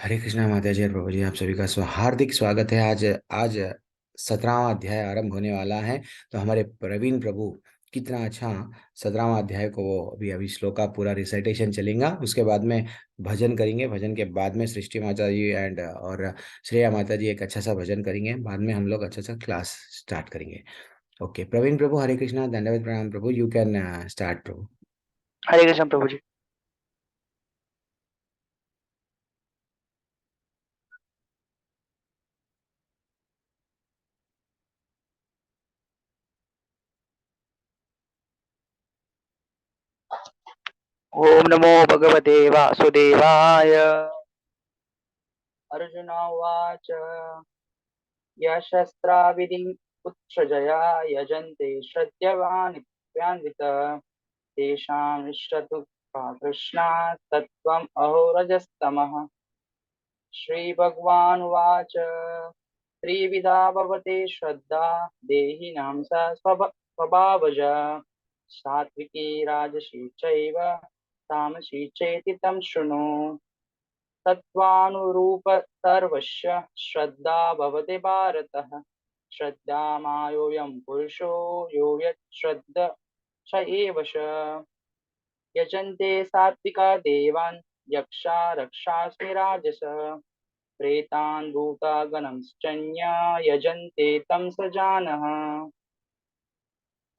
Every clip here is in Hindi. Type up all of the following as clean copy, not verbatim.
हरे कृष्णा माता जी और प्रभु जी, आप सभी का हार्दिक स्वागत है। आज आज 17वां अध्याय आरंभ होने वाला है। तो हमारे प्रवीण प्रभु कितना अच्छा 17वां अध्याय को वो अभी अभी श्लोक का पूरा रिसाइटेशन चलेगा। उसके बाद में भजन करेंगे। भजन के बाद में सृष्टि माता जी एंड और श्रेया माता जी एक अच्छा सा भजन करेंगे। बाद में हम लोग अच्छा सा क्लास स्टार्ट करेंगे। ओके प्रवीण प्रभु, हरे कृष्णा, दंडवत प्रणाम प्रभु। यू कैन स्टार्ट प्रभु। हरे कृष्ण प्रभु जी। ओम नमो भगवते वासुदेवाय। अर्जुन उवाच यशस्त्राविधिं उत्सृजया यजन्ते श्रद्धयान्वित तेषां इष्टदुःखा कृष्णा तत्त्वम् अहो रजस्तमः। श्रीभगवानुवाच त्रिविधा भवते श्रद्धा देहिनां सा स्वभावजा सात्विकी राजसी चैव तामसी चेति तं शृणु। तत्त्वानुरूप सर्वस्य श्रद्धा भवते भारतः। श्रद्धामायोऽयं पुरुषो यो यत् श्रद्ध स एव स। यजन्ते सात्विका देवान् यक्षा रक्षांसि राजस प्रेतान् भूतागणश्चन्य यजन्ते तं स जानः।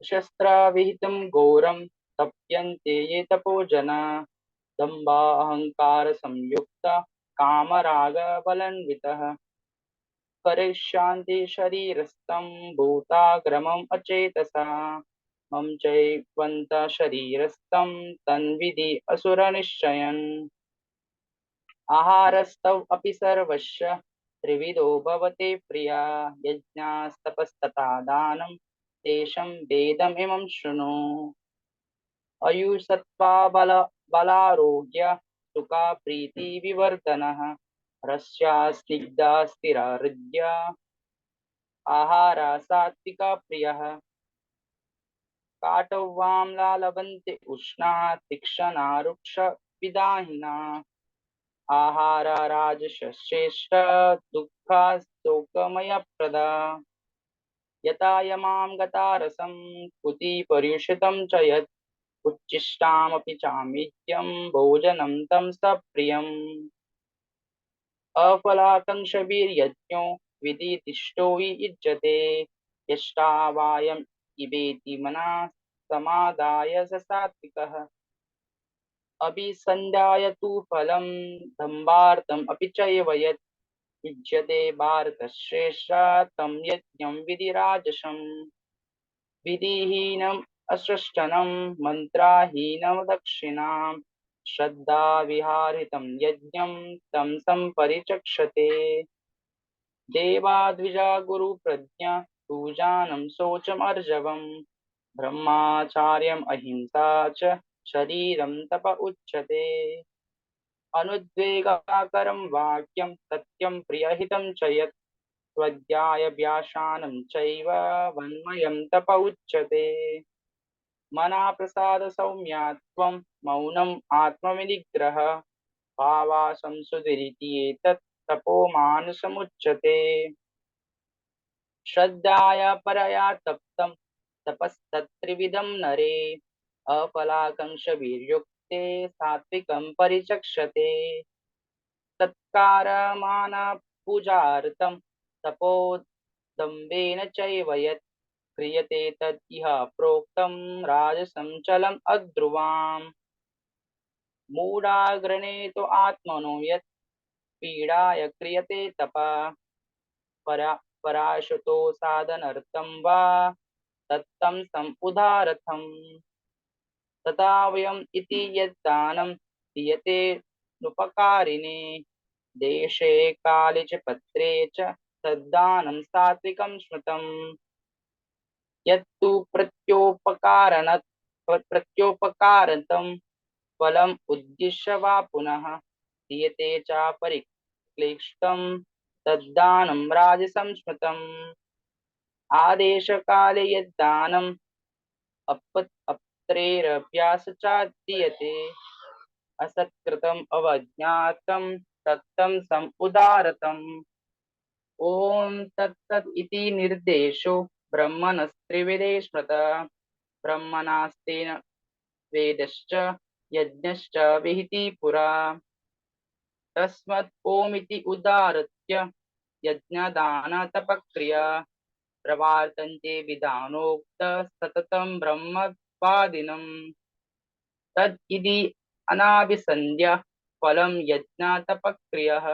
शस्त्रविहितं घोरं तप्यन्ते ये तपो जना दम्भाहंकारसंयुक्ता कामरागबलान्वितः करिष्यन्ति शरीरस्थं भूताग्रमम् अचेतसा मम चैवन्त शरीरस्थं तन्विधि असुरनिश्चयन्। आहारस्तव अपि सर्वस्य त्रिविधो भवते प्रिया यज्ञास्तपस्तथा दानं तेषं वेदमिमं शृणु। आयुष्सत्त्वा बलारोग्य सुखा प्रीति विवर्धनः रस्या स्निग्धा स्थिरा हृद्या आहारा सात्विका प्रियः। काटवाम्ला लभन्ते उष्णा तीक्ष्णा रुक्ष विदाहिना आहारा राजसश्रेष्ठ दुःखा शोकमयप्रदा। यथा यमां गता रसं कुति पर्युषितं च यत् उच्छिष्टामपि चामेत्यं भोजनं तं सप्रियम्। अफलाकाङ्क्षाभिर्यज्ञो विधिदिष्टो हि युज्यते यष्टावायम् इवेति मनः समादाय स सात्विकः। अभिसन्ध्याय तु फलं दम्भार्थम् अपि चैव यत् युज्यते भारतश्रेष्ठ तं यज्ञं विधिराजसम्। विधिहीनम् असृष्टनं मन्त्राहीनं दक्षिणां श्रद्धाविहारितं यज्ञं तं सम्परिचक्षते। देवाद्विजा गुरुप्रज्ञा पूजानं शौचमर्जवम् ब्रह्माचार्यम् अहिंसा च शरीरं तप उच्यते। अनुद्वेगाकरं वाक्यं सत्यं प्रियहितं च यत् स्वाध्यायाभ्यासानं चैव वन्मयं तप उच्यते। मनाप्रसाद सौम्यात्वं मौनम् आत्मविनिग्रह भावासंसुतिरिति एतत् तपोमानसमुच्यते। श्रद्धया परया तप्तं तपस्तत्त्रिविधं नरे अफलाकाङ्क्षाभिर्युक्ते सात्विकं परिचक्षते। सत्कारमानपूजार्थं तपोदम्भेन चैव यत् क्रियते तद् इह प्रोक्तं राजसं चलम् अध्रुवाम्। मूढाग्रणे तु आत्मनो यत् पीडाय क्रियते तपः परा पराशतो साधनार्थं वा तत्तं सम् उदारथम्। तथा वयम् इति यद्दानं दीयते नुपकारिणे देशे काले च पत्रे च तद्दानं सात्विकं स्मृतम्। यत्तु प्रत्योपकारतं फलम् उद्दिश्य वा पुनः दीयते चापरिक्लिष्टं तद्दानं राजसं स्मृतम्। आदेशकाले यद्दानम् अपत्रेरभ्यास च दीयते असत्कृतम् अवज्ञातं तत्तं समुदारतम्। ॐ तत्सत् इति निर्देशो ब्रह्मणस्त्रिविधे स्मृतः। ब्रह्मणास्तेन वेदश्च यज्ञश्च विहितः पुरा। तस्मात् ओमिति उदाहृत्य यज्ञदानतपक्रिया प्रवर्तन्ते विधानोक्त सततं ब्रह्मवादिनं। तद् इति अनाभिसन्ध्य फलं यज्ञतपक्रियः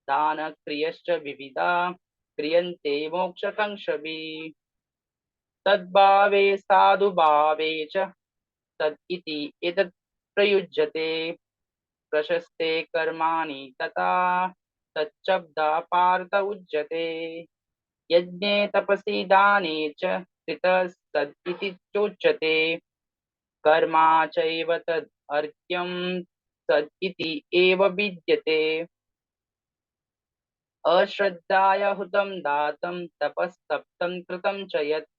दानक्रियश्च विविधा क्रियन्ते मोक्षकाङ्क्षभिः। तद्भावे साधुभावे च तद् इति एतत् प्रयुज्यते। प्रशस्ते कर्माणि तथा तच्चब्दा पार्थ उच्यते। यज्ञे तपसि दाने च कृतस्तद् इति चोच्यते। कर्मा चैव तद् अर्घ्यं तद् इति एव विद्यते। अश्रद्धाया हुतं दातं तपस्तप्तं कृतं च यत्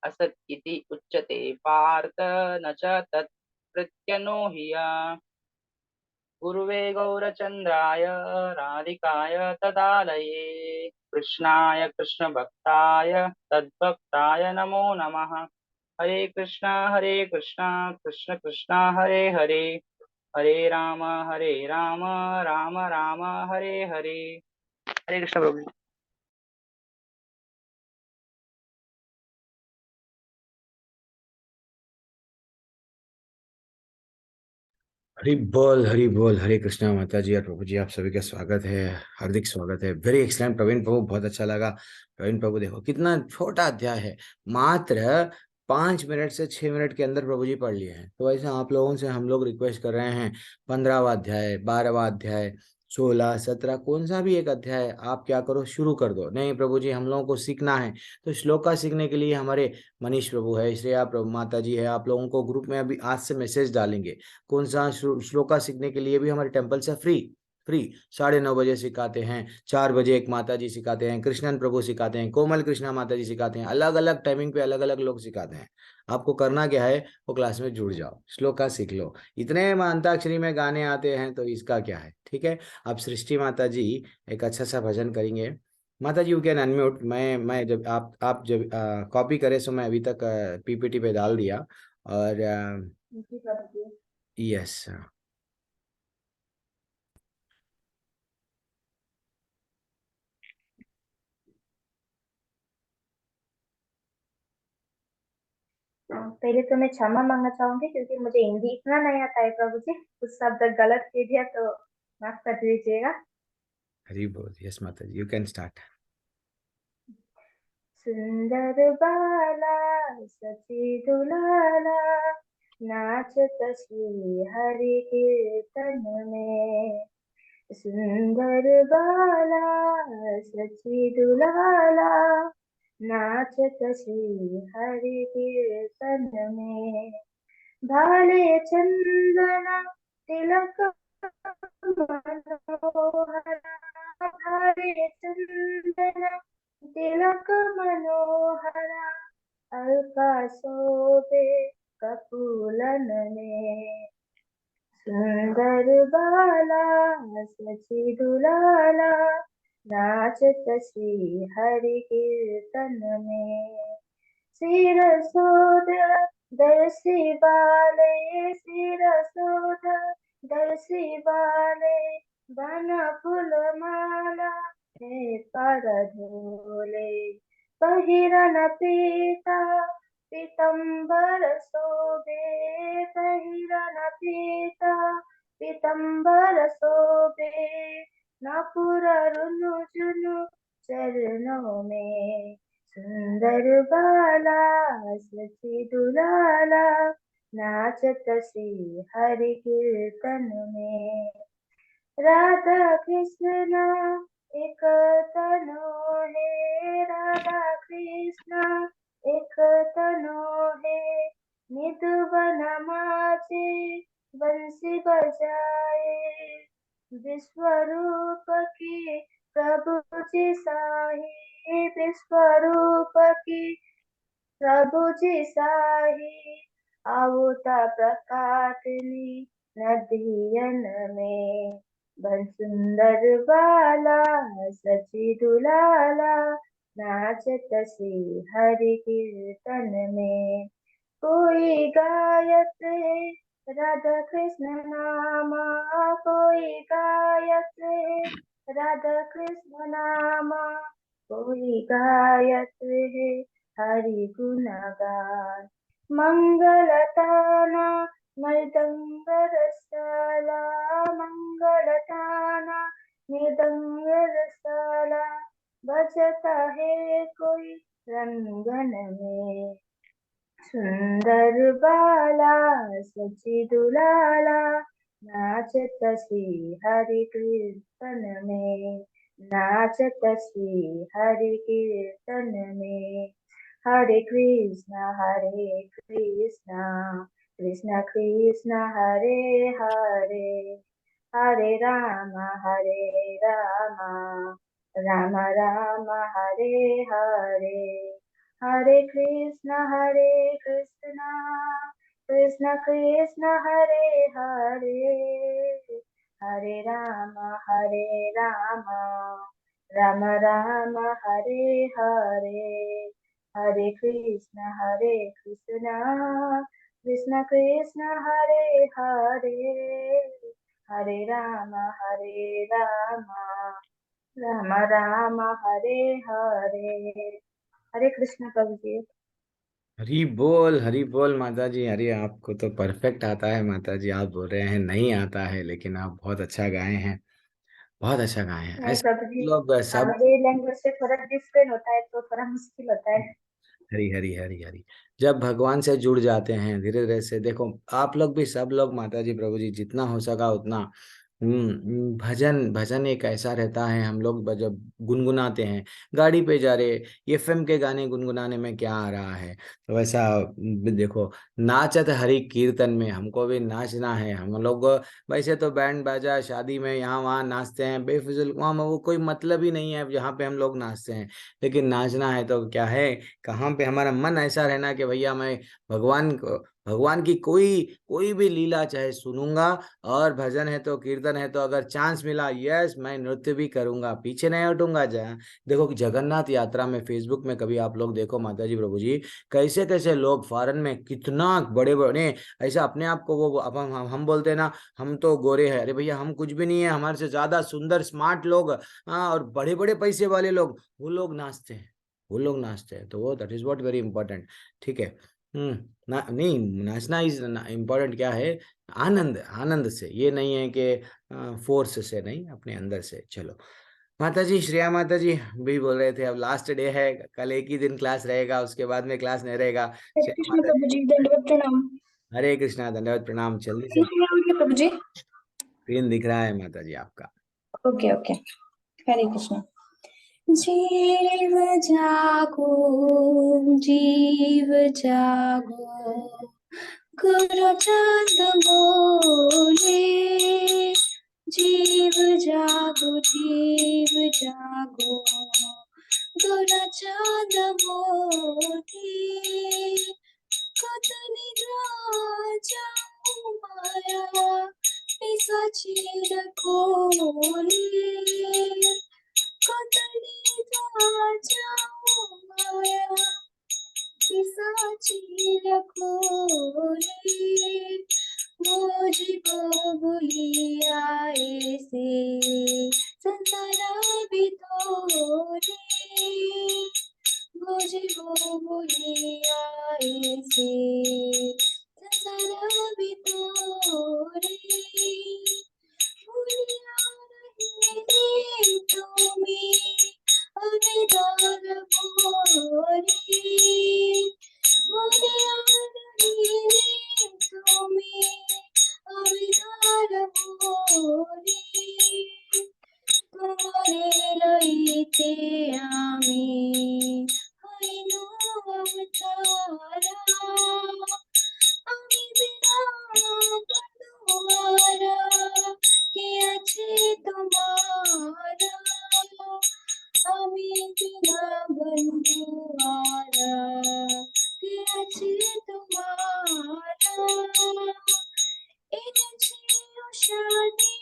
असत् इति उच्यते पार्थ न च तत् प्रत्यनो हि गुरुवे गौरचन्द्राय राधिकाय तदालये कृष्णाय कृष्णभक्ताय तद्भक्ताय नमो नमः। हरे कृष्णा कृष्ण कृष्ण हरे हरे हरे राम राम राम हरे हरे। हरे कृष्ण प्रभु। हरि बोल, हरे कृष्णा माता जी और प्रभु जी, आप सभी का स्वागत है, हार्दिक स्वागत है। वेरी एक्सलेंट प्रवीण प्रभु, बहुत अच्छा लगा। प्रवीण प्रभु देखो कितना छोटा अध्याय है, मात्र 5 मिनट से 6 मिनट के अंदर प्रभु जी पढ़ लिए हैं। तो ऐसे आप लोगों से हम लोग रिक्वेस्ट कर रहे हैं, 15वां अध्याय, 12वां अध्याय, 16, 17, कौन सा भी एक अध्याय आप क्या करो, शुरू कर दो। नहीं प्रभु जी, हम लोगों को सीखना है। तो श्लोका सीखने के लिए हमारे मनीष प्रभु है, श्रेया प्रभु माता जी है, आप लोगों को ग्रुप में अभी आज से मैसेज डालेंगे। कौन सा श्लोका सीखने के लिए भी हमारे टेम्पल से फ्री फ्री 9:30 बजे सिखाते हैं, 4 बजे एक माता जी सिखाते हैं, कृष्णन प्रभु सिखाते हैं, कोमल कृष्णा माता जी सिखाते हैं, अलग अलग टाइमिंग पे अलग अलग लोग सिखाते हैं। आपको करना क्या है, वो क्लास में जुड़ जाओ, श्लोका सीख लो। इतने में अंताक्षरी में गाने आते हैं तो इसका क्या है, ठीक है। अब सृष्टि माता जी एक अच्छा सा भजन करेंगे। माता जी यू कैन अनम्यूट। मैं जब आप जब कॉपी करें सो मैं अभी तक पीपीटी पे डाल दिया। और जी प्रभु जी। यस। पहले तो मैं क्षमा मांगना चाहूंगी क्योंकि मुझे हिंदी इतना नहीं आता है प्रभु जी। कुछ शब्द गलत कह दिया तो माफ कर दीजिएगा। हरी बोल। यस माता जी, यू कैन स्टार्ट। सुंदर बाला सची दुलाला नाचत श्री हरि कीर्तन में। सुंदर बाला सची दुलाला नाचत श्री हरि कीर्तन में। भाले चंदन तिलक मनोहरा। भाले चंदन तिलक मनोहरा अलका शोभे कपूलन में। सुंदर बाला सची दुलाला नाचत श्री हरि कीर्तन में। सिरसोद दर्शी बाले सिरसोद दर्शी बाले बन फूल माला है पर धोले। पहिरन पीता पीतंबर शोभे। पहिरन पीता पीतंबर शोभे नपुर रुनु जुनु चरणों में। सुंदर बाला सची दुलाला नाचत श्री हरि कीर्तन में। राधा कृष्ण एक तनो है। राधा कृष्ण एक तनो है। निधुवन माचे बंसी बजाए। विश्वरूप की प्रभु जी साही। विश्वरूप की प्रभु जी साही आवता प्रकाटनी नदियन में। बन सुंदर बाला सची दुलाला, नाचत श्री हरि कीर्तन में। कोई गायत है राधा कृष्ण नामा, कोई गायत है राधा कृष्ण नामा, कोई गायत है हरि गुण गान। मंगलताना मृदंग रसाला, मंगलताना मृदंग रसाला, बजता है कोई रंगन में। सुंदर बाला सची दुलाला, नाचत श्री हरि कीर्तन में, नाचत श्री हरि कीर्तन में। हरे कृष्णा कृष्णा कृष्णा हरे हरे, हरे राम राम राम हरे हरे। हरे कृष्णा कृष्णा कृष्णा हरे हरे, हरे राम राम राम हरे हरे। हरे कृष्णा कृष्णा कृष्णा हरे हरे, हरे राम राम राम हरे हरे। हरे कृष्ण प्रभु जी। हरी बोल माता जी। अरे आपको तो परफेक्ट आता है माता जी, आप बोल रहे हैं नहीं आता है, लेकिन आप बहुत अच्छा गाए हैं, बहुत अच्छा गाए हैं। नहीं ऐसे प्रभु जी, लोग सब। हमारे लैंग्वेज से थोड़ा डिफरेंट होता है तो थोड़ा मुश्किल होता है। हरी हरी हरी हरी। जब भगवान से जुड़ जाते हैं धीरे धीरे से, देखो आप लोग भी, सब लोग माता जी प्रभु जी, जितना हो सका उतना भजन भजन एक ऐसा रहता है, हम लोग जब गुनगुनाते हैं गाड़ी पे जा रहे, एफएम के गाने गुनगुनाने में क्या आ रहा है। तो वैसा देखो, नाचत हरि कीर्तन में हमको भी नाचना है। हम लोग वैसे तो बैंड बाजा शादी में यहाँ वहाँ नाचते हैं बेफिजुल, वहाँ में वो कोई मतलब ही नहीं है जहाँ पे हम लोग नाचते हैं। लेकिन नाचना है तो क्या है, कहाँ पे हमारा मन ऐसा रहना कि भैया मैं भगवान की कोई कोई भी लीला चाहे सुनूंगा, और भजन है तो कीर्तन है तो अगर चांस मिला, यस मैं नृत्य भी करूंगा, पीछे नहीं हटूंगा। देखो कि जगन्नाथ यात्रा में फेसबुक में कभी आप लोग देखो माता जी प्रभु जी, कैसे कैसे लोग फॉरेन में कितना बड़े बड़े ऐसा अपने आप को, वो अब हम बोलते हैं ना, हम तो गोरे हैं, अरे भैया हम कुछ भी नहीं है, हमारे से ज्यादा सुंदर स्मार्ट लोग, हाँ, और बड़े बड़े पैसे वाले लोग, वो लोग नाचते हैं, वो लोग नाचते हैं। तो वो that is what very important. ठीक है। ना नहीं, नाचना इज इम्पोर्टेंट क्या है, आनंद आनंद से, ये नहीं है कि फोर्स से नहीं, अपने अंदर से। चलो माता जी, श्रेया माता जी भी बोल रहे थे अब लास्ट डे है, कल एक ही दिन क्लास रहेगा, उसके बाद में क्लास नहीं रहेगा। हरे श्रेया कृष्ण माता जी, प्रभु जी, दंडवत प्रणाम। हरे कृष्णा, धन्यवाद, प्रणाम। जल्दी से दिख रहा है प्रभु जी? स्क्रीन दिख रहा है माता जी आपका। Okay okay. हरे कृष्ण। जीव जागो, जीव जागो, गुरु चंद बोले। जीव जागो, जीव जागो, गुरु चंद बोले। कत निद्रा जाऊं माया, पिशाची रखोले। कत निद्रा जाऊं माया, पिशाची रखोले। मुझको भूली आए से संसारा बितोरे। मुझे वो भूली आए से संसारा बितोरे। भूलिया नहीं रे तुम्हें अविदार भोरे। भूलिया नहीं रे तुम्हें अविदार भोरे। তোমারে লইতে আমি হইনু অবতারা। আমি বিনা বন্ধুয়ারা, কে আছে তোমারা? আমি বিনা বন্ধুয়ারা, কে আছে তোমারা? এনেছি অশান্তি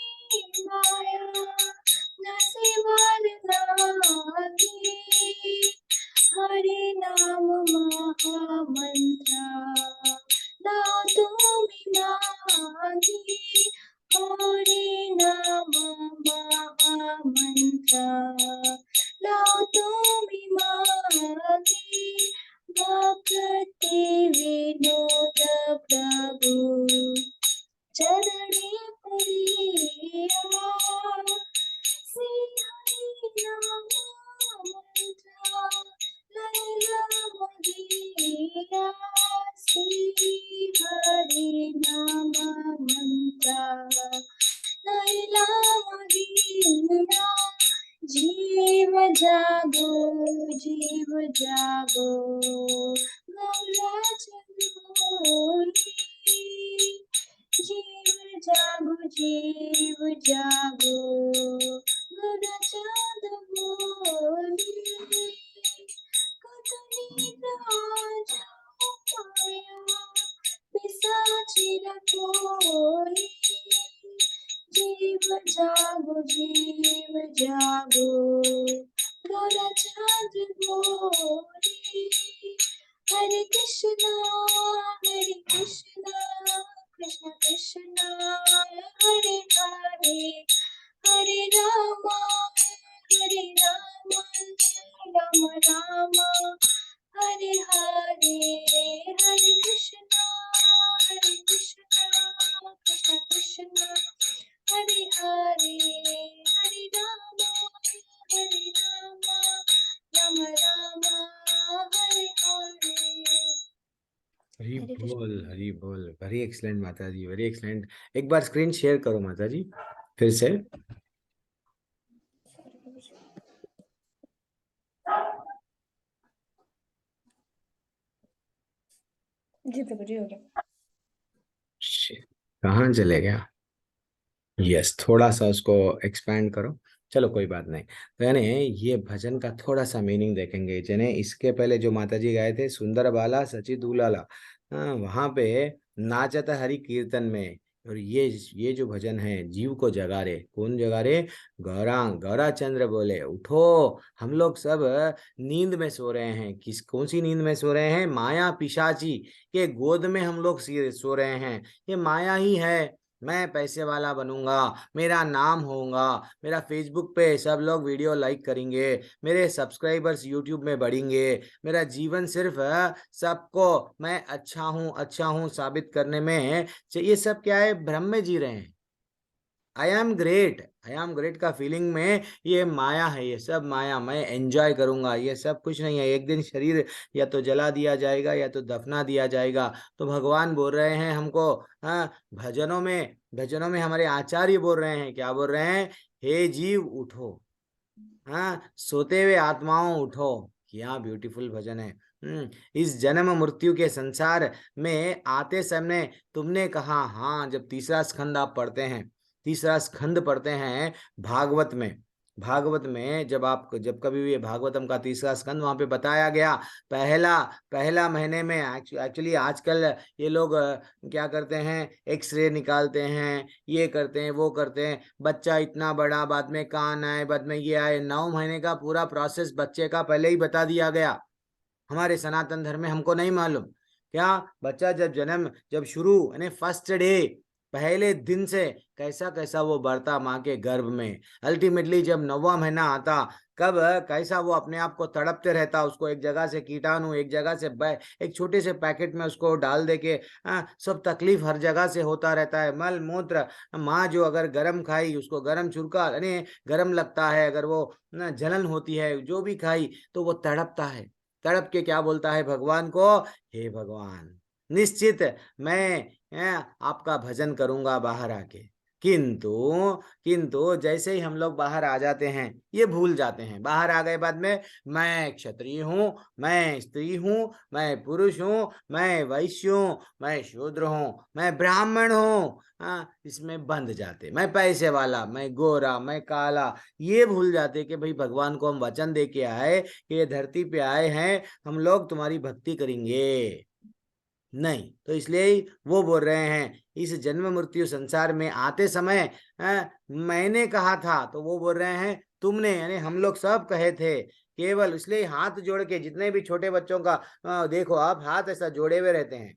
महामंत्र लाओ तुम्हें मांगे भक्ति विनोद प्रभु चरणे प्रिया श्री हरि नाम मंत्र लैला मदीना श्री हरि नाम मंत्र लैला मदीना जीव जागो गौरा चंद्रोली जीव जागो गौरा चंद बोली कतनी राजा माया पिशाची रखोली जीव जागो गौरा चाँद बोली हरे कृष्णा कृष्ण कृष्ण हरे हरे हरे रामा राम राम हरे हरे हरे कृष्णा कृष्ण कृष्ण हरे हरे हरे राम राम राम हरे हरे। हरी हरे कृष्ण। बोल, हरी बोल। वेरी एक्सलेंट माता जी, वेरी एक्सलेंट। एक बार स्क्रीन शेयर करो माता जी फिर से। जी प्रभु जी हो गया। कहाँ चले गया? यस, थोड़ा सा उसको एक्सपैंड करो। चलो कोई बात नहीं। तो यानी ये भजन का थोड़ा सा मीनिंग देखेंगे। यानी इसके पहले जो माता जी गाए थे, सुंदर बाला सची दूलाला, वहां पे नाचता हरि कीर्तन में। और ये जो भजन है, जीव को जगा रे। कौन जगा रे? गौरा चंद्र बोले उठो। हम लोग सब नींद में सो रहे हैं। कौन सी नींद में सो रहे हैं? माया पिशाची के गोद में हम लोग सो रहे हैं। ये माया ही है। मैं पैसे वाला बनूंगा, मेरा नाम होगा, मेरा फेसबुक पे सब लोग वीडियो लाइक करेंगे, मेरे सब्सक्राइबर्स यूट्यूब में बढ़ेंगे, मेरा जीवन सिर्फ सबको मैं अच्छा हूँ साबित करने में। ये सब क्या है? भ्रम में जी रहे हैं। आई एम ग्रेट का फीलिंग में ये माया है। ये सब माया, मैं एंजॉय करूंगा। ये सब कुछ नहीं है। एक दिन शरीर या तो जला दिया जाएगा या तो दफना दिया जाएगा। तो भगवान बोल रहे हैं हमको, हाँ, भजनों में हमारे आचार्य बोल रहे हैं। क्या बोल रहे हैं? हे जीव उठो, हाँ, सोते हुए आत्माओं उठो। क्या ब्यूटीफुल भजन है। इस जन्म मृत्यु के संसार में आते समय तुमने कहा, हाँ, जब तीसरा स्कंद आप पढ़ते हैं, तीसरा स्कंद पढ़ते हैं भागवत में जब कभी भी भागवतम का तीसरा स्कंद, वहां पे बताया गया, पहला महीने में एक्चुअली आजकल ये लोग क्या करते हैं? एक्सरे निकालते हैं, ये करते हैं, वो करते हैं। बच्चा इतना बड़ा, बाद में कान आए, बाद में ये आए। 9 महीने का पूरा प्रोसेस बच्चे का पहले ही बता दिया गया। हमारे सनातन धर्म में हमको नहीं मालूम क्या? बच्चा जब शुरू यानी फर्स्ट डे, पहले दिन से कैसा कैसा वो बढ़ता माँ के गर्भ में। अल्टीमेटली जब 9वां महीना आता, कब कैसा वो अपने आप को तड़पते रहता। उसको एक जगह से कीटाणु, एक जगह से एक छोटे से पैकेट में उसको डाल दे के, सब तकलीफ हर जगह से होता रहता है। मल मूत्र, माँ जो अगर गरम खाई, उसको गरम चुरका यानी गरम लगता है। अगर वो जलन होती है, जो भी खाई, तो वो तड़पता है। तड़प के क्या बोलता है भगवान को? हे भगवान, निश्चित मैं आपका भजन करूंगा बाहर आके। किंतु जैसे ही हम लोग बाहर आ जाते हैं, ये भूल जाते हैं। बाहर आ गए बाद में, मैं क्षत्रिय हूँ, मैं स्त्री हूँ, मैं पुरुष हूँ, मैं वैश्य हूँ, मैं शूद्र हूँ, मैं ब्राह्मण हूँ, इसमें बंध जाते। मैं पैसे वाला, मैं गोरा, मैं काला, ये भूल जाते कि भाई भगवान को हम वचन दे के आए कि ये धरती पे आए हैं, हम लोग तुम्हारी भक्ति करेंगे। नहीं, तो इसलिए ही वो बोल रहे हैं, इस जन्म मृत्यु संसार में आते समय मैंने कहा था, तो वो बोल रहे हैं तुमने, यानी हम लोग सब कहे थे। केवल इसलिए हाथ जोड़ के, जितने भी छोटे बच्चों का देखो आप, हाथ ऐसा जोड़े हुए रहते हैं।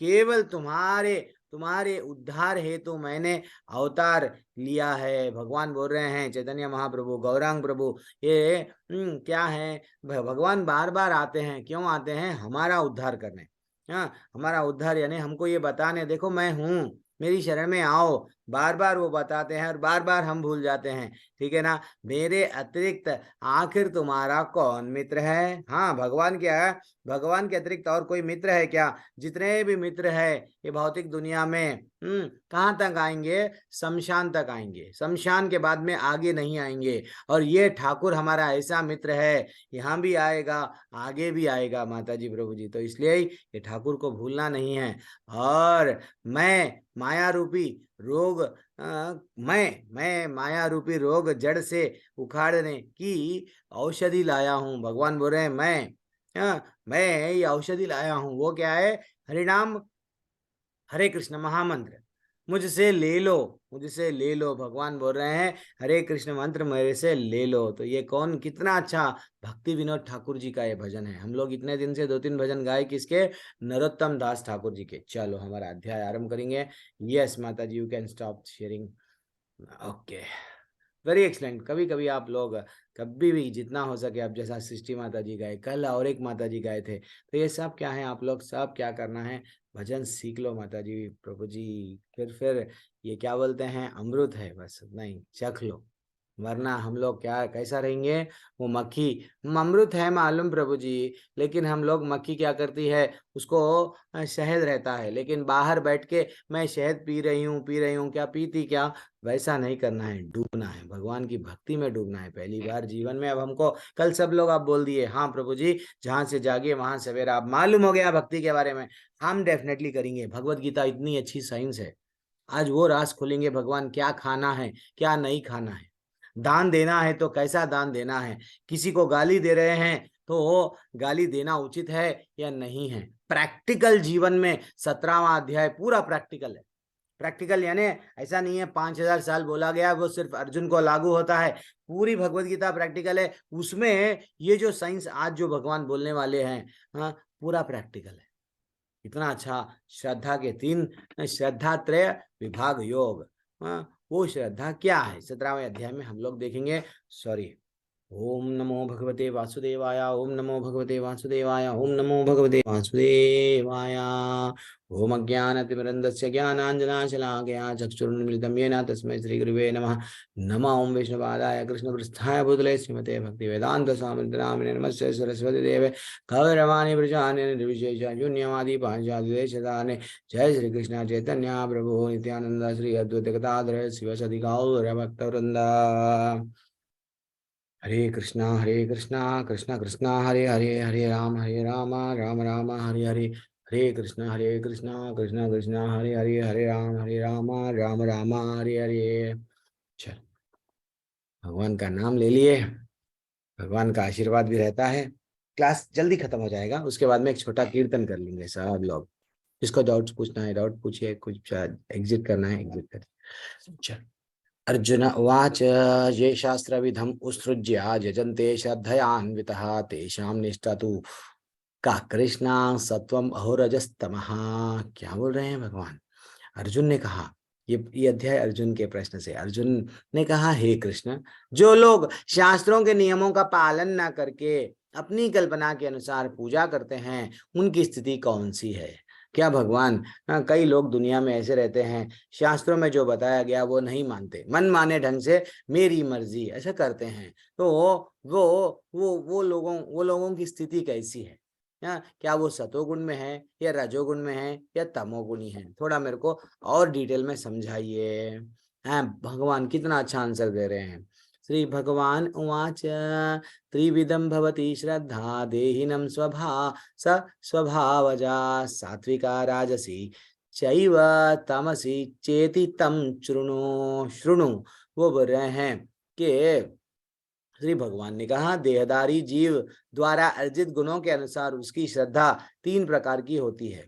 केवल तुम्हारे तुम्हारे उद्धार हेतु मैंने अवतार लिया है। भगवान बोल रहे हैं, चैतन्य महाप्रभु, गौरांग प्रभु, ये क्या है, भगवान बार बार आते हैं। क्यों आते हैं? हमारा उद्धार करने। हाँ, हमारा उद्धार यानी हमको ये बताने, देखो मैं हूँ, मेरी शरण में आओ। बार बार वो बताते हैं और बार बार हम भूल जाते हैं, ठीक है ना। मेरे अतिरिक्त आखिर तुम्हारा कौन मित्र है? हाँ, भगवान क्या है? भगवान के अतिरिक्त और कोई मित्र है क्या? जितने भी मित्र है ये भौतिक दुनिया में, कहाँ तक आएंगे? शमशान तक आएंगे। शमशान के बाद में आगे नहीं आएंगे। और ये ठाकुर हमारा ऐसा मित्र है, यहाँ भी आएगा, आगे भी आएगा माता जी, प्रभु जी। तो इसलिए ही ये ठाकुर को भूलना नहीं है। और मैं माया रूपी रोग, मैं माया रूपी रोग जड़ से उखाड़ने की औषधि लाया हूँ। भगवान बोल रहे हैं मैं ये औषधि लाया हूँ। वो क्या है? हरिनाम, हरे कृष्ण महामंत्र। मुझसे ले लो, मुझसे ले लो। भगवान बोल रहे हैं हरे कृष्ण मंत्र मेरे से ले लो। तो ये कौन, कितना अच्छा भक्ति विनोद ठाकुर जी का ये भजन है। हम लोग इतने दिन से 2-3 भजन गाए, किसके? नरोत्तम दास ठाकुर जी के। चलो हमारा अध्याय आरंभ करेंगे। यस माता जी, you can stop sharing. Okay, very excellent. कभी कभी आप लोग, कभी भी जितना हो सके आप, जैसा सृष्टि माता जी गाए कल और एक माता जी गाए थे, तो ये सब क्या है, आप लोग सब क्या करना है, भजन सीख लो माता जी, प्रभु जी। फिर ये क्या बोलते हैं, अमृत है, बस नहीं चख लो, वरना हम लोग क्या कैसा रहेंगे? वो मक्खी, अमृत है मालूम प्रभु जी, लेकिन हम लोग, मक्खी क्या करती है, उसको शहद रहता है, लेकिन बाहर बैठ के मैं शहद पी रही हूँ, क्या पीती क्या? वैसा नहीं करना है, डूबना है, भगवान की भक्ति में डूबना है पहली बार जीवन में। अब हमको कल सब लोग आप बोल दिए, हाँ प्रभु जी, जहां से जागिए वहां सवेरा। आप मालूम हो गया भक्ति के बारे में, हम डेफिनेटली करेंगे। भगवत गीता इतनी अच्छी साइंस है। आज वो रास खोलेंगे, भगवान क्या खाना है, क्या नहीं खाना है, दान देना है तो कैसा दान देना है, किसी को गाली दे रहे हैं तो गाली देना उचित है या नहीं है। प्रैक्टिकल जीवन में 17वां अध्याय पूरा प्रैक्टिकल है। प्रैक्टिकल यानी ऐसा नहीं है 5000 साल बोला गया वो सिर्फ अर्जुन को लागू होता है। पूरी भगवत गीता प्रैक्टिकल है। उसमें ये जो साइंस आज जो भगवान बोलने वाले हैं, हाँ, पूरा प्रैक्टिकल है। इतना अच्छा। श्रद्धा के 3, श्रद्धा त्रय विभाग योग, हाँ, वो श्रद्धा क्या है 17वें अध्याय में हम लोग देखेंगे। सॉरी, ओम नमो भगवते वासुदेवाय, ओम नमो भगवते वासुदेवाय, ओम नमो भगवते वासुदेवाय। ओम अज्ञानतिमिरन्धस्य ज्ञानाञ्जनाशलाकया चक्षुरुन्मिलितं येन तस्मै श्रीगुरुवे नमः। नमः ओम विष्णुपादाय कृष्णपृष्ठाय भूतले श्रीमते भक्तिवेदान्तस्वामिनिधि नामिने नमस्ते सरस्वतीदेवे गौरवाणी प्रजाने निर्विशेषशून्यवादी पांचादेशदाने। जय श्री कृष्ण चैतन्य प्रभु नित्यानंद श्री अद्वैत गदाधर शिवसदि गौरभक्तवृंदा। हरे कृष्णा कृष्ण कृष्ण हरे हरे, हरे राम राम राम हरे हरे। हरे कृष्णा कृष्ण कृष्ण हरे हरे, हरे राम राम हरे हरे। चल, भगवान का नाम ले लिए, भगवान का आशीर्वाद भी रहता है। क्लास जल्दी खत्म हो जाएगा, उसके बाद में एक छोटा कीर्तन कर लेंगे सब लोग। जिसको डाउट्स पूछना है डाउट पूछिए, कुछ एग्जिट करना है एग्जिट करिए। चल। अर्जुन उवाच ये शास्त्रविधम् उत्सृज्य यजन्ते श्रद्धयान्वितः तेषां निष्ठा तु का कृष्णा सत्वम अहोरजस्तमः। क्या बोल रहे हैं भगवान? अर्जुन ने कहा, ये अध्याय अर्जुन के प्रश्न से। अर्जुन ने कहा, हे कृष्ण, जो लोग शास्त्रों के नियमों का पालन ना करके अपनी कल्पना के अनुसार पूजा करते हैं, उनकी स्थिति कौन सी है? क्या भगवान, कई लोग दुनिया में ऐसे रहते हैं, शास्त्रों में जो बताया गया वो नहीं मानते, मन माने ढंग से मेरी मर्जी ऐसा करते हैं। तो वो लोगों की स्थिति कैसी है? क्या वो सतोगुण में है या रजोगुण में है या तमोगुणी है? थोड़ा मेरे को और डिटेल में समझाइए। हाँ, भगवान कितना अच्छा आंसर दे रहे हैं। श्री भगवान उवाच त्रिविधम भवति श्रद्धा देहिनम स्वभावजा सात्विका राजसी चैव तमसी चेति तम शृणु। वो बोल रहे हैं कि श्री भगवान ने कहा, देहधारी जीव द्वारा अर्जित गुणों के अनुसार उसकी श्रद्धा 3 प्रकार की होती है।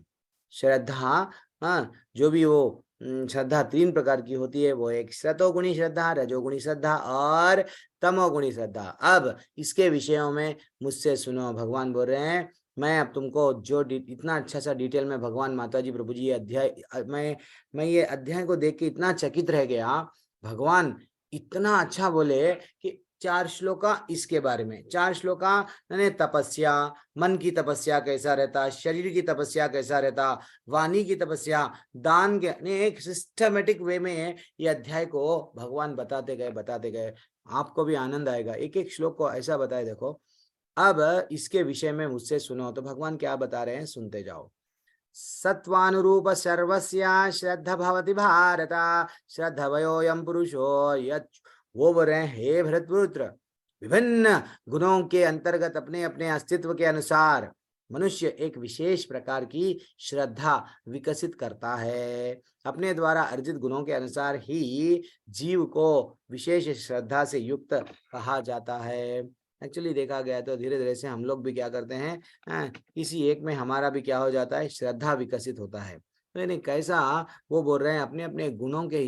श्रद्धा, हाँ, जो भी वो श्रद्धा 3 प्रकार की होती है, वो एक सतोगुणी श्रद्धा, रजोगुणी श्रद्धा और तमोगुणी श्रद्धा। अब इसके विषयों में मुझसे सुनो। भगवान बोल रहे हैं मैं अब तुमको जो इतना अच्छा सा डिटेल में भगवान माता जी प्रभु जी ये अध्याय मैं ये अध्याय को देख के इतना चकित रह गया। भगवान इतना अच्छा बोले कि 4 श्लोका इसके बारे में, 4 श्लोका यानी तपस्या, मन की तपस्या कैसा रहता, शरीर की तपस्या कैसा रहता, वाणी की तपस्या, दान के एक सिस्टमेटिक वे में ये अध्याय को भगवान बताते गए। आपको भी आनंद आएगा। एक एक श्लोक को ऐसा बताए देखो। अब इसके विषय में मुझसे सुनो तो भगवान क्या बता रहे हैं, सुनते जाओ। सत्वानुरूप सर्वस्य श्रद्धा भवति भारत, श्रद्धवयोऽयं पुरुषो यत्, वो बोल रहे हैं हे भरतपुत्र, विभिन्न गुणों के अंतर्गत अपने अपने अस्तित्व के अनुसार मनुष्य एक विशेष प्रकार की श्रद्धा विकसित करता है। अपने द्वारा अर्जित गुणों के अनुसार ही जीव को विशेष श्रद्धा से युक्त कहा जाता है। एक्चुअली देखा गया तो धीरे धीरे से हम लोग भी क्या करते हैं, किसी एक में हमारा भी क्या हो जाता है, श्रद्धा विकसित होता है। तो नहीं कैसा वो बोल रहे हैं, अपने अपने गुणों के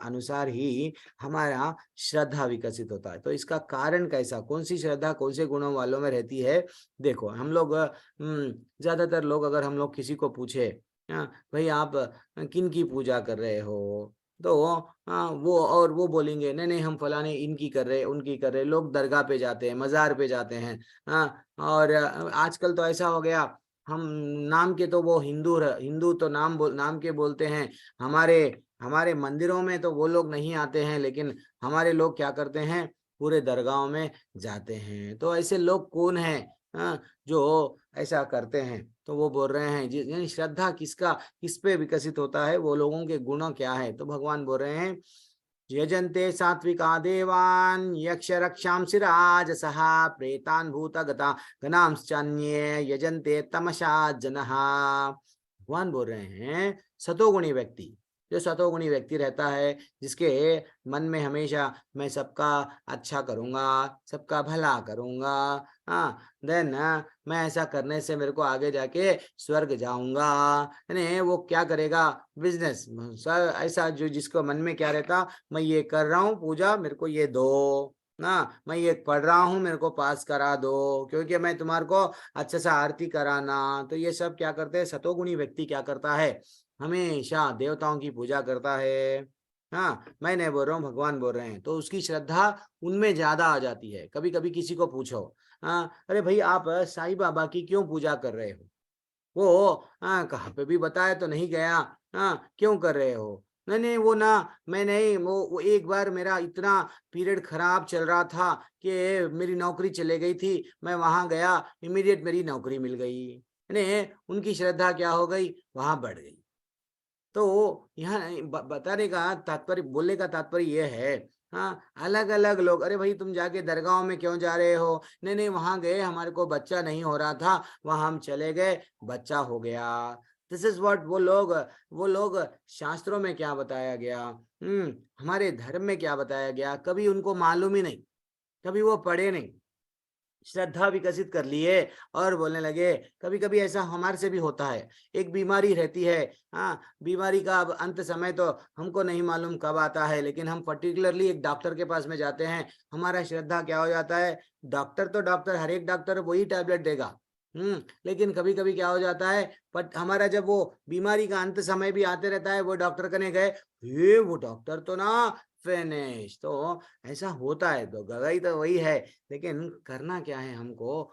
अनुसार ही हमारा श्रद्धा विकसित होता है। तो इसका कारण कैसा, कौन सी श्रद्धा कौन से गुणों वालों में रहती है। देखो हम लोग ज्यादातर लोग अगर हम लोग किसी को पूछे भाई आप किन की पूजा कर रहे हो, तो वो बोलेंगे नहीं नहीं हम फलाने इनकी कर रहे उनकी कर रहे। लोग दरगाह पे जाते हैं, मजार पे जाते हैं। और आजकल तो ऐसा हो गया, हम नाम के तो वो हिंदू तो नाम के बोलते हैं। हमारे हमारे मंदिरों में तो वो लोग नहीं आते हैं, लेकिन हमारे लोग क्या करते हैं, पूरे दरगाहों में जाते हैं। तो ऐसे लोग कौन हैं जो ऐसा करते हैं। तो वो बोल रहे हैं यानी श्रद्धा किस पे विकसित होता है, वो लोगों के गुण क्या है। तो भगवान बोल रहे हैं यजन्ते सात्विका देवान् यक्ष रक्षांसि राजसः प्रेतान् भूतगता गणांश्चान्ये यजन्ते तमसा जनः। भगवान बोल रहे हैं सतोगुणी व्यक्ति, जो सतोगुणी व्यक्ति रहता है, जिसके मन में हमेशा मैं सबका अच्छा करूंगा, सबका भला करूंगा, देन मैं ऐसा करने से मेरे को आगे जाके स्वर्ग जाऊंगा, यानी वो क्या करेगा, बिजनेस। ऐसा जो जिसको मन में क्या रहता, मैं ये कर रहा हूँ पूजा, मेरे को ये दो ना, मैं ये पढ़ रहा हूँ मेरे को पास करा दो, क्योंकि मैं तुम्हारे को अच्छे से आरती कराना। तो ये सब क्या करते हैं, सतोगुणी व्यक्ति क्या करता है, हमेशा देवताओं की पूजा करता है। मैं नहीं बोल रहा हूँ, भगवान बोल रहे हैं। तो उसकी श्रद्धा उनमें ज्यादा आ जाती है। कभी कभी किसी को पूछो, अरे भाई आप साईं बाबा की क्यों पूजा कर रहे हो, वो कहाँ पे भी बताया तो नहीं गया, क्यों कर रहे हो। नहीं नहीं वो ना, मैं नहीं वो एक बार मेरा इतना पीरियड खराब चल रहा था कि मेरी नौकरी चले गई थी, मैं वहां गया, इमीडिएट मेरी नौकरी मिल गई। यानी उनकी श्रद्धा क्या हो गई, वहां बढ़ गई। तो यहाँ बताने का तात्पर्य, बोलने का तात्पर्य ये है, अलग अलग लोग, अरे भाई तुम जाके दरगाहों में क्यों जा रहे हो, नहीं नहीं वहां गए, हमारे को बच्चा नहीं हो रहा था, वहां हम चले गए, बच्चा हो गया। दिस इज व्हाट वो लोग शास्त्रों में क्या बताया गया, हमारे धर्म में क्या बताया गया, कभी उनको मालूम ही नहीं, कभी वो पढ़े नहीं, श्रद्धा विकसित कर लिए और बोलने लगे। कभी कभी ऐसा हमारे से भी होता है, एक बीमारी रहती है, बीमारी का अब अंत समय तो हमको नहीं मालूम कब आता है, लेकिन हम पर्टिकुलरली एक डॉक्टर के पास में जाते हैं, हमारा श्रद्धा क्या हो जाता है, डॉक्टर तो डॉक्टर, हर एक डॉक्टर वही टैबलेट देगा। लेकिन कभी कभी क्या हो जाता है, बट हमारा जब वो बीमारी का अंत समय भी आते रहता है, वो डॉक्टर कने गए, ये वो डॉक्टर तो ना फिनिश। तो ऐसा होता है, तो गवाही तो वही है, लेकिन करना क्या है हमको,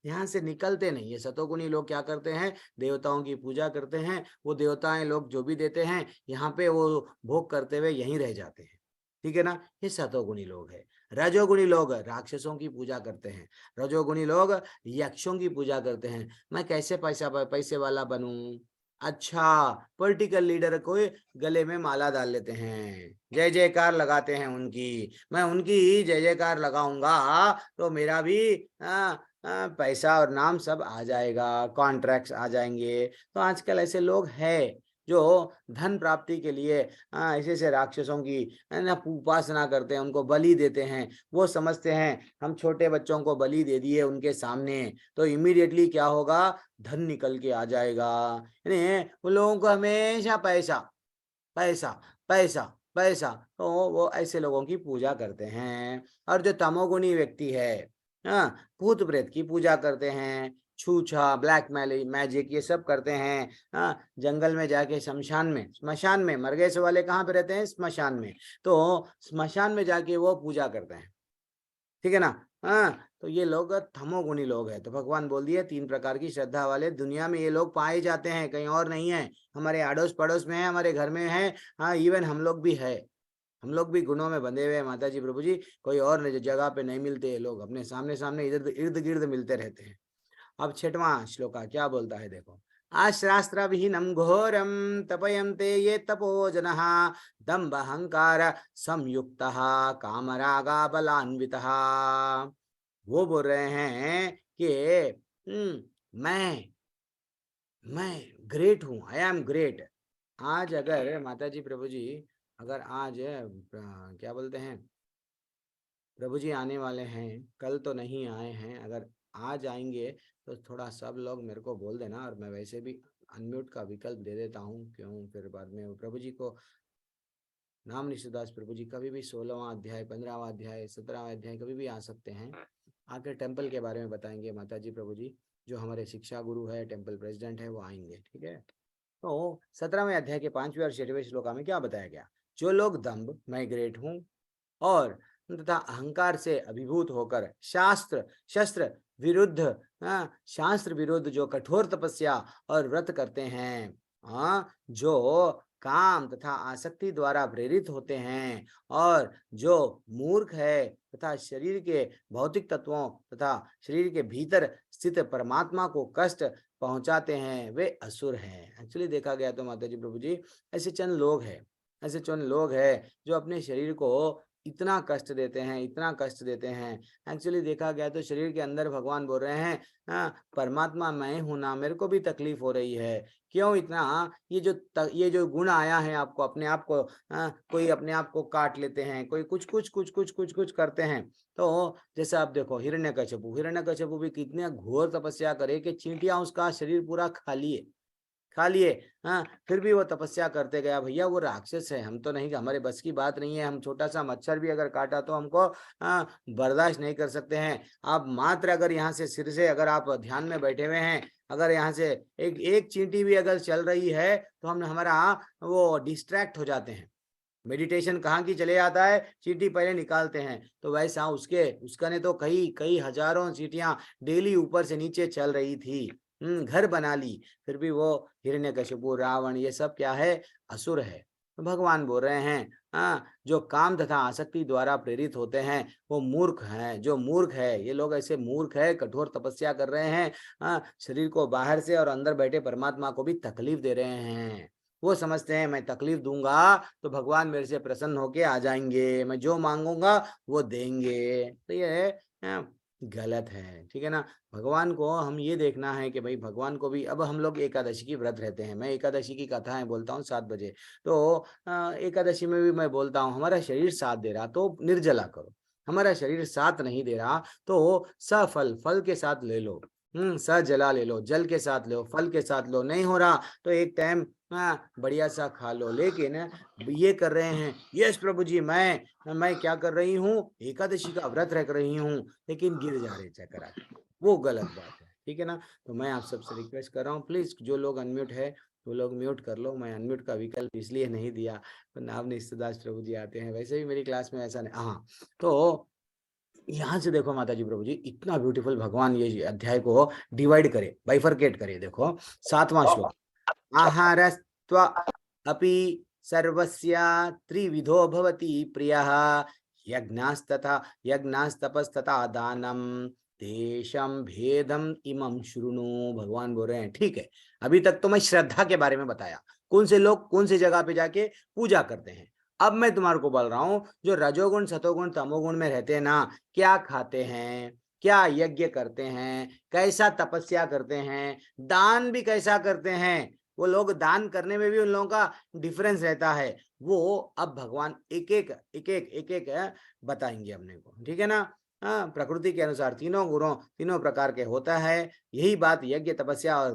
यहाँ से निकलते नहीं। ये सतोगुणी लोग क्या करते हैं, देवताओं की पूजा करते हैं, वो देवताएं लोग जो भी देते हैं यहाँ पे वो भोग करते हुए यहीं रह जाते हैं, ठीक है ना। ये सतोगुणी लोग है। रजोगुणी लोग राक्षसों की पूजा करते हैं, रजोगुणी लोग यक्षों की पूजा करते हैं। मैं कैसे पैसे वाला बनूं, अच्छा पॉलिटिकल लीडर को गले में माला डाल लेते हैं, जय जयकार लगाते हैं उनकी, मैं उनकी ही जय जयकार लगाऊंगा तो मेरा भी पैसा और नाम सब आ जाएगा, कॉन्ट्रैक्ट्स आ जाएंगे। तो आजकल ऐसे लोग हैं जो धन प्राप्ति के लिए ऐसे ऐसे राक्षसों की ना उपासना करते हैं, उनको बलि देते हैं। वो समझते हैं हम छोटे बच्चों को बलि दे दिए उनके सामने तो इमीडिएटली क्या होगा, धन निकल के आ जाएगा। यानी उन लोगों को हमेशा पैसा पैसा पैसा पैसा, तो वो ऐसे लोगों की पूजा करते हैं। और जो तमोगुणी व्यक्ति है, भूत प्रेत की पूजा करते हैं, छूछा, ब्लैक मैजिक, ये सब करते हैं। हाँ, जंगल में जाके शमशान में, स्मशान में, मरगए वाले कहाँ पे रहते हैं? स्मशान में। तो स्मशान में जाके वो पूजा करते हैं, ठीक है ना। हाँ, तो ये लोग तमोगुणी लोग हैं। तो भगवान बोल दिए 3 प्रकार की श्रद्धा वाले दुनिया में ये लोग पाए जाते हैं, कहीं और नहीं है। हमारे आड़ोस पड़ोस में है, हमारे घर में है। हाँ, इवन हम लोग भी है, हम लोग भी गुणों में बंधे हुए हैं माता जी, प्रभु जी। कोई और जगह पे नहीं मिलते ये लोग, अपने सामने सामने इधर इर्द गिर्द मिलते रहते हैं। अब 6वां श्लोका क्या बोलता है देखो। आशास्त्र विहीनम घोरम तपयन्ते ये तपो जनः दम्भ अहंकार संयुक्तः कामरागा बलान्वितः। वो बोल रहे हैं कि मैं ग्रेट हूँ, आई एम ग्रेट। आज अगर माता जी, प्रभु जी, अगर आज क्या बोलते हैं, प्रभु जी आने वाले हैं, कल तो नहीं आए हैं, अगर आज आएंगे तो थोड़ा सब लोग मेरे को बोल देना, और मैं वैसे भी अनम्यूट का विकल्प दे देता हूँ। क्यों, फिर बाद में वो प्रभु जी को नाम निशिदास प्रभु जी कभी भी 16वां अध्याय, 15वां अध्याय, 17वां अध्याय कभी भी आ सकते हैं, आकर टेम्पल के बारे में बताएंगे माता जी, प्रभु जी। जो हमारे शिक्षा गुरु है, टेम्पल प्रेसिडेंट है, वो आएंगे, ठीक है। तो 17वें अध्याय के 5वें और 6वें श्लोका में क्या बताया गया? जो लोग दम्भ, मैं ग्रेट हूँ, और तथा अहंकार से अभिभूत होकर शास्त्र शस्त्र विरुद्ध, शास्त्र विरुद्ध जो कठोर तपस्या और व्रत करते हैं, जो काम तथा आसक्ति द्वारा प्रेरित होते हैं, और जो मूर्ख है तथा शरीर के भौतिक तत्वों तथा शरीर के भीतर स्थित परमात्मा को कष्ट पहुंचाते हैं, वे असुर हैं। एक्चुअली देखा गया तो माता जी, प्रभु जी, ऐसे चंद लोग हैं, ऐसे चंद लोग हैं जो अपने शरीर को इतना कष्ट देते हैं, इतना कष्ट देते हैं। एक्चुअली देखा गया तो शरीर के अंदर भगवान बोल रहे हैं, परमात्मा मैं हूं ना, मेरे को भी तकलीफ हो रही है। क्यों इतना? ये जो गुण आया है आपको, अपने आप को, कोई अपने आप को काट लेते हैं, कोई कुछ कुछ कुछ कुछ कुछ कुछ करते हैं। तो जैसे आप देखो हिरण्यकशिपु भी कितने घोर तपस्या करे कि चींटियां उसका शरीर पूरा खा लिए। हाँ, फिर भी वो तपस्या करते गया। भैया वो राक्षस है, हम तो नहीं, हमारे बस की बात नहीं है। हम छोटा सा मच्छर भी अगर काटा तो हमको बर्दाश्त नहीं कर सकते हैं। आप मात्र अगर यहाँ से सिर से, अगर आप ध्यान में बैठे हुए हैं, अगर यहाँ से एक एक चींटी भी अगर चल रही है तो हम हमारा वो डिस्ट्रैक्ट हो जाते हैं। मेडिटेशन कहाँ की चले जाता है, चींटी पहले निकालते हैं। तो वैसा उसका ने तो कई हजारों चींटियां डेली ऊपर से नीचे चल रही थी, घर बना ली। फिर भी वो हिरण्यकशिपु, रावण, ये सब क्या है? असुर है। तो भगवान बोल रहे हैं, जो काम तथा आसक्ति द्वारा प्रेरित होते हैं वो मूर्ख हैं। जो मूर्ख है, ये लोग ऐसे मूर्ख है, कठोर तपस्या कर रहे हैं, शरीर को बाहर से और अंदर बैठे परमात्मा को भी तकलीफ दे रहे हैं। वो समझते हैं मैं तकलीफ दूंगा तो भगवान मेरे से प्रसन्न होके आ जाएंगे, मैं जो मांगूंगा वो देंगे। तो ये गलत है, ठीक है ना। भगवान को हम ये देखना है कि भाई भगवान को भी, अब हम लोग एकादशी की व्रत रहते हैं, मैं एकादशी की कथाएं बोलता हूँ 7 बजे। तो एकादशी में भी मैं बोलता हूँ, हमारा शरीर साथ दे रहा तो निर्जला करो, हमारा शरीर साथ नहीं दे रहा तो सफल, फल के साथ ले लो, स जला ले लो, जल के साथ लो, फल के साथ लो। नहीं हो रहा तो एक टाइम बढ़िया सा खा लो। लेकिन ये कर रहे हैं, यस प्रभु जी, मैं क्या कर रही हूँ, एकादशी का व्रत रख रही हूँ, लेकिन गिर जा रहे चक्कर आके, वो गलत बात है, ठीक है ना। तो मैं आप सबसे रिक्वेस्ट कर रहा हूँ, प्लीज जो लोग अनम्यूट है वो लोग म्यूट कर लो। मैं अनम्यूट का विकल्प इसलिए नहीं दिया, तो नाम निश्चिदास प्रभु जी आते हैं, वैसे भी मेरी क्लास में ऐसा नहीं। हाँ, तो यहाँ से देखो माता जी, प्रभु जी, इतना ब्यूटीफुल भगवान ये अध्याय को डिवाइड करे, बाइफरकेट करे। देखो 7वां श्लोक, आहारस्त्व अपि सर्वस्य त्रिविधो भवति प्रियः यज्ञास्तपस्तथा दानम तेषां भेदम इमं शृणु। भगवान बोल रहे हैं, ठीक है, अभी तक तो मैं श्रद्धा के बारे में बताया, कौन से लोग कौन सी जगह पे जाके पूजा करते हैं। अब मैं तुम्हारे को बोल रहा हूं, जो रजोगुण, सतोगुण, तमोगुण में रहते हैं ना, क्या खाते हैं, क्या यज्ञ करते हैं, कैसा तपस्या करते हैं, दान भी कैसा करते हैं। वो लोग दान करने में भी उन लोगों का डिफरेंस रहता है। वो अब भगवान एक एक बताएंगे अपने को, ठीक है ना। प्रकृति के अनुसार तीनों गुणों, तीनों प्रकार के होता है। यही बात यज्ञ, तपस्या और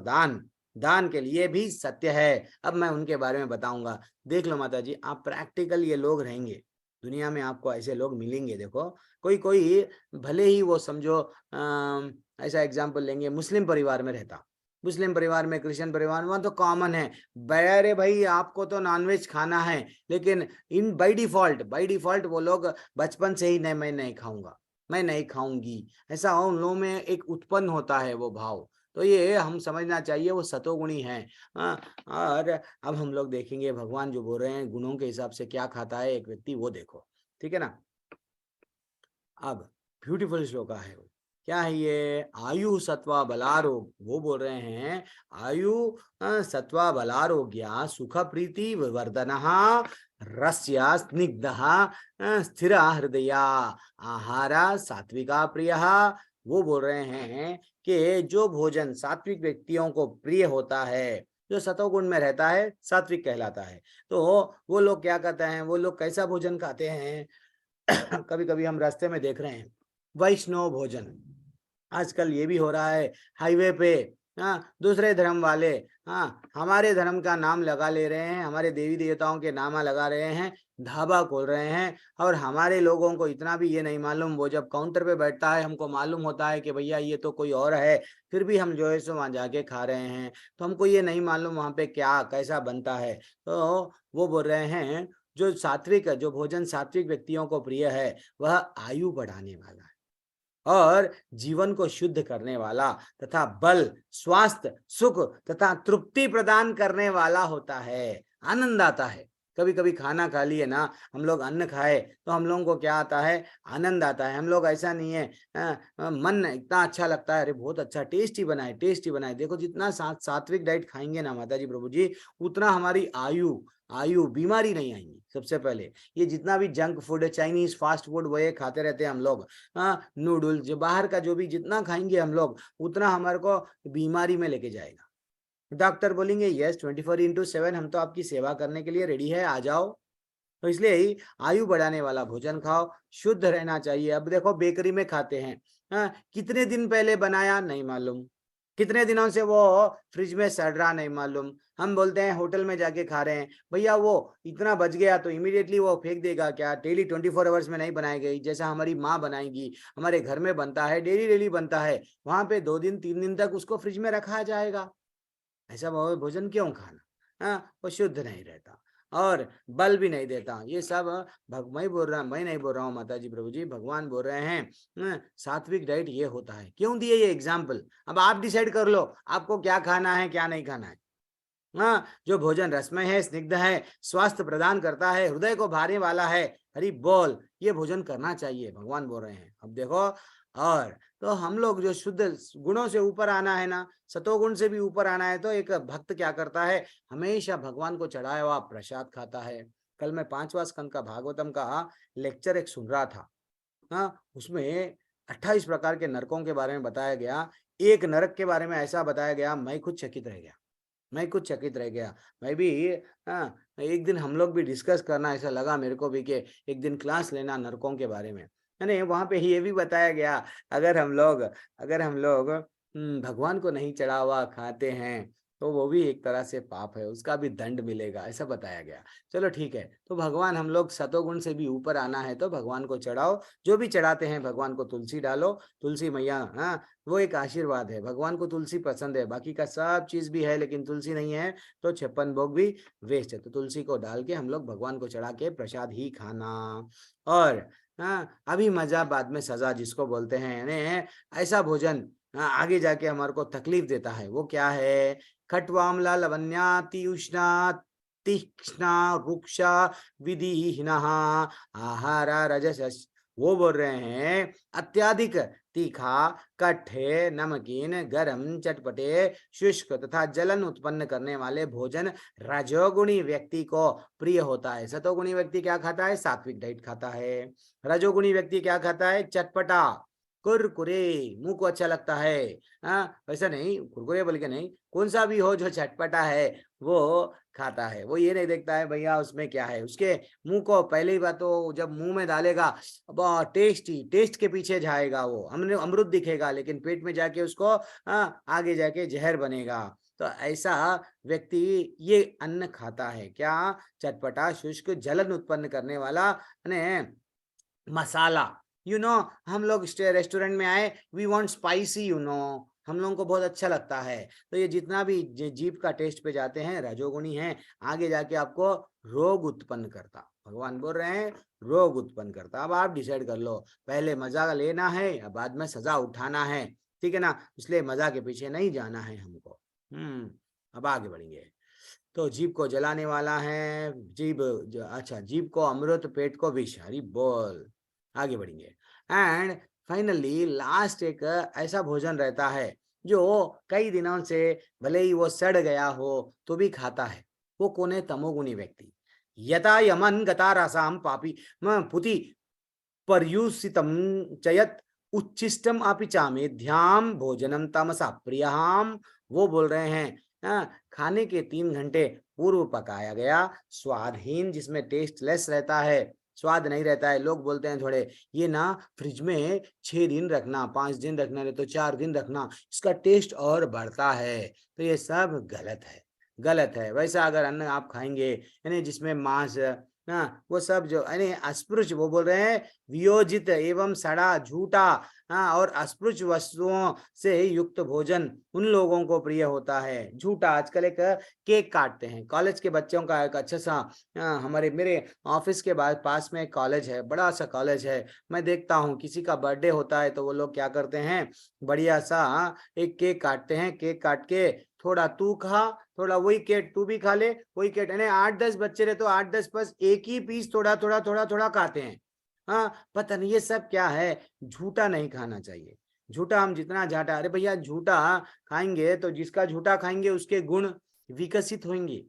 दान के लिए भी सत्य है। अब मैं उनके बारे में बताऊंगा। देख लो माता जी, आप प्रैक्टिकल ये लोग रहेंगे, दुनिया में आपको ऐसे लोग मिलेंगे। देखो कोई कोई भले ही वो समझो ऐसा एग्जाम्पल लेंगे, मुस्लिम परिवार में रहता, मुस्लिम परिवार में, क्रिश्चियन परिवार में, वहाँ तो कॉमन है, अरे भाई आपको तो नॉनवेज खाना है, लेकिन इन बाय डिफॉल्ट वो लोग बचपन से ही नहीं, मैं नहीं खाऊंगा, मैं नहीं खाऊंगी, ऐसा उन लोगों में एक उत्पन्न होता है वो भाव। तो ये हम समझना चाहिए वो सतोगुणी है। और अब हम लोग देखेंगे भगवान जो बोल रहे हैं गुणों के हिसाब से क्या खाता है एक व्यक्ति, वो देखो, ठीक है ना। अब ब्यूटीफुल श्लोका है वो, क्या है ये, आयु सत्वा बलारोग, वो बोल रहे हैं आयु सत्वा बलारोग्या सुख प्रीति विवर्धन रस्या स्निग्ध स्थिर हृदया आहारा सात्विका प्रिय। वो बोल रहे हैं कि जो भोजन सात्विक व्यक्तियों को प्रिय होता है, जो सतोगुण में रहता है, सात्विक कहलाता है। तो वो लोग क्या कहते हैं, वो लोग कैसा भोजन खाते हैं कभी कभी हम रास्ते में देख रहे हैं वैष्णव भोजन, आजकल ये भी हो रहा है हाईवे पे। हाँ, दूसरे धर्म वाले हाँ हमारे धर्म का नाम लगा ले रहे हैं, हमारे देवी देवताओं के नाम लगा रहे हैं, ढाबा खोल रहे हैं, और हमारे लोगों को इतना भी ये नहीं मालूम, वो जब काउंटर पे बैठता है हमको मालूम होता है कि भैया ये तो कोई और है, फिर भी हम जो है सो वहाँ जाके खा रहे हैं, तो हमको ये नहीं मालूम वहाँ पे क्या कैसा बनता है। तो वो बोल रहे हैं जो सात्विक, जो भोजन सात्विक व्यक्तियों को प्रिय है, वह आयु बढ़ाने वाला है और जीवन को शुद्ध करने वाला तथा बल, स्वास्थ्य, सुख तथा तृप्ति प्रदान करने वाला होता है, आनंद आता है। कभी कभी खाना खा लिए ना, हम लोग अन्न खाए तो हम लोगों को क्या आता है, आनंद आता है। हम लोग ऐसा नहीं है मन इतना अच्छा लगता है, अरे बहुत अच्छा, टेस्टी बनाए, टेस्टी बनाए। देखो जितना सात्विक डाइट खाएंगे ना माता जी प्रभु जी, उतना हमारी आयु आयु बीमारी नहीं आएंगी। सबसे पहले ये जितना भी जंक फूड है, चाइनीज फास्ट फूड, वो ये खाते रहते हैं हम लोग, नूडल्स, जो बाहर का जो भी जितना खाएंगे हम लोग, उतना हमारे को बीमारी में लेके जाएगा। डॉक्टर बोलेंगे यस 24/7 हम तो आपकी सेवा करने के लिए रेडी है, आ जाओ। तो इसलिए ही आयु बढ़ाने वाला भोजन खाओ, शुद्ध रहना चाहिए। अब देखो बेकरी में खाते हैं, कितने दिन पहले बनाया नहीं मालूम, कितने दिनों से वो फ्रिज में सड़ रहा नहीं मालूम। हम बोलते हैं होटल में जाके खा रहे हैं, भैया वो इतना बच गया तो इमीडिएटली वो फेंक देगा क्या, डेली 24 आवर्स में नहीं बनाई गई, जैसा हमारी माँ बनाएगी, हमारे घर में बनता है, डेली डेली बनता है, वहां पे 2 दिन 3 दिन तक उसको फ्रिज में रखा जाएगा। ऐसा भोजन क्यों खाना, वो शुद्ध नहीं रहता और बल भी नहीं देता। ये सब मैं नहीं बोल रहा हूँ माता जी प्रभु जी, भगवान बोल रहे हैं सात्विक डाइट ये होता है। क्यों दिए ये एग्जाम्पल, अब आप डिसाइड कर लो आपको क्या खाना है क्या नहीं खाना है। हाँ, जो भोजन रसमय है, स्निग्ध है, स्वास्थ्य प्रदान करता है, हृदय को भाने वाला है, हरि बोल, ये भोजन करना चाहिए, भगवान बोल रहे हैं। अब देखो, और तो हम लोग जो शुद्ध गुणों से ऊपर आना है ना, सतोगुण से भी ऊपर आना है, तो एक भक्त क्या करता है, हमेशा भगवान को चढ़ाया हुआ प्रसाद खाता है। कल मैं 5वां स्कंद का भागवतम का लेक्चर एक सुन रहा था। हाँ, उसमें 28 प्रकार के नरकों के बारे में बताया गया। एक नरक के बारे में ऐसा बताया गया, मैं खुद चकित रह गया, मैं कुछ चकित रह गया। मैं भी एक दिन हम लोग भी डिस्कस करना, ऐसा लगा मेरे को भी कि एक दिन क्लास लेना नरकों के बारे में। नहीं, वहां पे ये भी बताया गया, अगर हम लोग भगवान को नहीं चढ़ा हुआ खाते हैं तो वो भी एक तरह से पाप है, उसका भी दंड मिलेगा, ऐसा बताया गया। चलो ठीक है, तो भगवान, हम लोग सतोगुण से भी ऊपर आना है तो भगवान को चढ़ाओ, जो भी चढ़ाते हैं भगवान को तुलसी डालो, तुलसी मैया, हाँ वो एक आशीर्वाद है। भगवान को तुलसी पसंद है, बाकी का सब चीज भी है, लेकिन तुलसी नहीं है तो 56 भोग भी वेस्ट है। तो तुलसी को डाल के हम लोग भगवान को चढ़ा के प्रसाद ही खाना। और अभी मजा बाद में सजा जिसको बोलते हैं, यानी ऐसा भोजन आगे जाके हमारे को तकलीफ देता है। वो क्या है, खट्वाम्ला लवण्याति उष्णा तीक्ष्णा रुक्षा विधिहीन आहारा रजस। वो बोल रहे हैं अत्याधिक तीखा, कट्ठे, नमकीन, गरम, चटपटे, शुष्क तथा जलन उत्पन्न करने वाले भोजन रजोगुणी व्यक्ति को प्रिय होता है। सतोगुणी व्यक्ति क्या खाता है, सात्विक डाइट खाता है। रजोगुणी व्यक्ति क्या खाता है, चटपटा, कुरकुरे, मुंह को अच्छा लगता है। वैसा नहीं कुरकुरे बोल के नहीं, कौन सा भी हो जो चटपटा है वो खाता है। वो ये नहीं देखता है भैया उसमें क्या है, उसके मुंह को पहले ही बात तो जब मुंह में डालेगा बहुत टेस्टी, टेस्ट के पीछे जाएगा, वो हमने अमृत दिखेगा, लेकिन पेट में जाके उसको आगे जाके जहर बनेगा। तो ऐसा व्यक्ति ये अन्न खाता है क्या? चटपटा शुष्क जलन उत्पन्न करने वाला मसाला। हम लोग रेस्टोरेंट में आए, वी वांट स्पाइसी, हम लोगों को बहुत अच्छा लगता है। तो ये जितना भी जीभ का टेस्ट पे जाते हैं रजोगुणी हैं, आगे जाके आपको रोग उत्पन्न करता। भगवान बोल रहे हैं रोग उत्पन्न करता। अब आप डिसाइड कर लो, पहले मजा लेना है या बाद में सजा उठाना है, ठीक है ना? इसलिए मजा के पीछे नहीं जाना है हमको। अब आगे बढ़ेंगे। तो जीभ को जलाने वाला है, जीभ को अमृत, पेट को विष। हरि बोल। आगे बढ़ेंगे। एंड फाइनली लास्ट एक ऐसा भोजन रहता है जो कई दिनों से भले ही वो सड़ गया हो तो भी खाता है। वो कौन है? तमोगुणी व्यक्ति। यथा यमन गता रसाम पापी पुति पर्युषितम चयत उच्छिष्टम अपि चामेध्याम भोजनम तमसा प्रियहाम। वो बोल रहे हैं खाने के 3 घंटे पूर्व पकाया गया स्वादहीन, जिसमें टेस्टलेस रहता है, स्वाद नहीं रहता है। लोग बोलते हैं थोड़े ये ना फ्रिज में 6 दिन रखना, 5 दिन रखना, नहीं तो 4 दिन रखना, इसका टेस्ट और बढ़ता है। तो ये सब गलत है, गलत है। वैसा अगर अन्न आप खाएंगे यानी जिसमें मांस वो सब जो यानी अस्पृश्य, वो बोल रहे हैं वियोजित एवं सड़ा झूठा और अस्पृश्य वस्तुओं से युक्त भोजन उन लोगों को प्रिय होता है। झूठा, आजकल एक केक काटते हैं कॉलेज के बच्चों का, एक अच्छा सा मेरे ऑफिस के पास में एक कॉलेज है, बड़ा सा कॉलेज है। मैं देखता हूँ किसी का बर्थडे होता है तो वो लोग क्या करते हैं, बढ़िया सा एक केक काटते हैं। केक काट के थोड़ा तू खा, थोड़ा वही केक तू भी खा ले, वही केक 8-10 बच्चे रहे तो 8-10 बस एक ही पीस थोड़ा थोड़ा थोड़ा थोड़ा खाते हैं। पता नहीं ये सब क्या है। झूठा नहीं खाना चाहिए। झूठा हम जितना झाटा, अरे भैया झूठा खाएंगे तो जिसका झूठा खाएंगे उसके गुण विकसित होंगे।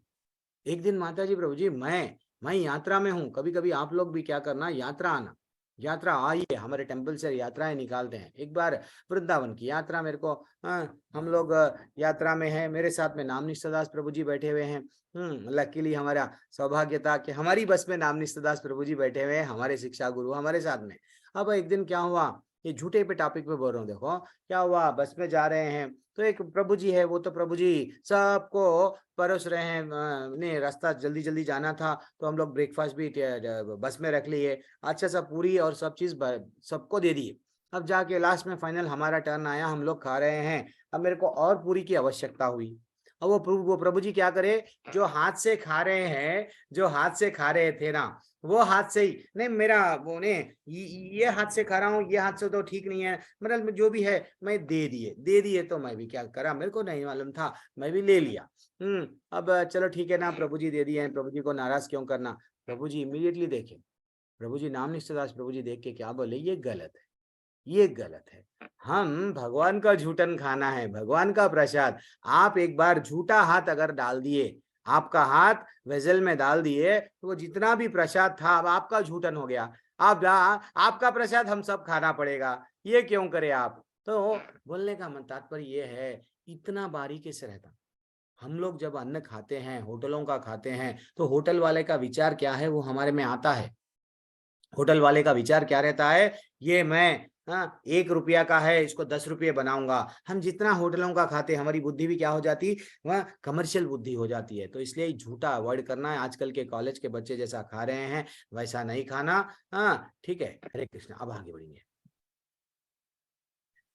एक दिन माता जी प्रभु जी मैं यात्रा में हूँ, कभी कभी आप लोग भी क्या करना, यात्रा आना, यात्रा आइए, हमारे टेम्पल से यात्राएं निकालते हैं। एक बार वृंदावन की यात्रा मेरे को हम लोग यात्रा में है, मेरे साथ में नाम निष्ठादास प्रभु जी बैठे हुए हैं। लकीली हमारा सौभाग्य था कि हमारी बस में नाम निष्ठादास प्रभु जी बैठे हुए हैं, हमारे शिक्षा गुरु हमारे साथ में। अब एक दिन क्या हुआ, ये झूठे पे टॉपिक पे बोल रहा हूँ, देखो क्या हुआ, बस में जा रहे हैं तो एक प्रभु जी है, वो तो प्रभु जी सबको परोस रहे हैं। ने रास्ता जल्दी जल्दी जाना था तो हम लोग ब्रेकफास्ट भी बस में रख लिए, अच्छा सा पूरी और सब चीज सबको दे दिए। अब जाके लास्ट में फाइनल हमारा टर्न आया, हम लोग खा रहे हैं। अब मेरे को और पूरी की आवश्यकता हुई। अब वो प्रभु जी क्या करे, जो हाथ से खा रहे हैं, जो हाथ से खा रहे थे ना, वो हाथ से ही नहीं, मेरा वो ने ये हाथ से खा रहा हूँ, ये हाथ से तो ठीक नहीं है, मतलब जो भी है मैं दे दिए तो मैं भी क्या करा, मेरे को नहीं मालूम था, मैं भी ले लिया। अब चलो ठीक है ना, प्रभु जी दे दिए हैं, प्रभु जी को नाराज क्यों करना। प्रभु जी इमीडिएटली देखे, प्रभु जी नाम निष्ठादास प्रभु जी देख के क्या बोले, ये गलत है, ये गलत है। हम भगवान का झूठन खाना है, भगवान का प्रसाद। आप एक बार झूठा हाथ अगर डाल दिए, आपका हाथ वेजल में डाल दिए तो वो जितना भी प्रसाद था अब आपका झूठन हो गया। आप आपका प्रसाद हम सब खाना पड़ेगा, ये क्यों करे आप। तो बोलने का तात्पर्य ये है, इतना बारीकी से रहता। हम लोग जब अन्न खाते हैं, होटलों का खाते हैं, तो होटल वाले का विचार क्या है वो हमारे में आता है। होटल वाले का विचार क्या रहता है, ये मैं 1 रुपया का है, इसको 10 रुपये बनाऊंगा। हम जितना होटलों का खाते हैं, हमारी बुद्धि भी क्या हो जाती, वह कमर्शियल बुद्धि हो जाती है। तो इसलिए झूठा अवॉइड करना है। आजकल के कॉलेज के बच्चे जैसा खा रहे हैं वैसा नहीं खाना। ठीक है, हरे कृष्णा। अब आगे बढ़ेंगे।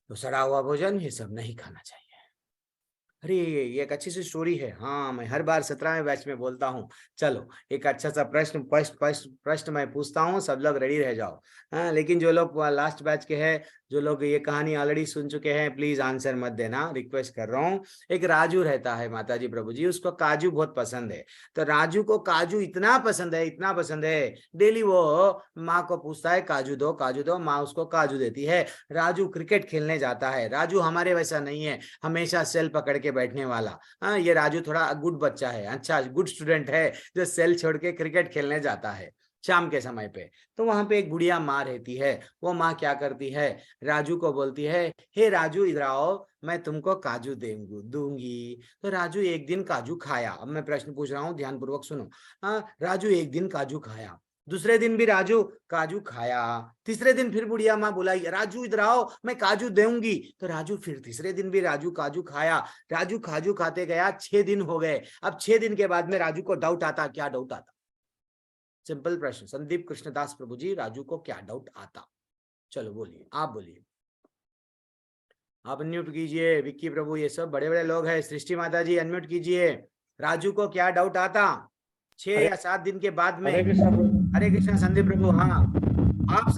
तो सड़ा हुआ भोजन ये सब नहीं खाना चाहिए। अरे ये एक अच्छी सी स्टोरी है। हाँ, मैं हर बार 17वें बैच में बोलता हूँ। चलो एक अच्छा सा प्रश्न मैं पूछता हूँ, सब लोग रेडी रह जाओ। लेकिन जो लोग लास्ट बैच के हैं, जो लोग ये कहानी ऑलरेडी सुन चुके हैं, प्लीज आंसर मत देना, रिक्वेस्ट कर रहा हूँ। एक राजू रहता है माता जी प्रभु जी, उसको काजू बहुत पसंद है। तो राजू को काजू इतना पसंद है, इतना पसंद है, डेली वो माँ को पूछता है काजू दो, माँ उसको काजू देती है। राजू क्रिकेट खेलने जाता है। राजू हमारे वैसा नहीं है, हमेशा सेल पकड़ के बैठने वाला। ये राजू थोड़ा गुड बच्चा है, अच्छा गुड स्टूडेंट है, जो सेल छोड़ के क्रिकेट खेलने जाता है शाम के समय पे। तो वहां पे एक बुढ़िया माँ रहती है। वो माँ क्या करती है, राजू को बोलती है, हे राजू इधर आओ, मैं तुमको काजू दूंगी। तो राजू एक दिन काजू खाया। अब मैं प्रश्न पूछ रहा हूँ, ध्यान पूर्वक सुनो। राजू एक दिन काजू खाया। दूसरे दिन भी राजू काजू खाया। तीसरे दिन फिर बुढ़िया माँ बुलाई, राजू इधर आओ मैं काजू दूंगी। तो राजू फिर तीसरे दिन भी राजू काजू खाया। राजू काजू खाते गया, 6 दिन हो गए। अब 6 दिन के बाद में राजू को डाउट आता। क्या डाउट आता? सिंपल प्रश्न, संदीप कृष्णदास प्रभु जी, राजू को क्या डाउट आता? चलो बोलिए, आप बोलिए। आप अनम्यूट कीजिए। विक्की प्रभु, ये सब बड़े बड़े लोग हैं। सृष्टि माता जी अनम्यूट कीजिए। राजू को क्या डाउट आता 6 या 7 दिन के बाद में? हरे कृष्णा संदीप प्रभु। हाँ,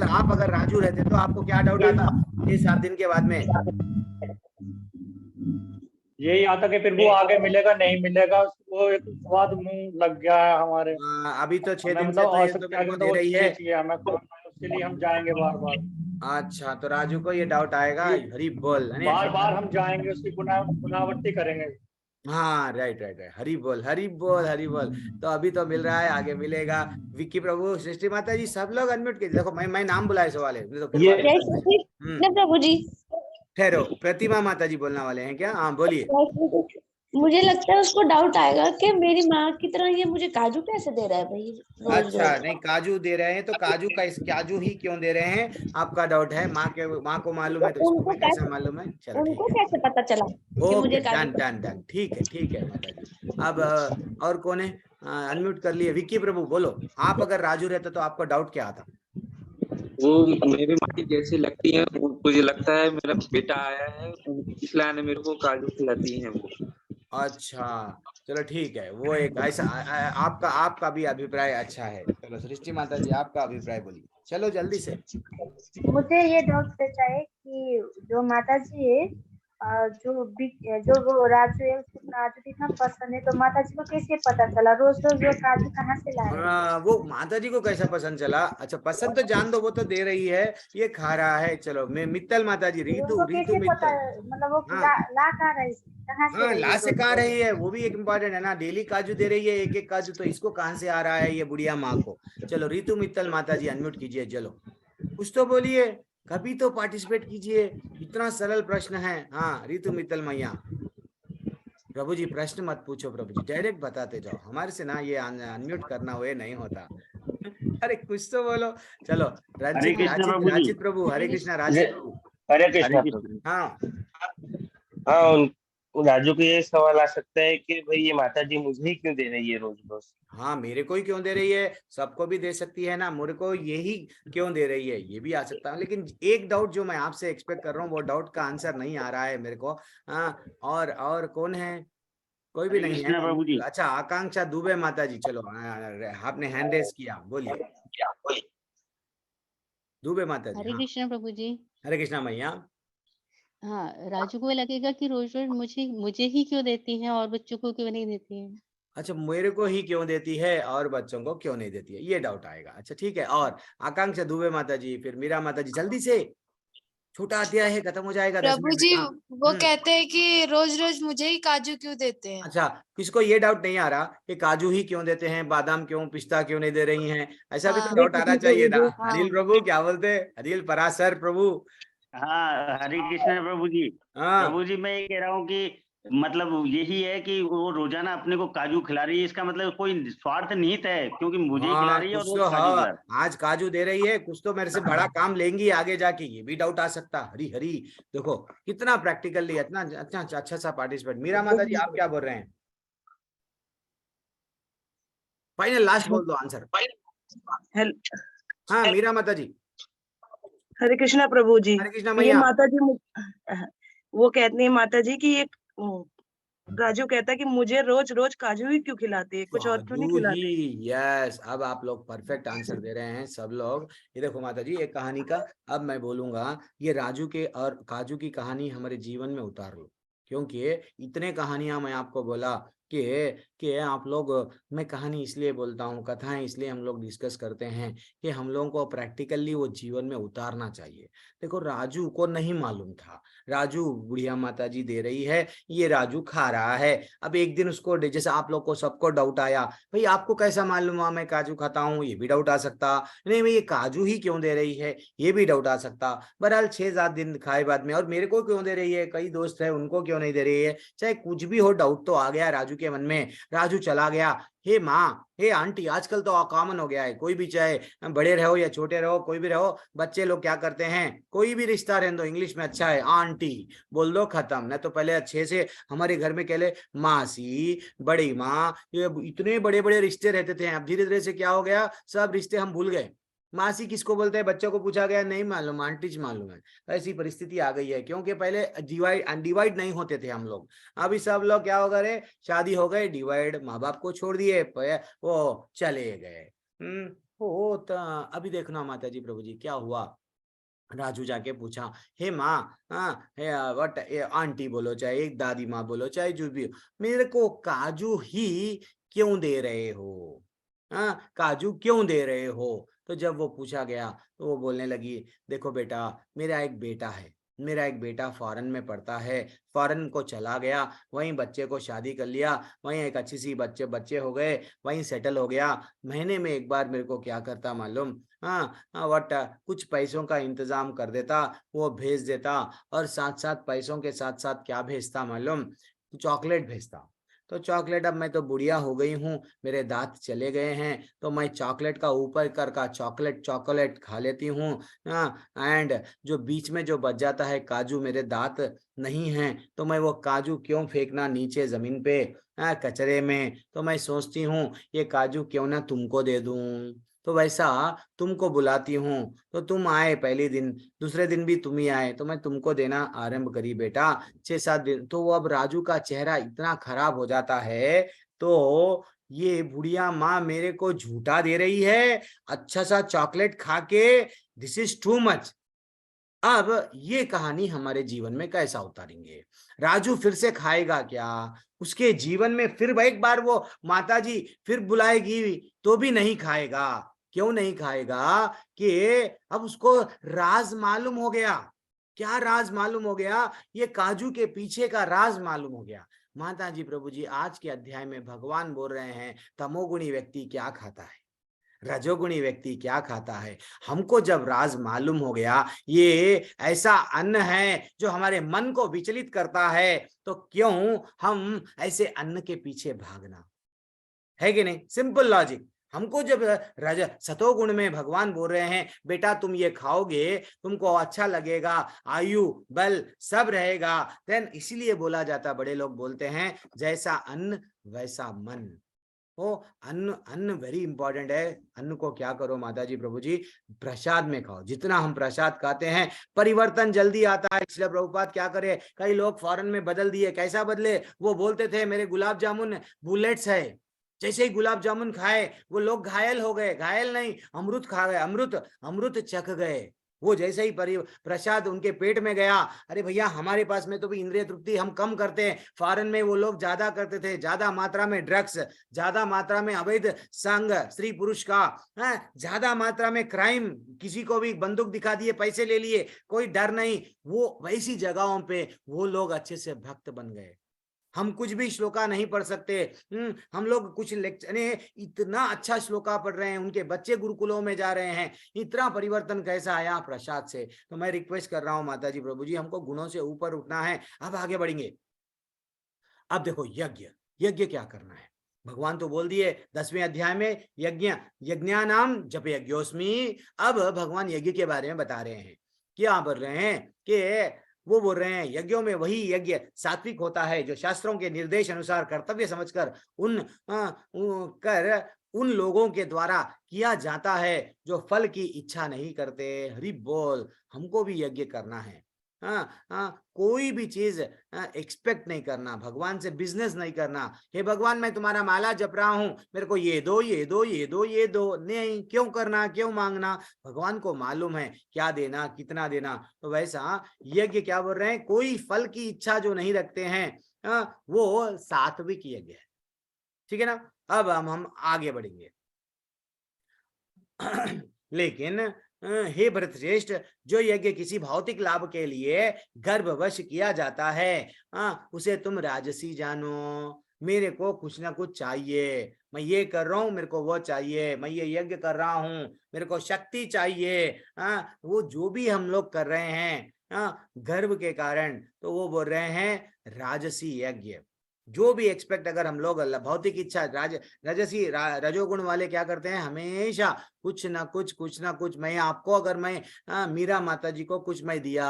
आप अगर राजू रहते तो आपको क्या डाउट आता 6-7 दिन के बाद में? यही आता कि प्रभु आगे मिलेगा नहीं मिलेगा, वो एक स्वाद मुंह लग गया है हमारे। अभी तो 6 दिन से मतलब तो ये तो मेरे को दे रही है, उसके लिए हम जाएंगे बार बार। अच्छा, तो राजू को ये डाउट आएगा। हरी बोल, बार बार हम जाएंगे, उसकी पुनरावृत्ति करेंगे। हाँ, राइट राइट राइट, हरी बोल हरी बोल हरी बोल। तो अभी तो मिल रहा है, आगे मिलेगा। विक्की प्रभु, सृष्टि माता जी, सब लोग अनम्यूट कीजिए। देखो मैं नाम बुलाए सवाल है तो फिर प्रभु जी, ठहरो, प्रतिमा माता जी बोलने वाले हैं क्या? हाँ बोलिए। मुझे लगता है उसको डाउट आएगा कि मेरी माँ की तरह ये मुझे काजू कैसे दे रहा है भाई रोज अच्छा, रोज। नहीं काजू दे रहे हैं तो काजू ही क्यों दे रहे हैं आपका डाउट है। माँ को मालूम है तो इसको उनको मैं कैसे कैसे मालूम है? चलो ठीक उनको है, कैसे पता चला कि ओके, मुझे काजू डन डन डन, ठीक है माता जी। अब और कौन है? अनम्यूट कर लिए। विक्की प्रभु बोलो, आप अगर राजू रहते तो आपको डाउट क्या आता? वो मेरी माँ की जैसी लगती है, मुझे लगता है मेरा बेटा आया है, इसलिए मेरे को काजू खिलाती है वो। अच्छा, चलो ठीक है, वो एक ऐसा आपका भी अभिप्राय अच्छा है। चलो सृष्टि माता जी, आपका अभिप्राय बोलिए, चलो जल्दी से। मुझे ये डाउट रहता है कि जो माता जी है, जो वो राजू है उसको काजू कितना पसंद है, तो माता जी को कैसे पता चला? रोज रोज वो काजू कहाँ से ला रहे हैं? वो माता जी को कैसा पसंद चला? अच्छा, पसंद तो जान दो, वो तो दे रही है, ये खा रहा है। चलो मैं मित्तल माता जी, उनको रीतु कैसे पता? मित्तल। मतलब वो हाँ ला कहाँ रही, कहाँ से हाँ, रही ला है से रोज कहा रोज? रही है, वो भी एक इम्पोर्टेंट है ना। डेली काजू दे रही है, एक एक काजू, तो इसको कहाँ से आ रहा है ये बुढ़िया माँ को? चलो रीतु मित्तल माता जी अनम्यूट कीजिए। चलो कुछ तो बोलिए, कभी तो पार्टिसिपेट कीजिए, इतना सरल प्रश्न है। हाँ रीतु मित्तल मैया। प्रभु जी प्रश्न मत पूछो प्रभु जी, डायरेक्ट बताते जाओ, हमारे से ना ये अनम्यूट करना हुए नहीं होता। अरे कुछ तो बोलो। चलो हरे कृष्ण प्रभु जी। राचित प्रभु, हरे कृष्णा राचित प्रभु। हरे कृष्ण प्रभु। हाँ हाँ, राजू को ये सवाल आ सकता है कि भाई ये माता जी मुझे ही क्यों दे रही है रोज रोज? हाँ, मेरे को ही क्यों दे रही है? सबको भी दे सकती है ना, मेरे को यही क्यों दे रही है, ये भी आ सकता है। लेकिन एक डाउट जो मैं आपसे एक्सपेक्ट कर रहा हूँ, वो डाउट का आंसर नहीं आ रहा है मेरे को। हाँ, और कौन है? कोई भी नहीं है। प्रभु जी। अच्छा, आकांक्षा दुबे माता जी, चलो आपने हैंड रेस किया, बोलिए दुबे माता जी। हरे हाँ कृष्ण प्रभु जी। हरे कृष्णा मैया। हाँ, राजू को लगेगा कि रोज रोज मुझे ही क्यों देती हैं और बच्चों को क्यों नहीं देती हैं। अच्छा, मेरे को ही क्यों देती है और बच्चों को क्यों नहीं देती है, ये डाउट आएगा। अच्छा ठीक है, और आकांक्षा दुबे माता जी, फिर मीरा माता जी, जल्दी से, छोटा अध्याय है, खत्म हो जाएगा 10 प्रभु मिनट जी, में। हाँ वो कहते हैं कि रोज रोज मुझे ही काजू क्यों देते हैं? अच्छा, किसको ये डाउट नहीं आ रहा कि काजू ही क्यों देते हैं, बादाम क्यों, पिस्ता क्यों नहीं दे रही हैं? ऐसा भी तो हाँ। डाउट आना चाहिए ना। हाँ। हरील प्रभु क्या बोलते हैं? हरील पराशर प्रभु। हाँ, हरे कृष्ण प्रभु जी। हाँ प्रभु जी, मैं ये कह रहा हूँ कि मतलब यही है कि वो रोजाना अपने को काजू खिला रही है, इसका मतलब कोई स्वार्थ निहित है, क्योंकि मुझे ही खिला हाँ, रही है और कुछ रोज तो काजू खिला हाँ, रही है। आज काजू दे रही है, कुछ तो मेरे से बड़ा काम लेंगी आगे जाके, ये भी डाउट आ सकता। हरी हरी, देखो कितना प्रैक्टिकली, इतना अच्छा सा पार्टिसिपेट। मीरा माता जी, आप क्या बोल रहे हैं? फाइनल लास्ट बोल दो आंसर। हाँ मीरा माता जी। हरे कृष्णा प्रभु जी। हरे कृष्णा ये मैया। माता जी वो कहती है माता जी की एक राजू कहता है कि मुझे रोज रोज काजू ही क्यों खिलाते हैं, कुछ और क्यों नहीं काजू खिलाते? ही, यस, अब आप लोग परफेक्ट आंसर दे रहे हैं सब लोग। ये देखो माता जी, एक कहानी का अब मैं बोलूंगा, ये राजू के और काजू की कहानी हमारे जीवन में उतार लो, क्योंकि इतने कहानियां मैं आपको बोला कि आप लोग, मैं कहानी इसलिए बोलता हूँ, कथाएं इसलिए हम लोग डिस्कस करते हैं कि हम लोगों को प्रैक्टिकली वो जीवन में उतारना चाहिए। देखो राजू को नहीं मालूम था, राजू बुढ़िया माता जी दे रही है, ये राजू खा रहा है। अब एक दिन उसको, जैसे आप लोग को सबको डाउट आया, भाई आपको कैसा मालूम हुआ मैं काजू खाता हूँ, ये भी डाउट आ सकता। नहीं भाई ये काजू ही क्यों दे रही है, ये भी डाउट आ सकता। बहरहाल 6-7 दिन खाए बाद में, और मेरे को क्यों दे रही है, कई दोस्त है उनको क्यों नहीं दे रही है, चाहे कुछ भी हो, डाउट तो आ गया राजू के मन में। राजू चला गया। हे माँ, हे आंटी, आजकल तो कॉमन हो गया है, कोई भी चाहे बड़े रहो या छोटे रहो, कोई भी रहो, बच्चे लोग क्या करते हैं, कोई भी रिश्ता रहने दो, इंग्लिश में अच्छा है आंटी बोल दो, खत्म। न तो पहले अच्छे से हमारे घर में कहले मासी, बड़ी माँ, ये इतने बड़े बड़े रिश्ते रहते थे। अब धीरे धीरे से क्या हो गया, सब रिश्ते हम भूल गए। मासी किसको बोलते हैं, बच्चों को पूछा गया नहीं मालूम, आंटी मालूम है। ऐसी परिस्थिति आ गई है, क्योंकि पहले डिवाइड नहीं होते थे हम लोग। अभी सब लोग क्या हो गए, शादी हो गए, डिवाइड, माँ बाप को छोड़ दिए, वो चले गए। हो तो अभी देखना माता जी प्रभु जी क्या हुआ। राजू जाके पूछा, हे माँ, हे वट आंटी बोलो, चाहे एक दादी माँ बोलो, चाहे जो भी, मेरे को काजू ही क्यों दे रहे हो, काजू क्यों दे रहे हो। तो जब वो पूछा गया तो वो बोलने लगी, देखो बेटा, मेरा एक बेटा फॉरेन में पढ़ता है, फॉरेन को चला गया, वहीं बच्चे को शादी कर लिया, वहीं एक अच्छी सी बच्चे हो गए, वहीं सेटल हो गया। महीने में एक बार मेरे को क्या करता मालूम, वट कुछ पैसों का इंतजाम कर देता, वो भेज देता, और साथ साथ पैसों के साथ साथ क्या भेजता मालूम, चॉकलेट भेजता। तो चॉकलेट, अब मैं तो बुढ़िया हो गई हूँ, मेरे दांत चले गए हैं, तो मैं चॉकलेट का ऊपर कर का चॉकलेट खा लेती हूँ, एंड जो बीच में जो बच जाता है काजू, मेरे दांत नहीं हैं, तो मैं वो काजू क्यों फेंकना नीचे जमीन पे कचरे में, तो मैं सोचती हूँ ये काजू क्यों ना तुमको दे दूं। तो वैसा तुमको बुलाती हूँ, तो तुम आए पहले दिन, दूसरे दिन भी तुम ही आए, तो मैं तुमको देना आरंभ करी बेटा, 6-7 दिन। तो वो अब राजू का चेहरा इतना खराब हो जाता है, तो ये बुढ़िया माँ मेरे को झूठा दे रही है, अच्छा सा चॉकलेट खा के, दिस इज टू मच। अब ये कहानी हमारे जीवन में कैसा उतारेंगे, राजू फिर से खाएगा क्या, उसके जीवन में फिर एक बार वो माता जी फिर बुलाएगी तो भी नहीं खाएगा। क्यों नहीं खाएगा, कि अब उसको राज मालूम हो गया। क्या राज मालूम हो गया, ये काजू के पीछे का राज मालूम हो गया। माता जी प्रभु जी आज के अध्याय में भगवान बोल रहे हैं, तमोगुणी व्यक्ति क्या खाता है, रजोगुणी व्यक्ति क्या खाता है। हमको जब राज मालूम हो गया, ये ऐसा अन्न है जो हमारे मन को विचलित करता है, तो क्यों हम ऐसे अन्न के पीछे भागना, है कि नहीं। Simple logic. हमको जब सतोगुण में भगवान बोल रहे हैं, बेटा तुम ये खाओगे, तुमको अच्छा लगेगा, आयु बल सब रहेगा, देन इसीलिए बोला जाता, बड़े लोग बोलते हैं, जैसा अन्न वैसा मन। वो अन्न वेरी इंपॉर्टेंट है। अन्न को क्या करो माता जी प्रभु जी, प्रसाद में खाओ। जितना हम प्रसाद खाते हैं परिवर्तन जल्दी आता है। इसलिए प्रभुपाद क्या करे, कई लोग फॉरेन में बदल दिए। कैसा बदले, वो बोलते थे मेरे गुलाब जामुन बुलेट्स है, जैसे ही गुलाब जामुन खाए वो लोग घायल हो गए, घायल नहीं अमृत खा गए, अमृत चख गए। वो जैसे ही प्रसाद उनके पेट में गया, अरे भैया हमारे पास में तो भी इंद्रिय तृप्ति हम कम करते हैं, फॉरेन में वो लोग ज्यादा करते थे, ज्यादा मात्रा में ड्रग्स, ज्यादा मात्रा में अवैध संग स्त्री पुरुष का, ज्यादा मात्रा में क्राइम, किसी को भी बंदूक दिखा दिए, पैसे ले लिए, कोई डर नहीं। वो वैसी जगहों पे वो लोग अच्छे से भक्त बन गए। हम कुछ भी श्लोका नहीं पढ़ सकते, हम लोग कुछ लेक्चर, इतना अच्छा श्लोका पढ़ रहे हैं, उनके बच्चे गुरुकुलों में जा रहे हैं, इतना परिवर्तन कैसा आया प्रसाद से। तो मैं रिक्वेस्ट कर रहा हूं माता जी प्रभु जी, हमको गुणों से ऊपर उठना है। अब आगे बढ़ेंगे। अब देखो यज्ञ क्या करना है, भगवान तो बोल दिए 10वें अध्याय में, यज्ञानाम जप यज्ञोस्मि। अब भगवान यज्ञ के बारे में बता रहे हैं। क्या बोल रहे हैं, कि वो बोल रहे हैं यज्ञों में वही यज्ञ सात्विक होता है जो शास्त्रों के निर्देश अनुसार कर्तव्य समझकर उन लोगों के द्वारा किया जाता है जो फल की इच्छा नहीं करते। हरि बोल, हमको भी यज्ञ करना है। कोई भी चीज एक्सपेक्ट नहीं करना, भगवान से बिजनेस नहीं करना। हे भगवान मैं तुम्हारा माला जप रहा हूं, मेरे को ये दो ये दो ये दो ये दो, नहीं, क्यों करना, क्यों मांगना, भगवान को मालूम है क्या देना कितना देना। तो वैसा यज्ञ क्या बोल रहे हैं, कोई फल की इच्छा जो नहीं रखते हैं, वो सात्विक यज्ञ है। ठीक है ना। अब हम आगे बढ़ेंगे। लेकिन हे भरतश्रेष्ठ, जो यज्ञ किसी भौतिक लाभ के लिए गर्भवश किया जाता है, उसे तुम राजसी जानो। मेरे को कुछ ना कुछ चाहिए, मैं ये कर रहा हूं मेरे को वो चाहिए, मैं ये यज्ञ कर रहा हूं मेरे को शक्ति चाहिए। वो जो भी हम लोग कर रहे हैं गर्भ के कारण, तो वो बोल रहे हैं राजसी यज्ञ। जो भी एक्सपेक्ट, अगर हम लोग भौतिक इच्छा रजोगुण वाले क्या करते हैं, हमेशा कुछ ना कुछ मैं आपको, अगर मैं मीरा माता जी को कुछ मैं दिया,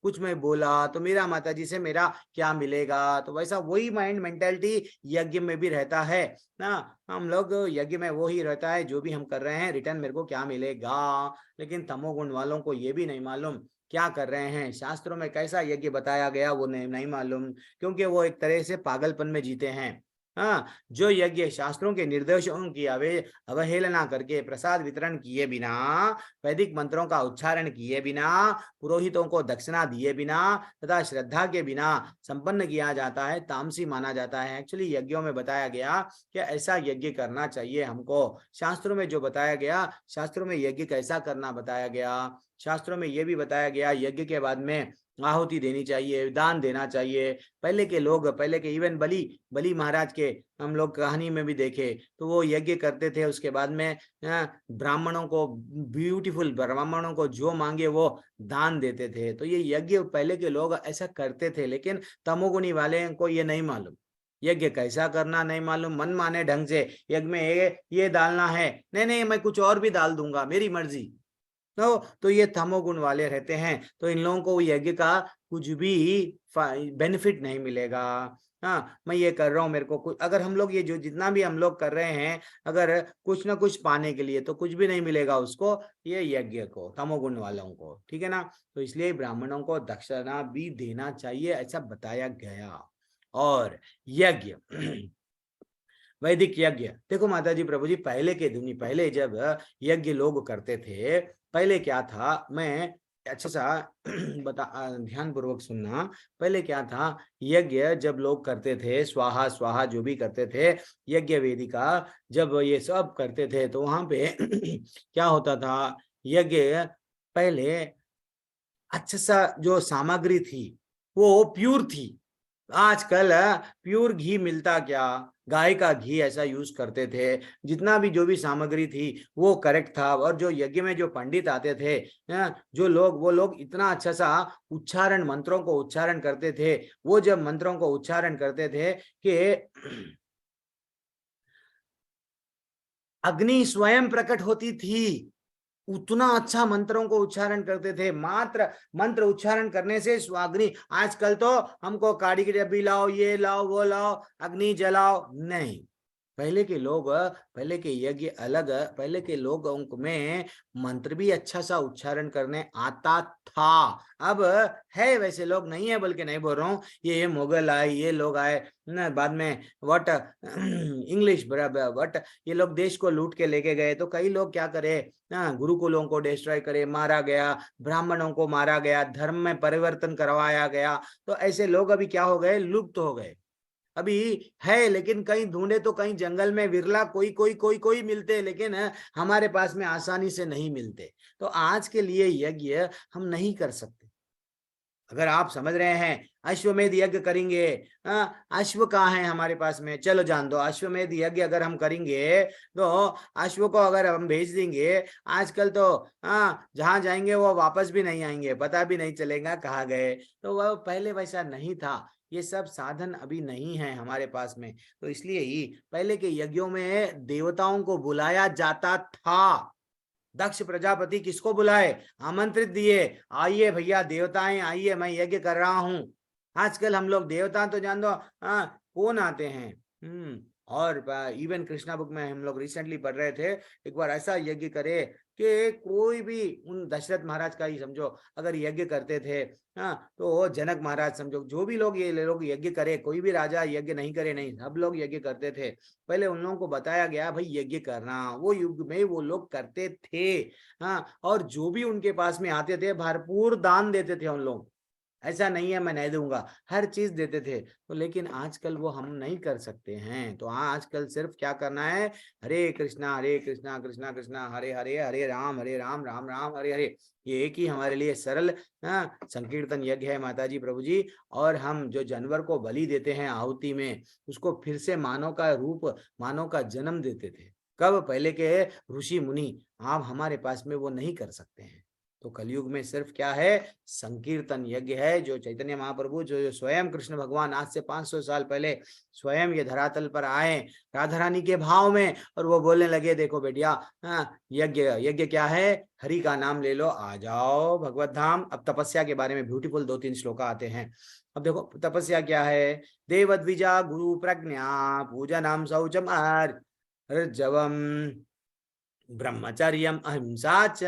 कुछ मैं बोला, तो मीरा माता जी से मेरा क्या मिलेगा, तो वैसा वही माइंड मेंटेलिटी यज्ञ में भी रहता है ना। हम लोग यज्ञ में वो ही रहता है, जो भी हम कर रहे हैं रिटर्न मेरे को क्या मिलेगा। लेकिन तमोगुण वालों को ये भी नहीं मालूम क्या कर रहे हैं, शास्त्रों में कैसा यज्ञ बताया गया वो नहीं मालूम, क्योंकि वो एक तरह से पागलपन में जीते हैं। हाँ, जो यज्ञ शास्त्रों के निर्देशों की अवहेलना करके, प्रसाद वितरण किए बिना, वैदिक मंत्रों का उच्चारण किए बिना, पुरोहितों को दक्षिणा दिए बिना तथा श्रद्धा के बिना संपन्न किया जाता है, तामसी माना जाता है। एक्चुअली यज्ञों में बताया गया कि ऐसा यज्ञ करना चाहिए हमको। शास्त्रों में जो बताया गया, शास्त्रों में यज्ञ कैसा करना बताया गया, शास्त्रों में यह भी बताया गया यज्ञ के बाद में आहुति देनी चाहिए, दान देना चाहिए। पहले के इवन बलि महाराज के हम लोग कहानी में भी देखे, तो वो यज्ञ करते थे, उसके बाद में ब्राह्मणों को, ब्यूटीफुल ब्राह्मणों को जो मांगे वो दान देते थे। तो ये यज्ञ पहले के लोग ऐसा करते थे, लेकिन तमोगुणी वाले को ये नहीं मालूम, यज्ञ कैसा करना नहीं मालूम, मन माने ढंग से यज्ञ में ये डालना है, नहीं मैं कुछ और भी डाल दूंगा, मेरी मर्जी। तो ये तमोगुण वाले रहते हैं, तो इन लोगों को यज्ञ का कुछ भी बेनिफिट नहीं मिलेगा। हाँ, मैं ये कर रहा हूँ, मेरे को कुछ, अगर हम लोग ये जो जितना भी हम लोग कर रहे हैं, अगर कुछ ना कुछ पाने के लिए, तो कुछ भी नहीं मिलेगा उसको, ये यज्ञ को, तमोगुण वालों को, ठीक है ना। तो इसलिए ब्राह्मणों को दक्षिणा भी देना चाहिए, ऐसा बताया गया। और यज्ञ वैदिक यज्ञ देखो माता जी, प्रभु जी, पहले जब यज्ञ लोग करते थे, पहले क्या था, मैं अच्छा सा ध्यान पूर्वक सुनना। पहले क्या था, यज्ञ जब लोग करते थे, स्वाहा स्वाहा जो भी करते थे, यज्ञ वेदिका जब ये सब करते थे, तो वहां पे क्या होता था, यज्ञ पहले अच्छा सा जो सामग्री थी वो प्यूर थी। आजकल प्योर घी मिलता क्या, गाय का घी ऐसा यूज करते थे। जितना भी जो भी सामग्री थी वो करेक्ट था। और जो यज्ञ में जो पंडित आते थे, जो लोग, वो लोग इतना अच्छा सा उच्चारण, मंत्रों को उच्चारण करते थे। वो जब मंत्रों को उच्चारण करते थे कि अग्नि स्वयं प्रकट होती थी, उतना अच्छा मंत्रों को उच्चारण करते थे। मात्र मंत्र उच्चारण करने से स्वाग्नि, आजकल तो हमको काढ़ी की डब्बी लाओ, ये लाओ, वो लाओ, अग्नि जलाओ, नहीं। पहले के यज्ञ अलग, पहले के लोगों में मंत्र भी अच्छा सा उच्चारण करने आता था। अब है वैसे लोग नहीं है, बल्कि नहीं बोल रहा हूँ, ये मुगल आए, ये लोग आए ना बाद में, व्हाट इंग्लिश बराबर, व्हाट ये लोग देश को लूट के लेके गए। तो कई लोग क्या करे, गुरुकुलों को डिस्ट्रॉय करे, मारा गया, ब्राह्मणों को मारा गया, धर्म में परिवर्तन करवाया गया। तो ऐसे लोग अभी क्या हो गए, लुप्त हो गए। अभी है, लेकिन कहीं ढूंढे तो कहीं जंगल में विरला कोई मिलते, लेकिन हमारे पास में आसानी से नहीं मिलते। तो आज के लिए यज्ञ हम नहीं कर सकते। अगर आप समझ रहे हैं अश्वमेध यज्ञ करेंगे, अश्व कहाँ है हमारे पास में, चलो जान दो, अश्वमेध यज्ञ अगर हम करेंगे तो अश्व को अगर हम भेज देंगे, आजकल तो जहां जाएंगे वो वापस भी नहीं आएंगे, पता भी नहीं चलेगा कहाँ गए। तो वह पहले वैसा नहीं था, ये सब साधन अभी नहीं है हमारे पास में। तो इसलिए ही पहले के यज्ञों में देवताओं को बुलाया जाता था। दक्ष प्रजापति किसको बुलाए, आमंत्रित दिए, आइए भैया देवताएं आइए, मैं यज्ञ कर रहा हूं। आजकल हम लोग देवता तो जान दो कौन आते हैं। और इवन कृष्णा बुक में हम लोग रिसेंटली पढ़ रहे थे, एक बार ऐसा यज्ञ करे कि कोई भी, उन दशरथ महाराज का ही समझो, अगर यज्ञ करते थे, तो जनक महाराज समझो, जो भी लोग ये लोग यज्ञ करे, कोई भी राजा यज्ञ नहीं करे, नहीं, सब लोग यज्ञ करते थे। पहले उन लोगों को बताया गया भाई यज्ञ करना, वो युग में वो लोग करते थे। और जो भी उनके पास में आते थे भरपूर दान देते थे उन लोग, ऐसा नहीं है मैं नहीं दूंगा, हर चीज देते थे। तो लेकिन आजकल वो हम नहीं कर सकते हैं। तो आजकल सिर्फ क्या करना है, हरे कृष्णा कृष्णा कृष्णा हरे हरे, हरे राम राम राम हरे हरे। ये एक ही हमारे लिए सरल संकीर्तन यज्ञ है माता जी, प्रभु जी। और हम जो जानवर को बलि देते हैं आहुति में, उसको फिर से मानव का रूप, मानव का जन्म देते थे। कब, पहले के ऋषि मुनि। आप हमारे पास में वो नहीं कर सकते हैं। तो कलयुग में सिर्फ क्या है, संकीर्तन यज्ञ है। जो चैतन्य महाप्रभु जो स्वयं कृष्ण भगवान आज से 500 साल पहले स्वयं ये धरातल पर आए राधा रानी के भाव में, और वो बोलने लगे देखो बेटिया, यज्ञ यज्ञ क्या है, हरि का नाम ले लो, आ जाओ भगवत धाम। अब तपस्या के बारे में ब्यूटीफुल 2-3 श्लोक आते हैं। अब देखो तपस्या क्या है, देवद्विजा गुरु प्रज्ञा पूजनम शौचम आर्जवम ब्रह्मचर्यम अहिंसा च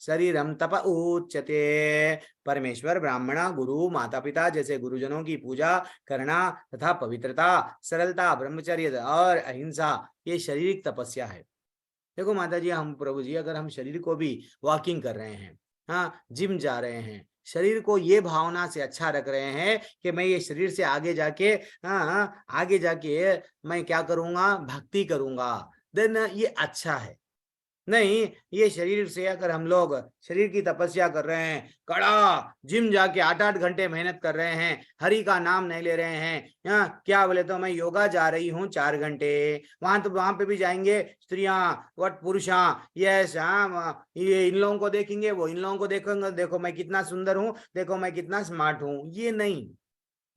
शरीरम तप उच्यते। परमेश्वर, ब्राह्मण, गुरु, माता पिता जैसे गुरुजनों की पूजा करना तथा पवित्रता, सरलता, ब्रह्मचर्य और अहिंसा, ये शारीरिक तपस्या है। देखो माता जी, हम प्रभु जी अगर हम शरीर को भी वॉकिंग कर रहे हैं, हाँ जिम जा रहे हैं, शरीर को ये भावना से अच्छा रख रहे हैं कि मैं ये शरीर से आगे जाके आगे जाके मैं क्या करूंगा, भक्ति करूंगा, देन ये अच्छा है। नहीं, ये शरीर से अगर हम लोग शरीर की तपस्या कर रहे हैं, कड़ा जिम जाके 8-8 घंटे मेहनत कर रहे हैं, हरि का नाम नहीं ले रहे हैं, क्या बोले तो मैं योगा जा रही हूँ 4 घंटे, वहां पे भी जाएंगे स्त्रियां वट पुरुषां, यस ये इन लोगों को देखेंगे, वो इन लोगों को देखेंगे, देखो मैं कितना सुंदर हूँ, देखो मैं कितना स्मार्ट हूँ।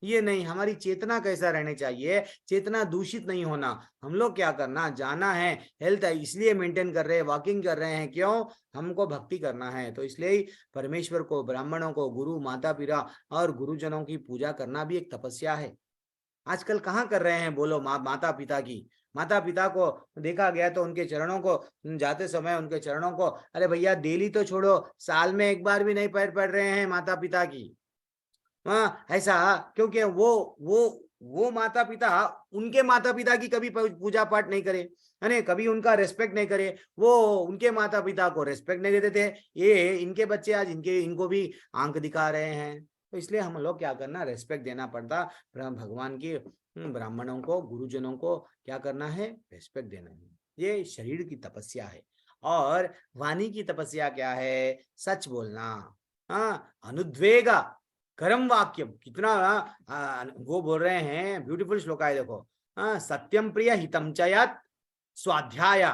ये नहीं, हमारी चेतना कैसा रहनी चाहिए, चेतना दूषित नहीं होना। हम लोग क्या करना, जाना है, हेल्थ इसलिए मेंटेन कर रहे हैं, वॉकिंग कर रहे हैं, क्यों, हमको भक्ति करना है। तो इसलिए ही परमेश्वर को, ब्राह्मणों को, गुरु, माता पिता और गुरुजनों की पूजा करना भी एक तपस्या है। आजकल कहाँ कर रहे हैं, बोलो माता पिता की। माता पिता को देखा गया तो उनके चरणों को जाते समय, उनके चरणों को, अरे भैया डेली तो छोड़ो, साल में एक बार भी नहीं पैर पड़ रहे हैं माता पिता की। ऐसा क्योंकि वो माता पिता उनके माता पिता की कभी पूजा पाठ नहीं करे, है कभी उनका रेस्पेक्ट नहीं करे, वो उनके माता पिता को रेस्पेक्ट नहीं देते थे। ये इनके बच्चे आज इनको भी आंख दिखा रहे हैं। तो इसलिए हम लोग क्या करना, रेस्पेक्ट देना पड़ता भगवान की, ब्राह्मणों को, गुरुजनों को क्या करना है, रेस्पेक्ट देना है। ये शरीर की तपस्या है। और वाणी की तपस्या क्या है, सच बोलना, अनुद्वेगा कर्म वाक्य, कितना वो बोल रहे हैं, ब्यूटीफुल श्लोक है देखो, सत्यम प्रिय हितम चयत स्वाध्याय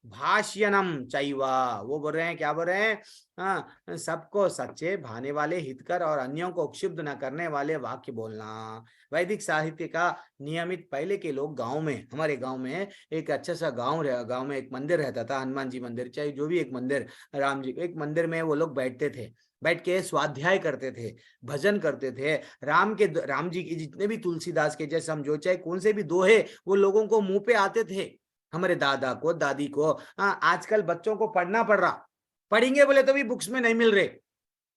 भाष्यनम चैवा। वो बोल रहे हैं, क्या बोल रहे हैं, सबको सच्चे भाने वाले, हितकर और अन्यों को क्षुब्ध न करने वाले वाक्य बोलना। वैदिक साहित्य का नियमित, पहले के लोग गांव में, हमारे गांव में एक अच्छा सा गांव में एक मंदिर रहता था, हनुमान जी मंदिर, चाहे जो भी एक मंदिर, राम जी एक मंदिर में वो लोग बैठते थे, बैठ के स्वाध्याय करते थे, भजन करते थे, राम जी के जितने भी, तुलसीदास के जैसे समझो, चाहे कौन से भी दोहे, वो लोगों को मुंह पे आते थे, हमारे दादा को, दादी को। आजकल बच्चों को पढ़ना पड़ रहा, पढ़ेंगे बोले तो भी बुक्स में नहीं मिल रहे,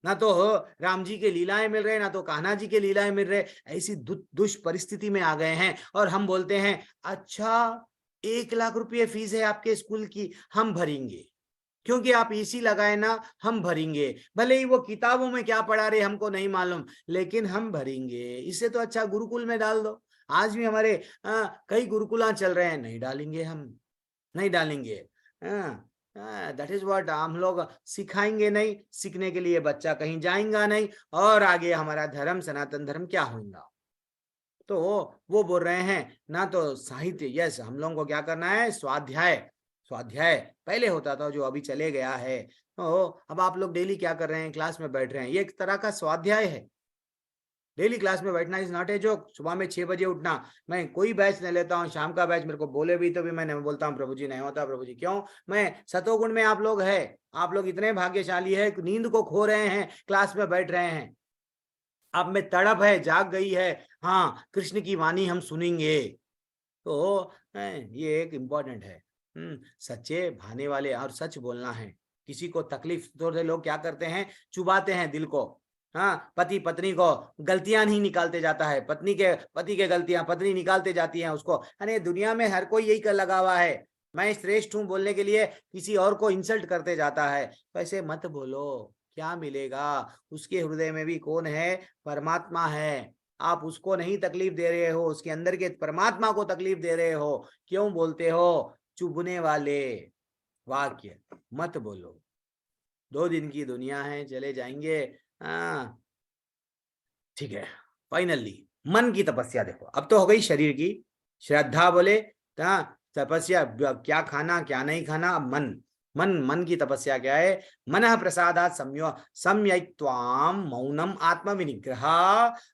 ना तो राम जी के लीलाएं मिल रहे, ना तो कान्हा जी के लीलाएं मिल रहे। ऐसी दुष्परिस्थिति में आ गए हैं, और हम बोलते हैं अच्छा 1 लाख रुपये फीस है आपके स्कूल की, हम भरेंगे, क्योंकि आप इसी लगाए ना, हम भरेंगे, भले ही वो किताबों में क्या पढ़ा रहे हमको नहीं मालूम, लेकिन हम भरेंगे। इससे तो अच्छा गुरुकुल में डाल दो। आज भी हमारे कई गुरुकुला चल रहे हैं, नहीं डालेंगे, हम नहीं डालेंगे। दैट इज व्हाट, हम लोग सिखाएंगे नहीं, सीखने के लिए बच्चा कहीं जाएगा नहीं, और आगे हमारा धर्म, सनातन धर्म क्या होगा। तो वो बोल रहे हैं ना, तो साहित्य, यस, हम लोगों को क्या करना है, स्वाध्याय पहले होता था, जो अभी चले गया है। तो अब आप लोग डेली क्या कर रहे हैं, क्लास में बैठ रहे हैं, ये एक तरह का स्वाध्याय है। डेली क्लास में बैठना इज नॉट ए जोक। सुबह में 6 बजे उठना, मैं कोई बैच नहीं लेता हूँ, शाम का बैच मेरे को बोले भी तो भी मैं नहीं बोलता हूँ प्रभु जी नहीं होता। प्रभु जी क्यों, मैं सतोगुण में आप लोग है, आप लोग इतने भाग्यशाली है, नींद को खो रहे हैं, क्लास में बैठ रहे हैं, आप में तड़प है, जाग गई है, हाँ कृष्ण की वाणी हम सुनेंगे। तो ये एक इम्पोर्टेंट है, सच्चे भाने वाले और सच बोलना है। किसी को तकलीफ तो लोग क्या करते हैं, चुबाते हैं दिल को। हाँ, पति पत्नी को गलतियां नहीं निकालते जाता है, पति के गलतियां पत्नी निकालते जाती हैं उसको। अरे दुनिया में हर कोई यही कर लगा हुआ है, मैं श्रेष्ठ हूं बोलने के लिए किसी और को इंसल्ट करते जाता है। तो ऐसे मत बोलो, क्या मिलेगा, उसके हृदय में भी कौन है, परमात्मा है। आप उसको नहीं तकलीफ दे रहे हो, उसके अंदर के परमात्मा को तकलीफ दे रहे हो। क्यों बोलते हो चुभने वाले वाक्य, मत बोलो। 2 दिन की दुनिया है, चले जाएंगे। ठीक है, फाइनली मन की तपस्या देखो, अब तो हो गई शरीर की, श्रद्धा बोले तपस्या, क्या खाना क्या नहीं खाना। अब मन, मन की तपस्या क्या है? मनः प्रसादात् सम्यक्त्वाम मौनम आत्मविनिग्रह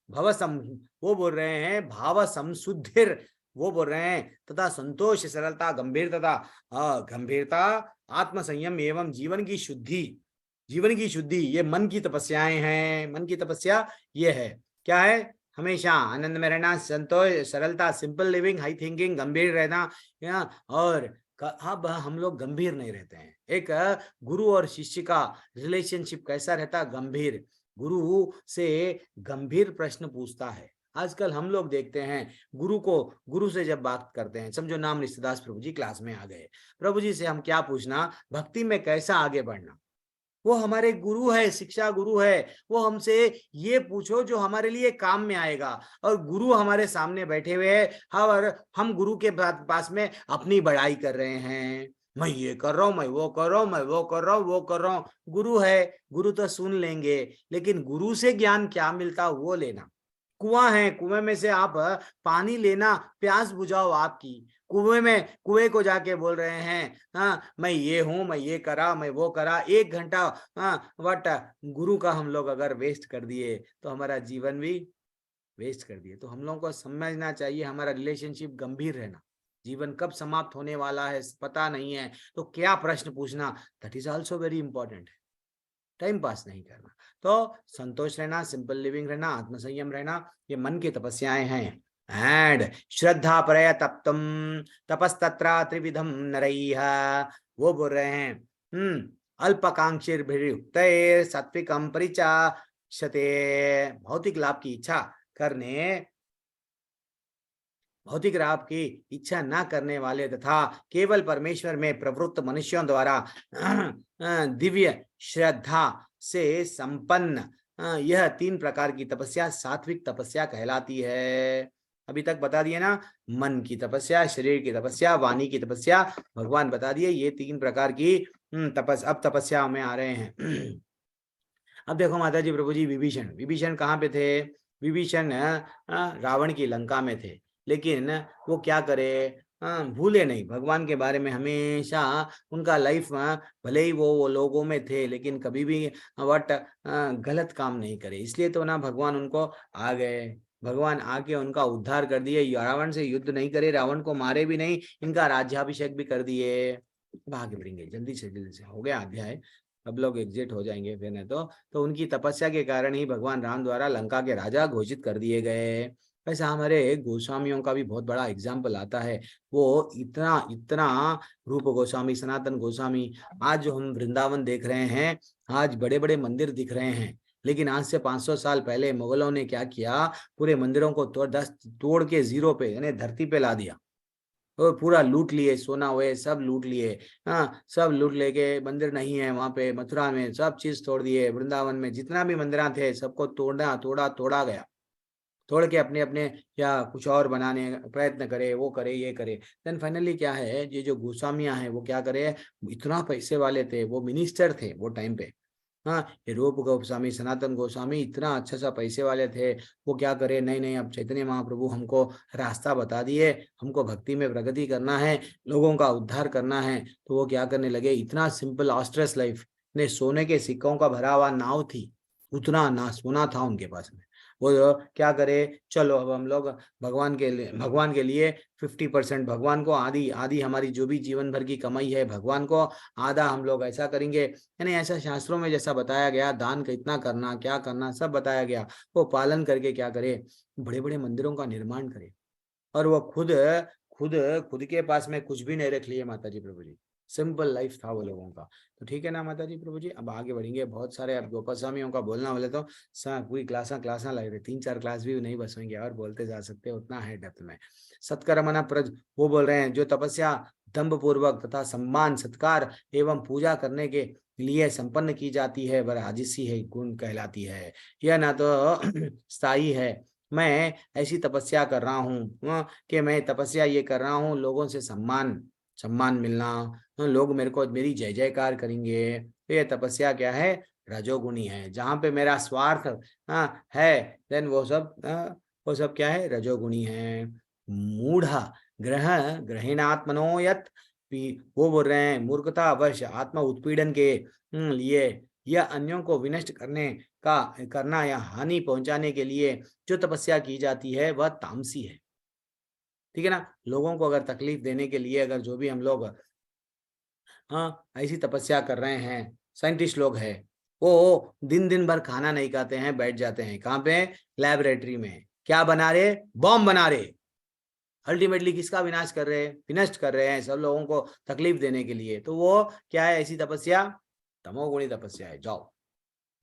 भव सम, वो बोल रहे हैं भाव संशुद्धिर, वो बोल रहे हैं तथा संतोष, सरलता, गंभीरता, आत्म संयम एवं जीवन की शुद्धि, ये मन की तपस्याएं हैं। मन की तपस्या ये है, क्या है? हमेशा आनंद में रहना, संतोष, सरलता, सिंपल लिविंग, हाई थिंकिंग, गंभीर रहना। और अब हम लोग गंभीर नहीं रहते हैं। एक गुरु और शिष्य का रिलेशनशिप कैसा रहता? गंभीर। गुरु से गंभीर प्रश्न पूछता है। आजकल हम लोग देखते हैं गुरु से जब बात करते हैं, समझो नाम निष्ठदास प्रभु जी क्लास में आ गए, प्रभु जी से हम क्या पूछना? भक्ति में कैसा आगे बढ़ना। वो हमारे गुरु है, शिक्षा गुरु है। वो हमसे ये पूछो जो हमारे लिए काम में आएगा। और गुरु हमारे सामने बैठे हुए हैं और हम गुरु के पास में अपनी बड़ाई कर रहे हैं, मैं ये कर रहा हूँ, मैं वो कर रहा हूँ, मैं वो कर रहा हूँ, वो कर रहा हूँ। गुरु है, गुरु तो सुन लेंगे, लेकिन गुरु से ज्ञान क्या मिलता वो लेना। कुआं है, कुएं में से आप पानी लेना, प्यास बुझाओ आपकी। कुएं को जाके बोल रहे हैं हाँ मैं ये हूं, मैं ये करा, मैं वो करा, 1 घंटा बट गुरु का हम लोग अगर वेस्ट कर दिए तो हमारा जीवन भी वेस्ट कर दिए। तो हम लोगों को समझना चाहिए हमारा रिलेशनशिप गंभीर रहना। जीवन कब समाप्त होने वाला है पता नहीं है, तो क्या प्रश्न पूछना, that is also very important है। टाइम पास नहीं करना। तो संतोष रहना, सिंपल लिविंग रहना, आत्मसंयम रहना, ये मन की तपस्याएं हैं। एंड श्रद्धा परया तप्तम तपस्तत्र त्रिविधम नरैः, वो बोल रहे हैं अल्पकांक्षिर्भिर्युक्त सात्विकम परिचाक्षते, भौतिक लाभ की इच्छा करने, भौतिक लाभ की इच्छा ना करने वाले तथा केवल परमेश्वर में प्रवृत्त मनुष्यों द्वारा दिव्य श्रद्धा से संपन्न यह 3 प्रकार की तपस्या सात्विक तपस्या कहलाती है। अभी तक बता दिए ना, मन की तपस्या, शरीर की तपस्या, वाणी की तपस्या, भगवान बता दिए ये 3 प्रकार की अब तपस्या में आ रहे हैं। अब देखो माता जी प्रभु जी, विभीषण कहाँ पे थे? विभीषण रावण की लंका में थे, लेकिन वो क्या करे, भूले नहीं भगवान के बारे में। हमेशा उनका लाइफ भले ही वो लोगों में थे, लेकिन कभी भी गलत काम नहीं करे। इसलिए तो ना भगवान उनको आ गए, भगवान आके उनका उद्धार कर दिए। रावण से युद्ध नहीं करे, रावण को मारे भी नहीं, इनका राज्याभिषेक भी कर दिए। आगे बढ़ेंगे जल्दी से हो गया अध्याय, अब लोग एग्जिट हो जाएंगे फिर नहीं तो उनकी तपस्या के कारण ही भगवान राम द्वारा लंका के राजा घोषित कर दिए गए। वैसा हमारे गोस्वामियों का भी बहुत बड़ा एग्जाम्पल आता है। वो इतना रूप गोस्वामी, सनातन गोस्वामी, आज जो हम वृंदावन देख रहे हैं, आज बड़े बड़े मंदिर दिख रहे हैं, लेकिन आज से 500 साल पहले मुगलों ने क्या किया, पूरे मंदिरों को तोड़ के जीरो पे यानी धरती पे ला दिया और पूरा लूट लिए, सोना हुए सब लूट लिए। सब लूट लेके मंदिर नहीं है वहां पे, मथुरा में सब चीज तोड़ दिए, वृंदावन में जितना भी मंदिर थे सबको तोड़ा गया, तोड़ के अपने या कुछ और बनाने प्रयत्न करे, वो करे ये करे। देन फाइनली क्या है, ये जो गोस्वामियां हैं वो क्या करे, इतना पैसे वाले थे, वो मिनिस्टर थे वो टाइम पे। ये रूप गोस्वामी, सनातन गोस्वामी इतना अच्छा सा पैसे वाले थे, वो क्या करे, नहीं अब चैतन्य महाप्रभु हमको रास्ता बता दिए, हमको भक्ति में प्रगति करना है, लोगों का उद्धार करना है। तो वो क्या करने लगे, इतना सिंपल ऑस्ट्रस लाइफ ने, सोने के सिक्कों का भरा हुआ नाव थी, उतना ना सोना था उनके पास में। वो क्या करे, चलो अब हम लोग भगवान के लिए 50% भगवान को, आधी हमारी जो भी जीवन भर की कमाई है भगवान को, आधा हम लोग ऐसा करेंगे। यानी ऐसा शास्त्रों में जैसा बताया गया, दान कितना करना, क्या करना, सब बताया गया। वो पालन करके क्या करे, बड़े बड़े मंदिरों का निर्माण करे। और वो खुद के पास में कुछ भी नहीं रख लिए माता जी प्रभु जी, सिंपल लाइफ था वो लोगों का। तो ठीक है ना माता जी प्रभु जी, अब आगे बढ़ेंगे। बहुत सारे अब गोपास्वामियों का बोलना बोले तो पूरी क्लासा लग रही, 3-4 क्लास भी नहीं बस होंगे, और बोलते जा सकते, उतना है डेप्थ में। सत्कर्मणा प्रज, वो बोल रहे हैं जो तपस्या दम्भ पूर्वक तथा सम्मान, सत्कार एवं पूजा करने के लिए संपन्न की जाती है, वह राजसी है, गुण कहलाती है। यह ना तो स्थायी है, मैं ऐसी तपस्या कर रहा हूँ कि मैं तपस्या ये कर रहा हूँ लोगों से सम्मान मिलना, लोग मेरी जय जयकार करेंगे, तो ये तपस्या क्या है, रजोगुणी है। जहाँ पे मेरा स्वार्थ है, देन वो सब क्या है, रजोगुणी है। मूढ़ा ग्रहेणात्मनो यत् वो बोल रहे हैं मूर्खता वश आत्मा उत्पीड़न के लिए या अन्यों को विनष्ट करना या हानि पहुंचाने के लिए जो तपस्या की जाती है वह तामसी है। ठीक है ना। लोगों को अगर तकलीफ देने के लिए अगर जो भी हम लोग ऐसी तपस्या कर रहे हैं, साइंटिस्ट लोग हैं, वो दिन दिन भर खाना नहीं खाते हैं, बैठ जाते हैं कहाँ पे, लैबोरेटरी में, क्या बना रहे, बॉम्ब बना रहे, अल्टीमेटली किसका विनाश कर रहे हैं, विनष्ट कर रहे हैं सब लोगों को तकलीफ देने के लिए। तो वो क्या है, ऐसी तपस्या तमोगुणी तपस्या है, जाओ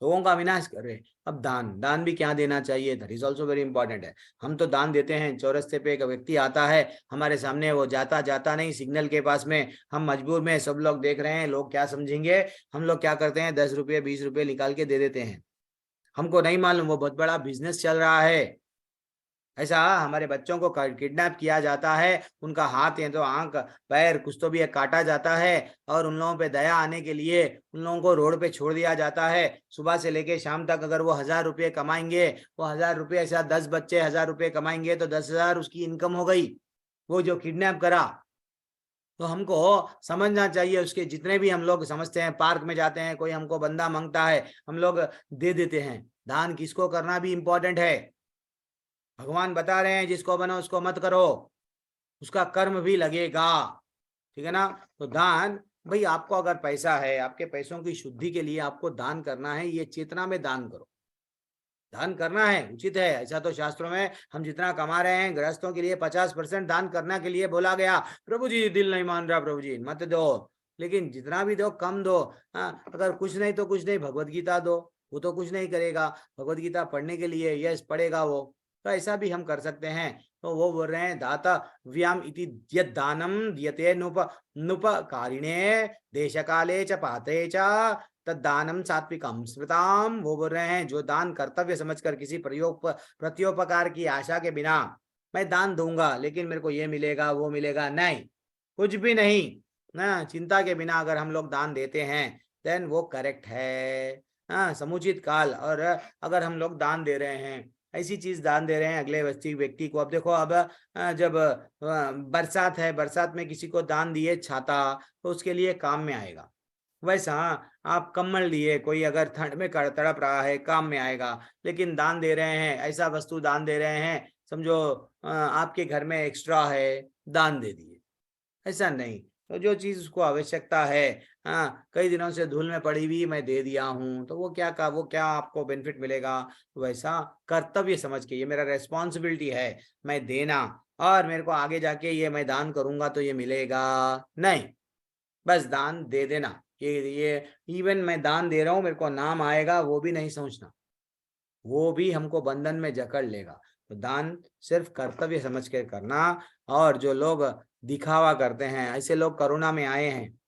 लोगों का विनाश कर रहे हैं। अब दान भी क्या देना चाहिए, that is also very important है। हम तो दान देते हैं, चौरस्ते पे एक व्यक्ति आता है हमारे सामने, वो जाता नहीं सिग्नल के पास में, हम मजबूर में, सब लोग देख रहे हैं, लोग क्या समझेंगे, हम लोग क्या करते हैं 10 रुपये 20 रुपये निकाल के दे देते हैं। हमको नहीं मालूम वो बहुत बड़ा बिजनेस चल रहा है। ऐसा हमारे बच्चों को किडनैप किया जाता है, उनका हाथ या तो आंख पैर कुछ तो भी काटा जाता है, और उन लोगों पे दया आने के लिए उन लोगों को रोड पे छोड़ दिया जाता है। सुबह से लेके शाम तक अगर वो 1000 रुपये कमाएंगे, वो 1000 रुपये ऐसा 10 बच्चे 1000 रुपये कमाएंगे तो 10,000 उसकी इनकम हो गई, वो जो किडनैप करा। तो हमको समझना चाहिए, उसके जितने भी हम लोग समझते हैं, पार्क में जाते हैं, कोई हमको बंदा मांगता है, हम लोग दे देते हैं। दान किसको करना भी इंपॉर्टेंट है। भगवान बता रहे हैं जिसको बनो उसको मत करो, उसका कर्म भी लगेगा। ठीक है ना। तो दान, भाई आपको अगर पैसा है, आपके पैसों की शुद्धि के लिए आपको दान करना है, ये चेतना में दान करो। दान करना है, उचित है। ऐसा तो शास्त्रों में हम जितना कमा रहे हैं, गृहस्थों के लिए 50% दान करने के लिए बोला गया। प्रभु जी दिल नहीं मान रहा, प्रभु जी मत दो, लेकिन जितना भी दो कम दो। अगर कुछ नहीं तो कुछ नहीं, भगवत गीता दो, वो तो कुछ नहीं करेगा, भगवत गीता पढ़ने के लिए यस पढ़ेगा वो, तो ऐसा भी हम कर सकते हैं। तो वो बोल रहे हैं दाता व्याम इति यद दानम दियते नुपकारिणे देश काले च पाते च तदानम सात्विकम स्मृताम। वो बोल रहे हैं जो दान कर्तव्य समझकर किसी प्रत्योपकार की आशा के बिना मैं दान दूंगा, लेकिन मेरे को ये मिलेगा वो मिलेगा, नहीं, कुछ भी नहीं ना, चिंता के बिना अगर हम लोग दान देते हैं देन वो करेक्ट है। समुचित काल, और अगर हम लोग दान दे रहे हैं, ऐसी चीज दान दे रहे हैं अगले व्यक्ति को। अब देखो, अब जब बरसात है, बरसात में किसी को दान दिए छाता, तो उसके लिए काम में आएगा। वैसा आप कम्बल दिए, कोई अगर ठंड में तड़प रहा है, काम में आएगा। लेकिन दान दे रहे हैं, ऐसा वस्तु दान दे रहे हैं, समझो आपके घर में एक्स्ट्रा है, दान दे दिए, ऐसा नहीं। तो जो चीज उसको आवश्यकता है, कई दिनों से धूल में पड़ी हुई मैं दे दिया हूँ, तो वो क्या आपको बेनिफिट मिलेगा। वैसा कर्तव्य समझ के, ये मेरा रेस्पॉन्सिबिलिटी है मैं देना, और मेरे को आगे जाके ये मैं दान करूंगा तो ये मिलेगा, नहीं, बस दान दे देना। ये इवन मैं दान दे रहा हूँ, मेरे को नाम आएगा वो भी नहीं सोचना, वो भी हमको बंधन में जकड़ लेगा। तो दान सिर्फ कर्तव्य समझ के करना। और जो लोग दिखावा करते हैं, ऐसे लोग करुणा में आए हैं,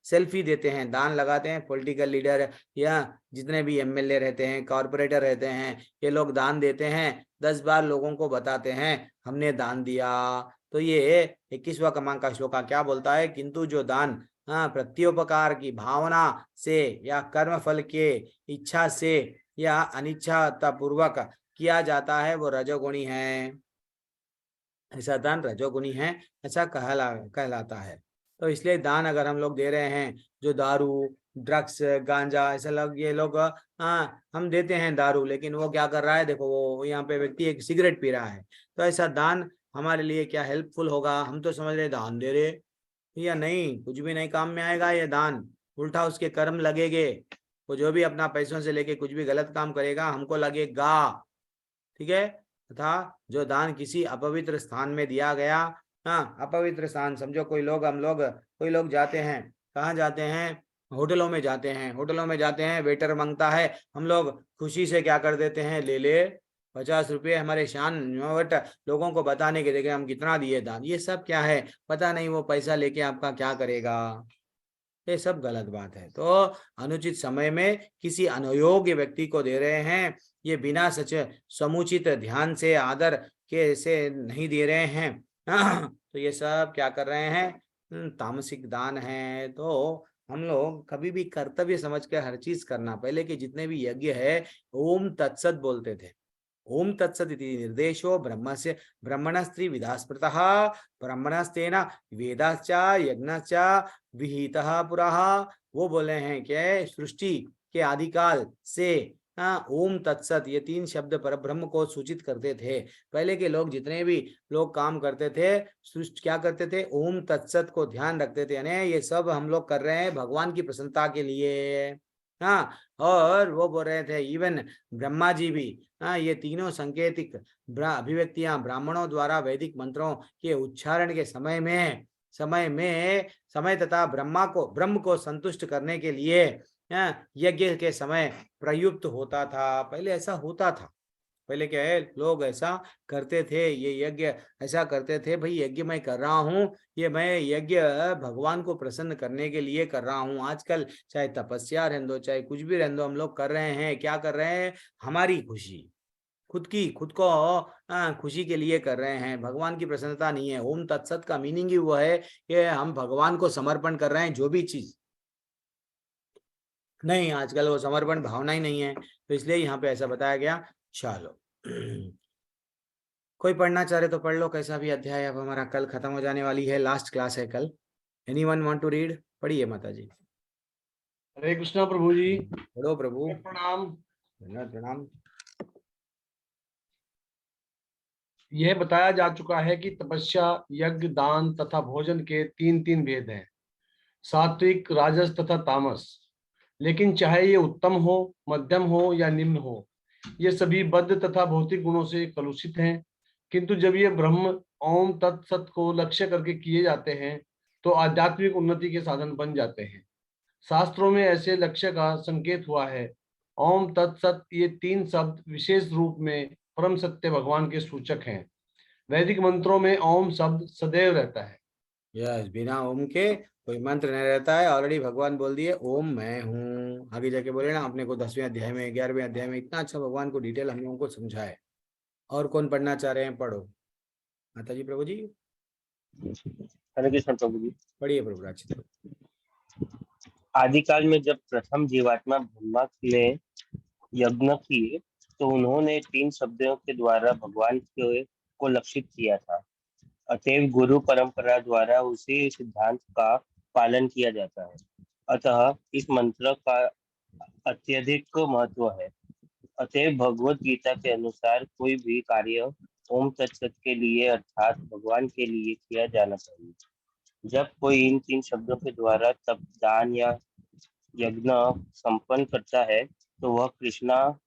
सेल्फी देते हैं, दान लगाते हैं, पॉलिटिकल लीडर या जितने भी एमएलए रहते हैं, कॉर्पोरेटर रहते हैं, ये लोग दान देते हैं, 10 बार लोगों को बताते हैं हमने दान दिया। तो ये 21वां क्रमांक का श्लोक क्या बोलता है, किंतु जो दान प्रत्योपकार की भावना से या कर्म फल के इच्छा से या अनिच्छाता पूर्वक किया जाता है वो रजोगुणी है। ऐसा दान रजोगुणी है, ऐसा कहलाता है। तो इसलिए दान अगर हम लोग दे रहे हैं, जो दारू ड्रग्स गांजा ऐसा लोग, ये लोग हम देते हैं दारू, लेकिन वो क्या कर रहा है, देखो वो यहाँ पे व्यक्ति एक सिगरेट पी रहा है, तो ऐसा दान हमारे लिए क्या हेल्पफुल होगा। हम तो समझ रहे दान दे रहे, या नहीं, कुछ भी नहीं काम में आएगा ये दान, उल्टा उसके कर्म लगेंगे। वो जो भी अपना पैसों से लेके कुछ भी गलत काम करेगा हमको लगेगा। ठीक है। तथा जो दान किसी अपवित्र स्थान में दिया गया, अपवित्र स्थान समझो, कोई लोग जाते हैं, कहाँ जाते हैं, होटलों में जाते हैं, वेटर मांगता है, हम लोग खुशी से क्या कर देते हैं, ले 50 रुपये, हमारे शान बट लोगों को बताने के देखे हम कितना दिए दान। ये सब क्या है, पता नहीं वो पैसा लेके आपका क्या करेगा, ये सब गलत बात है। तो अनुचित समय में किसी अनयोग्य व्यक्ति को दे रहे हैं, ये बिना सच समुचित ध्यान से आदर के से नहीं दे रहे हैं, तो ये सब क्या कर रहे हैं, तामसिक दान है। तो हम लोग कभी भी कर्तव्य समझ कर हर चीज करना। पहले के जितने भी यज्ञ है ओम तत्सत बोलते थे, ओम तत्सत् इति निर्देशो ब्रह्मस्य ब्रह्मणस्त्रिविधा स्मृतः ब्रह्मणस्तेन वेदाश्च यज्ञश्च विहितः पुरः। वो बोले हैं कि सृष्टि के आदिकाल से ओम तत्सत ये 3 शब्द परब्रह्म को सूचित करते थे। पहले के लोग जितने भी लोग काम करते थे सृष्टि क्या करते थे, ओम तत्सत को ध्यान रखते थे, यानी ये सब हम लोग कर रहे हैं भगवान की प्रसन्नता के लिए। हाँ, और वो बोल रहे थे इवन ब्रह्मा जी भी ये तीनों सांकेतिक अभिव्यक्तियां ब्राह्मणों द्वारा वैदिक मंत्रों के उच्चारण के समय तथा ब्रह्म को संतुष्ट करने के लिए यज्ञ के समय प्रयुक्त होता था। पहले ऐसा होता था, पहले क्या है लोग ऐसा करते थे, ये यज्ञ ऐसा करते थे, भाई यज्ञ मैं कर रहा हूँ, ये मैं यज्ञ भगवान को प्रसन्न करने के लिए कर रहा हूँ। आजकल चाहे तपस्या रहने दो चाहे कुछ भी रहने दो, हम लोग कर रहे हैं, क्या कर रहे हैं, हमारी खुशी, खुद को खुशी के लिए कर रहे हैं, भगवान की प्रसन्नता नहीं है। ओम तत्सत का मीनिंग ही वो है कि हम भगवान को समर्पण कर रहे हैं जो भी चीज। नहीं, आजकल वो समर्पण भावना ही नहीं है, तो इसलिए यहाँ पे ऐसा बताया गया। चलो कोई पढ़ना चाह रहे तो पढ़ लो, कैसा भी अध्याय। अब हमारा कल खत्म हो जाने वाली है, लास्ट क्लास है कल। Anyone want to read? पढ़िए माता जी। हरे कृष्णा प्रभु जी। पढ़ो प्रभु। प्रणाम। प्रणाम। यह बताया जा चुका है कि तपस्या, यज्ञ, दान तथा भोजन के 3 भेद हैं, सात्विक, राजस तथा तामस। लेकिन चाहे ये उत्तम हो, मध्यम हो या निम्न हो, ये सभी बद्ध तथा भौतिक गुणों से कलुषित हैं। किंतु जब ये ब्रह्म ओम तत्सत को लक्ष्य करके किए जाते हैं तो आध्यात्मिक उन्नति के साधन बन जाते हैं। शास्त्रों में ऐसे लक्ष्य का संकेत हुआ है। ओम तत्सत ये 3 शब्द विशेष रूप में परम सत्य भगवान के सूचक हैं। वैदिक मंत्रों में ओम शब्द सदैव रहता है। यस, बिना ओम के कोई मंत्र नहीं रहता है। ऑलरेडी भगवान बोल दिए ओम मैं हूँ, आगे जाके बोले ना अपने को 10वें अध्याय में 11वें अध्याय में इतना अच्छा भगवान को डिटेल हम लोगों को समझाए। और कौन पढ़ना चाह रहे हैं? पढ़ो माता जी। प्रभु जी हरे कृष्ण प्रभु जी। पढ़िए प्रभु राज। आदिकाल में जब प्रथम जीवात्मा ब्रह्मा ने यज्ञ किए तो उन्होंने 3 शब्दों के द्वारा भगवान को लक्षित किया था। अतएव गुरु परंपरा द्वारा उसी सिद्धांत का पालन किया जाता है। अतः इस मंत्र का अत्यधिक महत्व है। अतएव भगवत गीता के अनुसार कोई भी कार्य ओम तत्सत के लिए अर्थात भगवान के लिए किया जाना चाहिए। जब कोई इन 3 शब्दों के द्वारा तप, दान या यज्ञ संपन्न करता है तो वह कृष्णा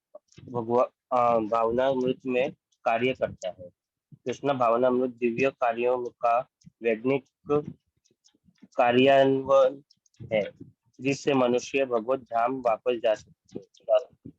भावनामृत में कार्य करता है। कृष्ण भावनामृत दिव्य कार्यों का वैज्ञानिक कार्यान्वयन है जिससे मनुष्य भगवत धाम वापस जा सकते हैं।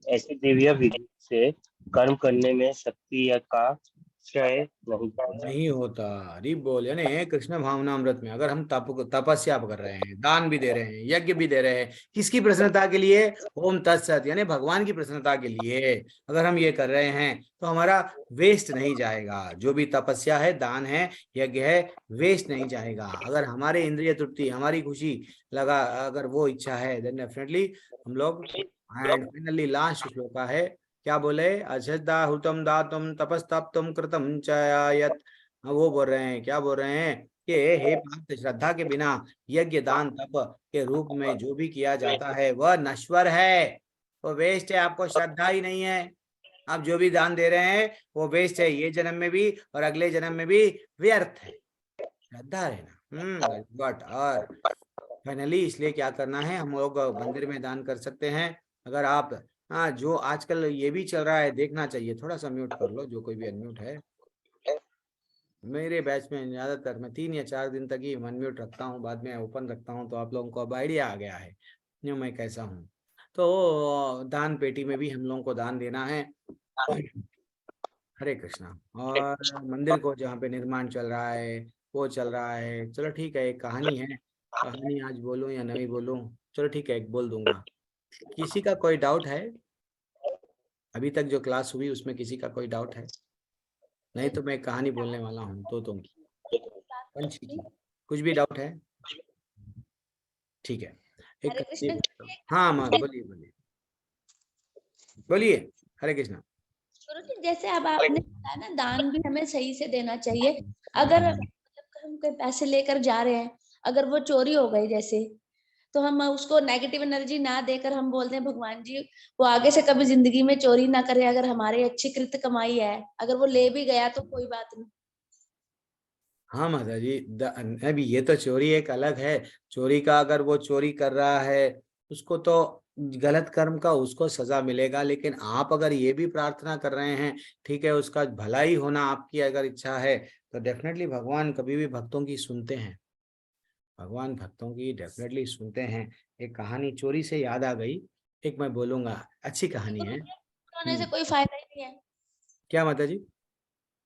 ऐसी दिव्य विधि से कर्म करने में शक्ति का क्षय नहीं होता। अरे बोल, यानी कृष्ण भावनामृत में अगर हम तपस्या कर रहे हैं, दान भी दे रहे हैं, यज्ञ भी दे रहे हैं, किसकी प्रसन्नता के लिए? ओम तत्सत, यानी भगवान की प्रसन्नता के लिए अगर हम ये कर रहे हैं तो हमारा वेस्ट नहीं जाएगा। जो भी तपस्या है, दान है, यज्ञ है, वेस्ट नहीं जाएगा। अगर हमारे इंद्रिय तृप्ति, हमारी खुशी लगा, अगर वो इच्छा है, देन डेफिनेटली हम लोग। एंड फाइनली लास्ट श्लोक है, क्या बोले? अश्रद्धाहुतम दातुम तपस्तप्तुम कृतम च यत्। वो बोल रहे हैं, क्या बोल रहे हैं कि हे पार्थ, श्रद्धा के बिना यज्ञ, दान, तप के रूप में जो भी किया जाता है वह नश्वर है, वो वेस्ट है। आपको श्रद्धा ही नहीं है, आप जो भी दान दे रहे हैं वो वेस्ट है, ये जन्म में भी और अगले जन्म में भी व्यर्थ है। श्रद्धा रहना। बट और फाइनली इसलिए क्या करना है, हम लोग मंदिर में दान कर सकते हैं। अगर आप जो आजकल ये भी चल रहा है, देखना चाहिए। थोड़ा सा म्यूट कर लो जो कोई भी अनम्यूट है। मेरे बैच में ज्यादातर मैं 3 या 4 दिन तक ही अनम्यूट रखता हूँ, बाद में ओपन रखता हूँ, तो आप लोगों को अब आइडिया आ गया है जो मैं कैसा हूँ। तो दान पेटी में भी हम लोगों को दान देना है। हरे कृष्णा। और मंदिर को जहाँ पे निर्माण चल रहा है वो चल रहा है। चलो ठीक है, एक कहानी है, कहानी आज बोलूं या नहीं बोलूं? चलो ठीक है, एक बोल दूंगा। किसी का कोई डाउट है? अभी तक जो क्लास हुई उसमें किसी का कोई डाउट है? नहीं तो मैं कहानी बोलने वाला हूँ तोतों की, पंछी की। कुछ भी डाउट है? ठीक है, एक हाँ माँ बोलिए बोलिए बोलिए। हरे कृष्णा। गुरुजी जैसे अब आपने बताया ना, दान भी हमें सही से देना चाहिए। अगर मतलब हम कोई पैसे लेकर जा रहे हैं, अगर वो चोरी हो गई जैसे, तो हम उसको नेगेटिव एनर्जी ना देकर हम बोलते हैं भगवान जी वो आगे से कभी जिंदगी में चोरी ना करे, अगर हमारी अच्छी कृत कमाई है, अगर वो ले भी गया तो कोई बात नहीं। हाँ माता जी, अभी ये तो चोरी एक अलग है। चोरी का अगर वो चोरी कर रहा है उसको तो गलत कर्म का उसको सजा मिलेगा, लेकिन आप अगर ये भी प्रार्थना कर रहे हैं, ठीक है, उसका भला ही होना आपकी अगर इच्छा है, तो डेफिनेटली भगवान कभी भी भक्तों की सुनते हैं। भगवान भक्तों की डेफिनेटली सुनते हैं। एक कहानी चोरी से याद आ गई, एक मैं बोलूंगा, अच्छी कहानी है। दुखी होने से कोई फायदा ही नहीं है। क्या माता जी?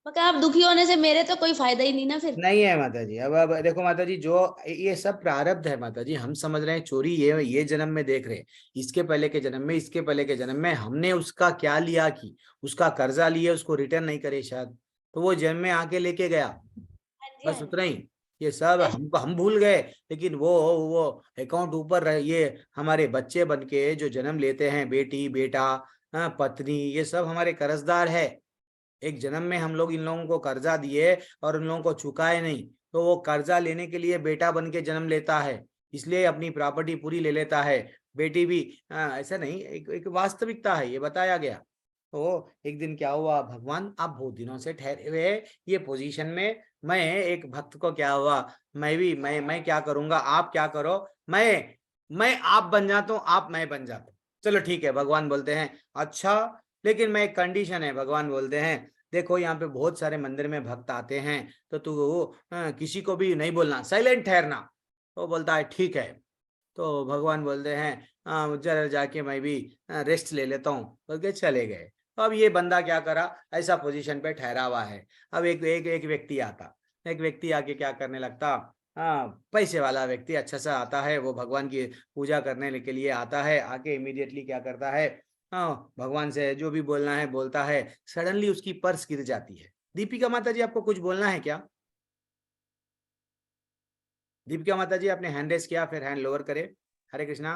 मैं कहा, आप दुखी होने से मेरे तो कोई फायदा ही नहीं ना फिर। नहीं है माता जी। अब देखो माता जी, जो ये सब प्रारब्ध है माता जी, हम समझ रहे हैं चोरी ये जन्म में देख रहे हैं, इसके पहले के जन्म में, इसके पहले के जन्म में हमने उसका क्या लिया कि उसका कर्जा लिए, उसको रिटर्न नहीं करे शायद, तो वो जन्म में आके लेके गया, बस उतना ही। ये सब हम भूल गए, लेकिन वो अकाउंट ऊपर ये हमारे बच्चे बन के जो जन्म लेते हैं, बेटी बेटा पत्नी, ये सब हमारे कर्जदार है। एक जन्म में हम लोग इन लोगों को कर्जा दिए और उन लोगों को चुकाए नहीं, तो वो कर्जा लेने के लिए बेटा बन के जन्म लेता है, इसलिए अपनी प्रॉपर्टी पूरी ले लेता है। बेटी भी ऐसा नहीं, एक वास्तविकता है, ये बताया गया। तो एक दिन क्या हुआ, भगवान आप बहुत दिनों से ठहरे हुए ये पोजीशन में, मैं एक भक्त को क्या हुआ, मैं क्या करूंगा, आप क्या करो, मैं आप बन जाता हूँ, आप मैं बन जाता हूँ। चलो ठीक है, भगवान बोलते हैं अच्छा, लेकिन मैं एक कंडीशन है। भगवान बोलते हैं देखो यहाँ पे बहुत सारे मंदिर में भक्त आते हैं, तो तू किसी को भी नहीं बोलना, साइलेंट ठहरना। तो बोलता है ठीक है। तो भगवान बोलते हैं जरा जाके मैं भी रेस्ट ले लेता हूँ, बोल के चले गए। तो अब ये बंदा क्या करा, ऐसा पोजीशन पे ठहरा हुआ है। अब एक व्यक्ति आता, एक व्यक्ति आके क्या करने लगता, पैसे वाला व्यक्ति अच्छा सा आता है, वो भगवान की पूजा करने के लिए आता है, आके इमीडिएटली क्या करता है, भगवान से जो भी बोलना है बोलता है। सडनली उसकी पर्स गिर जाती है। दीपिका माता जी आपको कुछ बोलना है क्या? दीपिका माता जी आपने हैंड रेस किया, फिर हैंड लोअर करे। हरे कृष्णा।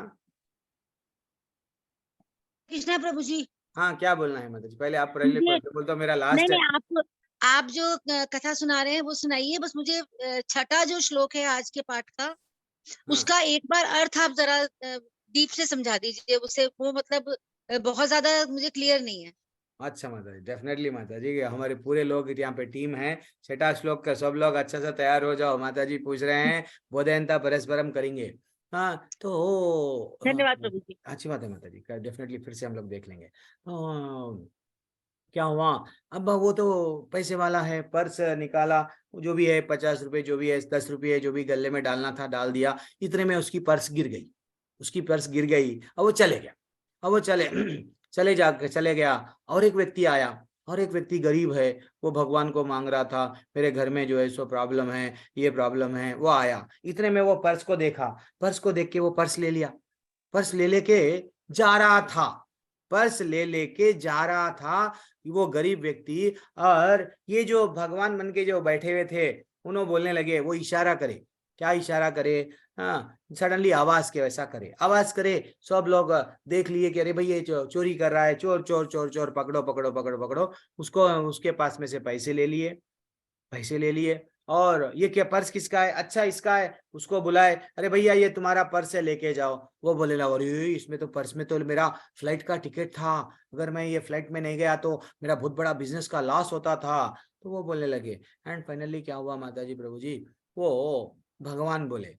कृष्णा प्रभु जी। हाँ, क्या बोलना है माता जी? पहले आप पहले मुझे बोलते हो, मेरा नहीं लास्ट है। नहीं, आप जो कथा सुना रहे हैं वो सुनाइए, बस मुझे छठा जो श्लोक है आज के पाठ का, उसका एक बार अर्थ आप जरा डीप से समझा दीजिए उसे, वो मतलब बहुत ज्यादा मुझे क्लियर नहीं है। अच्छा माता जी, डेफिनेटली माता जी, हमारे पूरे लोग यहाँ पे टीम है। छठा श्लोक का सब लोग अच्छा सा तैयार हो जाओ, माता जी पूछ रहे हैं, बोधयंता परस्परम करेंगे। हाँ तो धन्यवाद प्रभु जी। अच्छी बात है माता जी, डेफिनेटली फिर से हम लोग देख लेंगे। क्या हुआ, अब वो तो पैसे वाला है, पर्स निकाला, जो भी है 50 रुपए, जो भी है 10 रुपये, जो भी गले में डालना था डाल दिया। इतने में उसकी पर्स गिर गई, उसकी पर्स गिर गई। अब वो चले गया, अब वो चले गया। और एक व्यक्ति आया, और एक व्यक्ति गरीब है, वो भगवान को मांग रहा था, मेरे घर में जो है सो प्रॉब्लम है, ये प्रॉब्लम है। वो आया, इतने में वो पर्स को देखा, पर्स को देख के वो पर्स ले लिया, पर्स ले लेके जा रहा था, पर्स ले लेके जा रहा था वो गरीब व्यक्ति। और ये जो भगवान बन के जो बैठे हुए थे, उन्होंने बोलने लगे, वो इशारा करे, क्या इशारा करे, हाँ सडनली आवाज के वैसा करे, आवाज करे। सब लोग देख लिए कि अरे भाई ये चोरी कर रहा है, चोर चोर चोर चोर, पकड़ो पकड़ो पकड़ो पकड़ो उसको। उसके पास में से पैसे ले लिए, पैसे ले लिए। और ये क्या पर्स किसका है, अच्छा इसका है। उसको बुलाए, अरे भैया ये तुम्हारा पर्स है, लेके जाओ। वो बोले ना, अरे इसमें तो पर्स में तो मेरा फ्लाइट का टिकट था, अगर मैं ये फ्लाइट में नहीं गया तो मेरा बहुत बड़ा बिजनेस का लॉस होता था। तो वो बोलने लगे। एंड फाइनली क्या हुआ माता जी प्रभु जी, वो भगवान बोले,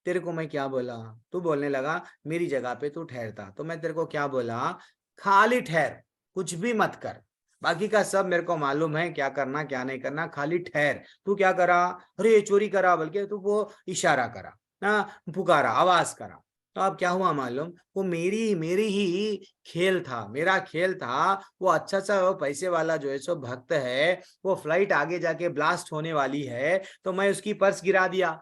तेरे को मैं क्या बोला, तू बोलने लगा मेरी जगह पे तू ठहरता, तो मैं तेरे को क्या बोला, खाली ठहर, कुछ भी मत कर, बाकी का सब मेरे को मालूम है क्या करना क्या नहीं करना, खाली ठहर। तू क्या करा, अरे चोरी करा, बल्कि तू वो इशारा करा, पुकारा, आवाज करा। तो अब क्या हुआ मालूम, वो मेरी ही खेल था, मेरा खेल था। वो अच्छा सा वो पैसे वाला जो है सो भक्त है, वो फ्लाइट आगे जाके ब्लास्ट होने वाली है, तो मैं उसकी पर्स गिरा दिया,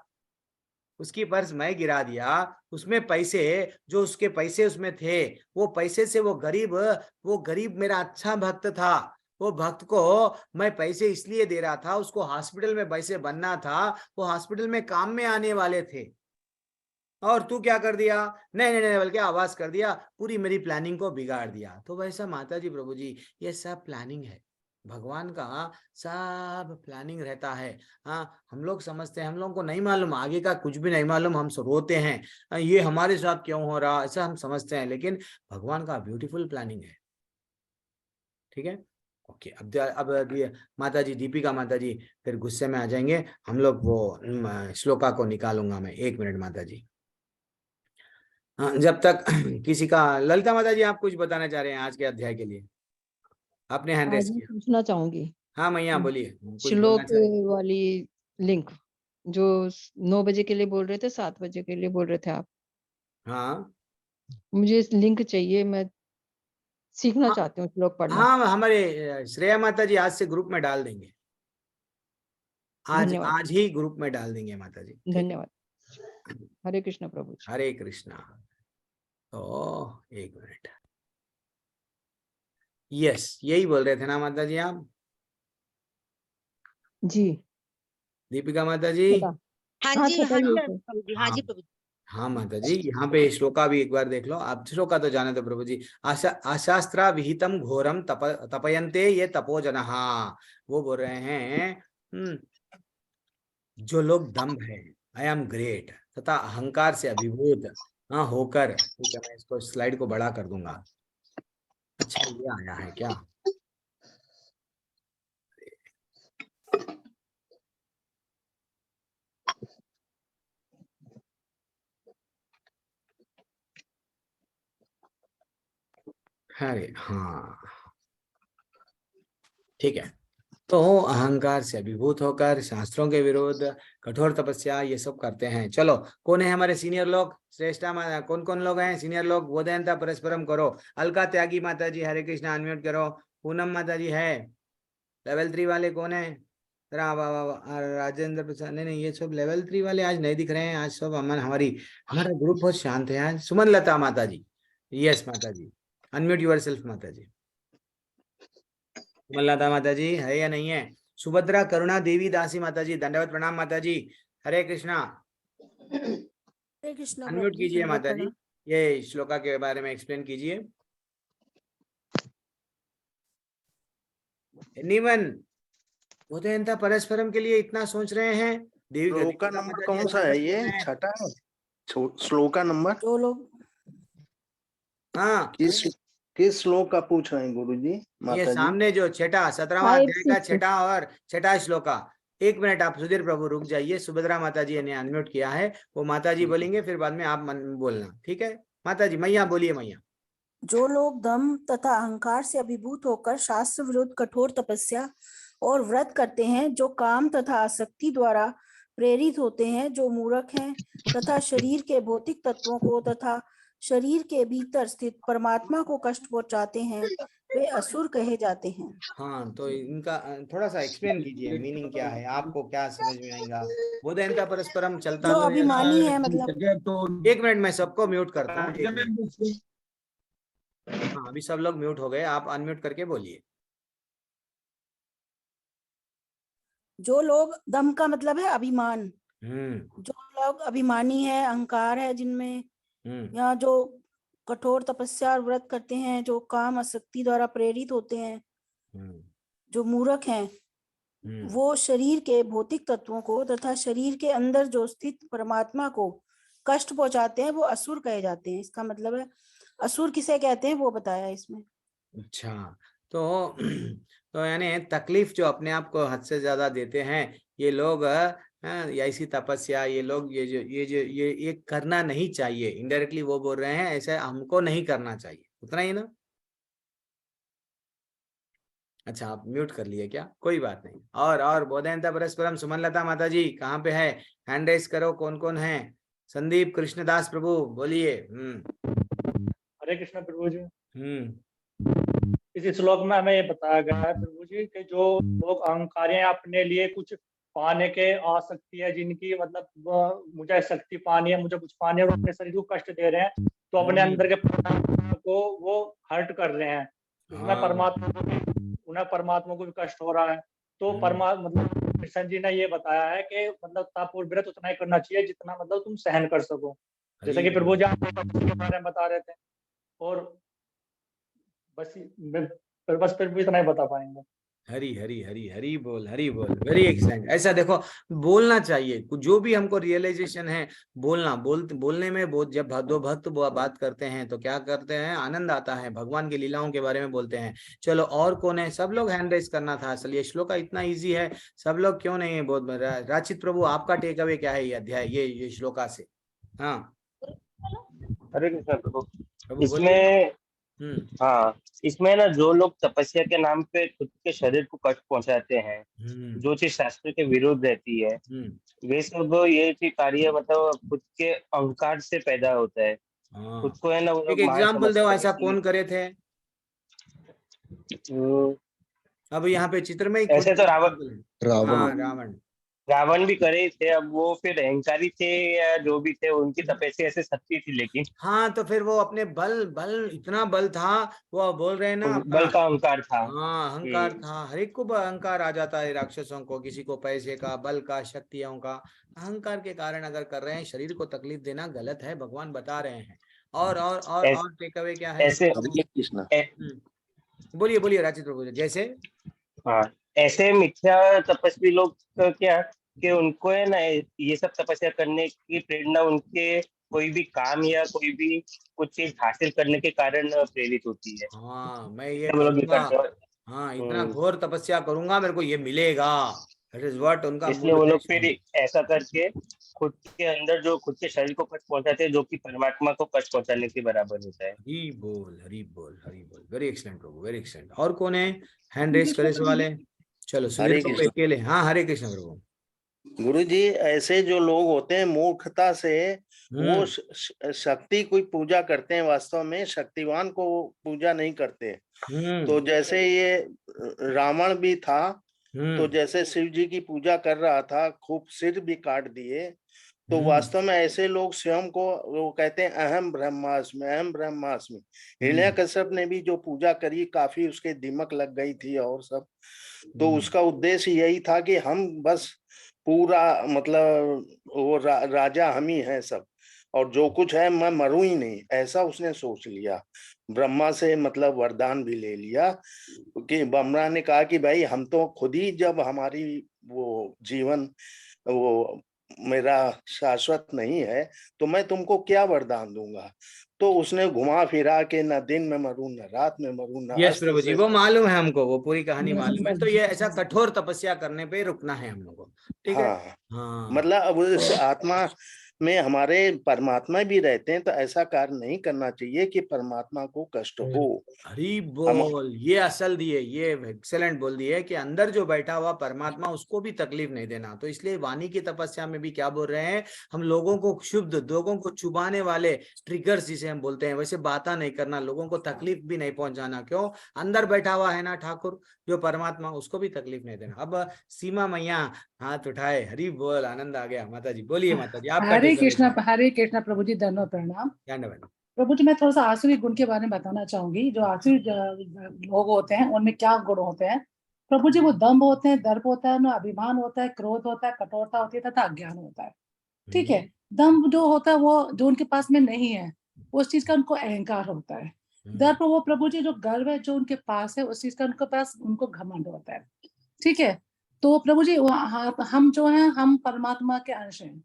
उसकी पर्स मैं गिरा दिया। उसमें पैसे, जो उसके पैसे उसमें थे, वो पैसे से वो गरीब मेरा अच्छा भक्त था, वो भक्त को मैं पैसे इसलिए दे रहा था, उसको हॉस्पिटल में पैसे बनना था, वो हॉस्पिटल में काम में आने वाले थे। और तू क्या कर दिया, नहीं नहीं नहीं बल्कि आवाज कर दिया, पूरी मेरी प्लानिंग को बिगाड़ दिया। तो वैसा माता जी प्रभु जी ये सब प्लानिंग है, भगवान का सब प्लानिंग रहता है। हाँ, हम लोग समझते हैं, हम लोगों को नहीं मालूम, आगे का कुछ भी नहीं मालूम, हम रोते हैं ये हमारे साथ क्यों हो रहा, ऐसा हम समझते हैं, लेकिन भगवान का ब्यूटीफुल प्लानिंग है। ठीक है, ओके। अब ये माता जी, दीपिका माता जी फिर गुस्से में आ जाएंगे, हम लोग वो श्लोका को निकालूंगा मैं, 1 मिनट माता जी। हाँ, जब तक किसी का, ललिता माता जी आप कुछ बताना चाह रहे हैं आज के अध्याय के लिए, आपने हैंड रेस आज मैं किया। पूछना चाहूंगी हाँ मैया बोलिए, कुछ बोलना श्लोक चाह रहे हैं? वाली लिंक जो 9 बजे के लिए बोल रहे थे, 7 बजे के लिए बोल रहे थे आप, हाँ मुझे इस लिंक चाहिए, मैं सीखना चाहती हूँ श्लोक पढ़ना। हाँ, हमारे श्रेया माता जी आज से ग्रुप में डाल देंगे, धन्यवाद, आज ही ग्रुप में डाल देंगे माता जी। ठीक? धन्यवाद। हरे कृष्ण प्रभु जी। हरे कृष्णा। तो 1 मिनट, यस यही बोल रहे थे ना माता जी आप? जी दीपिका माता जी। छठा। हाँ हाँ जी, छठा हाँ ही जी है। प्रभु जी, हाँ जी प्रभु जी। हाँ माता जी, यहाँ पे श्लोका भी एक बार देख लो आप, श्लोका तो जाने दो प्रभु जी। अशास्त्रा विहितम घोरम तपयन्ते ये तपोजनः, वो बोल रहे हैं जो लोग दम्भ है, आई एम ग्रेट तथा अहंकार से अभिभूत होकर, ठीक है मैं इसको स्लाइड को बड़ा कर दूंगा। अच्छा ये आया है क्या? अरे हाँ ठीक है। तो अहंकार से अभिभूत होकर शास्त्रों के विरोध कठोर तपस्या ये सब करते हैं। चलो कौन है हमारे सीनियर लोग, श्रेष्ठा कौन कौन लोग हैं सीनियर लोग? बोधयंता परस्परम करो, अलका त्यागी माता जी, हरे कृष्ण अनम्यूट करो, पूनम माता जी है, लेवल 3 वाले कौन है? राजेंद्र प्रसाद, नहीं नहीं ये सब लेवल 3 वाले आज नहीं दिख रहे हैं, आज सब हमारा ग्रुप बहुत शांत है आज। सुमन लता माता जी, यस माता जी, अनम्यूट यूरसेल्फ माता जी। लता माता जी है या नहीं है? सुभद्रा करुणा देवी दासी माता जी, दंडवत प्रणाम माता जी, हरे कृष्णा। हरे कृष्णा प्रभु अनम्यूट जी, कीजिए दंडवत माता जी, प्रणाम। ये श्लोका के बारे में एक्सप्लेन कीजिए। एनीवन बोधयंता परस्परम के लिए इतना सोच रहे हैं? देवी श्लोका नंबर कौन सा है ये? छठा है श्लोका नंबर? जो लोग हाँ किस श्लोक का पूछ रहे हैं गुरुजी? ये सामने जो छठा 17वां अध्याय का छठा और छठा श्लोका। 1 मिनट आप सुधीर प्रभु रुक जाइए, सुभद्रा माता जी ने अनम्यूट किया है, वो माता जी बोलेंगे फिर बाद में आप बोलना, ठीक है माता जी? मैया बोलिए मैया। जो लोग दम तथा अहंकार से अभिभूत होकर शास्त्र विरुद्ध कठोर तपस्या और व्रत करते हैं, जो काम तथा आसक्ति द्वारा प्रेरित होते हैं, जो मूर्ख हैं तथा शरीर के भौतिक तत्वों को तथा शरीर के भीतर स्थित परमात्मा को कष्ट पहुंचाते हैं, वे असुर कहे जाते हैं। हाँ तो इनका थोड़ा सा एक्सप्लेन कीजिए, मीनिंग क्या है, आपको क्या समझ में आएगा? बोधयंता परस्परम चलता जो तो अभिमानी है, मतलब 1 मिनट मैं सबको म्यूट करता हूँ। हाँ अभी सब लोग म्यूट हो गए, आप अनम्यूट करके बोलिए। जो लोग, दम का मतलब है अभिमान, जो लोग अभिमानी है, अहंकार है जिनमें, या जो कठोर तपस्या और व्रत करते हैं, जो काम आसक्ति द्वारा प्रेरित होते हैं, जो मूर्ख हैं, वो शरीर के भौतिक तत्वों को तथा शरीर के अंदर जो स्थित परमात्मा को कष्ट पहुंचाते हैं, वो असुर कहे जाते हैं। इसका मतलब है असुर किसे कहते हैं वो बताया इसमें। अच्छा तो यानी तकलीफ जो अपने आप को हद से ज्यादा देते हैं ये लोग, ऐसी तपस्या ये लोग ये करना नहीं चाहिए। इनडायरेक्टली वो बोल रहे हैं ऐसे हमको नहीं करना चाहिए, उतना ही ना? अच्छा आप म्यूट कर लिए क्या? कोई बात नहीं। और बोधयंता परस्परम सुमन लता माता जी कहाँ पे है? हैंड रेस करो, कौन कौन है? संदीप कृष्णदास प्रभु बोलिए। हरे कृष्ण प्रभु जी। इस श्लोक में हमें ये बताया गया है प्रभु जी कि जो लोग अहंकारी हैं, अपने लिए कुछ पाने के आसक्ति है जिनकी, मतलब मुझे शक्ति पानी है, मुझे कुछ पानी है, और अपने शरीर को कष्ट दे रहे हैं, तो अपने अंदर के परमात्मा को वो हर्ट कर रहे हैं, उसमें उन्हें परमात्मा को भी कष्ट हो रहा है। तो परमात्मा, मतलब कृष्ण जी ने ये बताया है कि मतलब तप और व्रत उतना ही करना चाहिए जितना मतलब तुम सहन कर सको। जैसे कि प्रभु जी आप के बारे में बता रहे थे, और बस बस प्रभु इतना ही बता पाएंगे। हरी हरी हरी हरी बोल, हरी बोल। Very excellent. ऐसा देखो, बोलना चाहिए, जो भी हमको रियलाइजेशन है बोलने में बहुत, जब दो भक्त बात करते हैं तो क्या करते हैं, आनंद आता है, भगवान की लीलाओं के बारे में बोलते हैं। चलो और कौन है, सब लोग हैंड रेस करना था, असल ये श्लोक इतना इजी है, सब लोग क्यों नहीं है, बहुत राचित प्रभु आपका टेक अवे क्या है ये अध्याय, ये श्लोका से? हाँ हरे कृष्ण प्रभु। प्रभु इसमें बोलिए। हाँ, इसमें ना जो लोग तपस्या के नाम पे खुद के शरीर को कष्ट पहुंचाते हैं, जो चीज शास्त्र के विरुद्ध रहती है, वे सब ये चीज कार्य मतलब खुद के अहंकार से पैदा होता है। खुद को है ना वो एक लोग मान एग्जाम्पल दो, समझते ऐसा हैं कौन करे थे? अब यहाँ पे चित्र में ऐसे तो रावण भी करे थे। अब वो फिर अहंकारी थे या जो भी थे, उनकी तपस्या ऐसे सच्ची थी, लेकिन हाँ तो फिर वो अपने बल इतना बल था, वो बोल रहे हैं ना अपना बल का अहंकार था। हाँ अहंकार था, हर एक को अहंकार आ जाता है, राक्षसों को, किसी को पैसे का, बल का, शक्तियों का, अहंकार के कारण अगर कर रहे हैं, शरीर को तकलीफ देना गलत है, भगवान बता रहे हैं। और टेक अवे क्या है? ऐसे बोलिए बोलिए राचित प्रभु। जैसे हाँ, ऐसे मिथ्या तपस्वी लोग क्या कि उनको है ना ये सब तपस्या करने की प्रेरणा उनके कोई भी काम या कोई भी कुछ चीज हासिल करने के कारण प्रेरित होती है। हाँ मैं ये करूंगा, हाँ इतना घोर तपस्या करूंगा, मेरे को ये मिलेगा, दैट इज व्हाट उनका। इसलिए वो लोग फिर ऐसा करके खुद के अंदर जो खुद के शरीर को कष्ट पहुंचाते हैं, जो कि परमात्मा को कष्ट पहुंचाने के बराबर होता है। हरी बोल हरी बोल हरी बोल। वेरी एक्सलेंट प्रभु, वेरी एक्सलेंट। और कौन है हैंड रेस करे वाले? चलो सुनील प्रभु अकेले। हाँ हरे कृष्ण प्रभु। गुरुजी, ऐसे जो लोग होते हैं मूर्खता से वो शक्ति कोई पूजा करते हैं, वास्तव में शक्तिवान को पूजा नहीं करते। तो जैसे ये रावण भी था, तो जैसे शिव जी की पूजा कर रहा था, खूब सिर भी काट दिए, तो वास्तव में ऐसे लोग स्वयं को वो कहते हैं अहम ब्रह्मास्मि, अहम ब्रह्मास्मि। हिरण्यकश्यप ने भी जो पूजा करी, काफी उसके दिमक लग गई थी और सब, तो उसका उद्देश्य यही था कि हम बस पूरा मतलब वो राजा हम ही हैं सब, और जो कुछ है मैं मरूं ही नहीं, ऐसा उसने सोच लिया। ब्रह्मा से मतलब वरदान भी ले लिया कि ब्रह्मा ने कहा कि भाई हम तो खुद ही, जब हमारी वो जीवन वो मेरा शाश्वत नहीं है, तो मैं तुमको क्या वरदान दूंगा। तो उसने घुमा फिरा के न दिन में मरूं, न रात में मरूं, न यस प्रभु जी, वो मालूम है हमको, वो पूरी कहानी मालूम है। तो ये ऐसा कठोर तपस्या करने पे रुकना है हम लोगों को, ठीक है? हाँ मतलब अब उस आत्मा में हमारे परमात्मा भी रहते हैं, तो ऐसा कार्य नहीं करना चाहिए कि परमात्मा को कष्ट हो। हरी बोल, ये असल दिए, ये एक्सेलेंट बोल दिए कि अंदर जो बैठा हुआ परमात्मा, उसको भी तकलीफ नहीं देना। तो इसलिए वाणी की तपस्या में भी क्या बोल रहे हैं हम, लोगों को शुद्ध, लोगों को चुभाने वाले ट्रिगर्स जिसे हम बोलते हैं, वैसे बातें नहीं करना, लोगों को तकलीफ भी नहीं पहुंचाना। क्यों? अंदर बैठा हुआ है ना ठाकुर जो परमात्मा, उसको भी तकलीफ नहीं देना। अब सीमा मैया हाथ उठाए, हरी बोल, आनंद आ गया। माता जी बोलिए। माता जी आपका हरे कृष्णा प्रभु जी, धन्यवाद, प्रणाम। धन्यवाद प्रभु जी, मैं थोड़ा सा आसुरी गुण के बारे में बताना चाहूंगी। जो आसुरी लोग होते हैं उनमें क्या गुण होते हैं प्रभु जी? वो दम्भ होते हैं, दर्प होता है, अभिमान होता है, क्रोध होता है, कठोरता होती है तथा अज्ञान होता है। ठीक है। दम्भ जो होता है वो जो उनके पास में नहीं है, उस चीज का उनको अहंकार होता है। दर्प वो प्रभु जी जो गर्व है जो उनके पास है, उस चीज का उनके पास उनको घमंड होता है। ठीक है। तो प्रभु जी हम जो है हम परमात्मा के अंश हैं।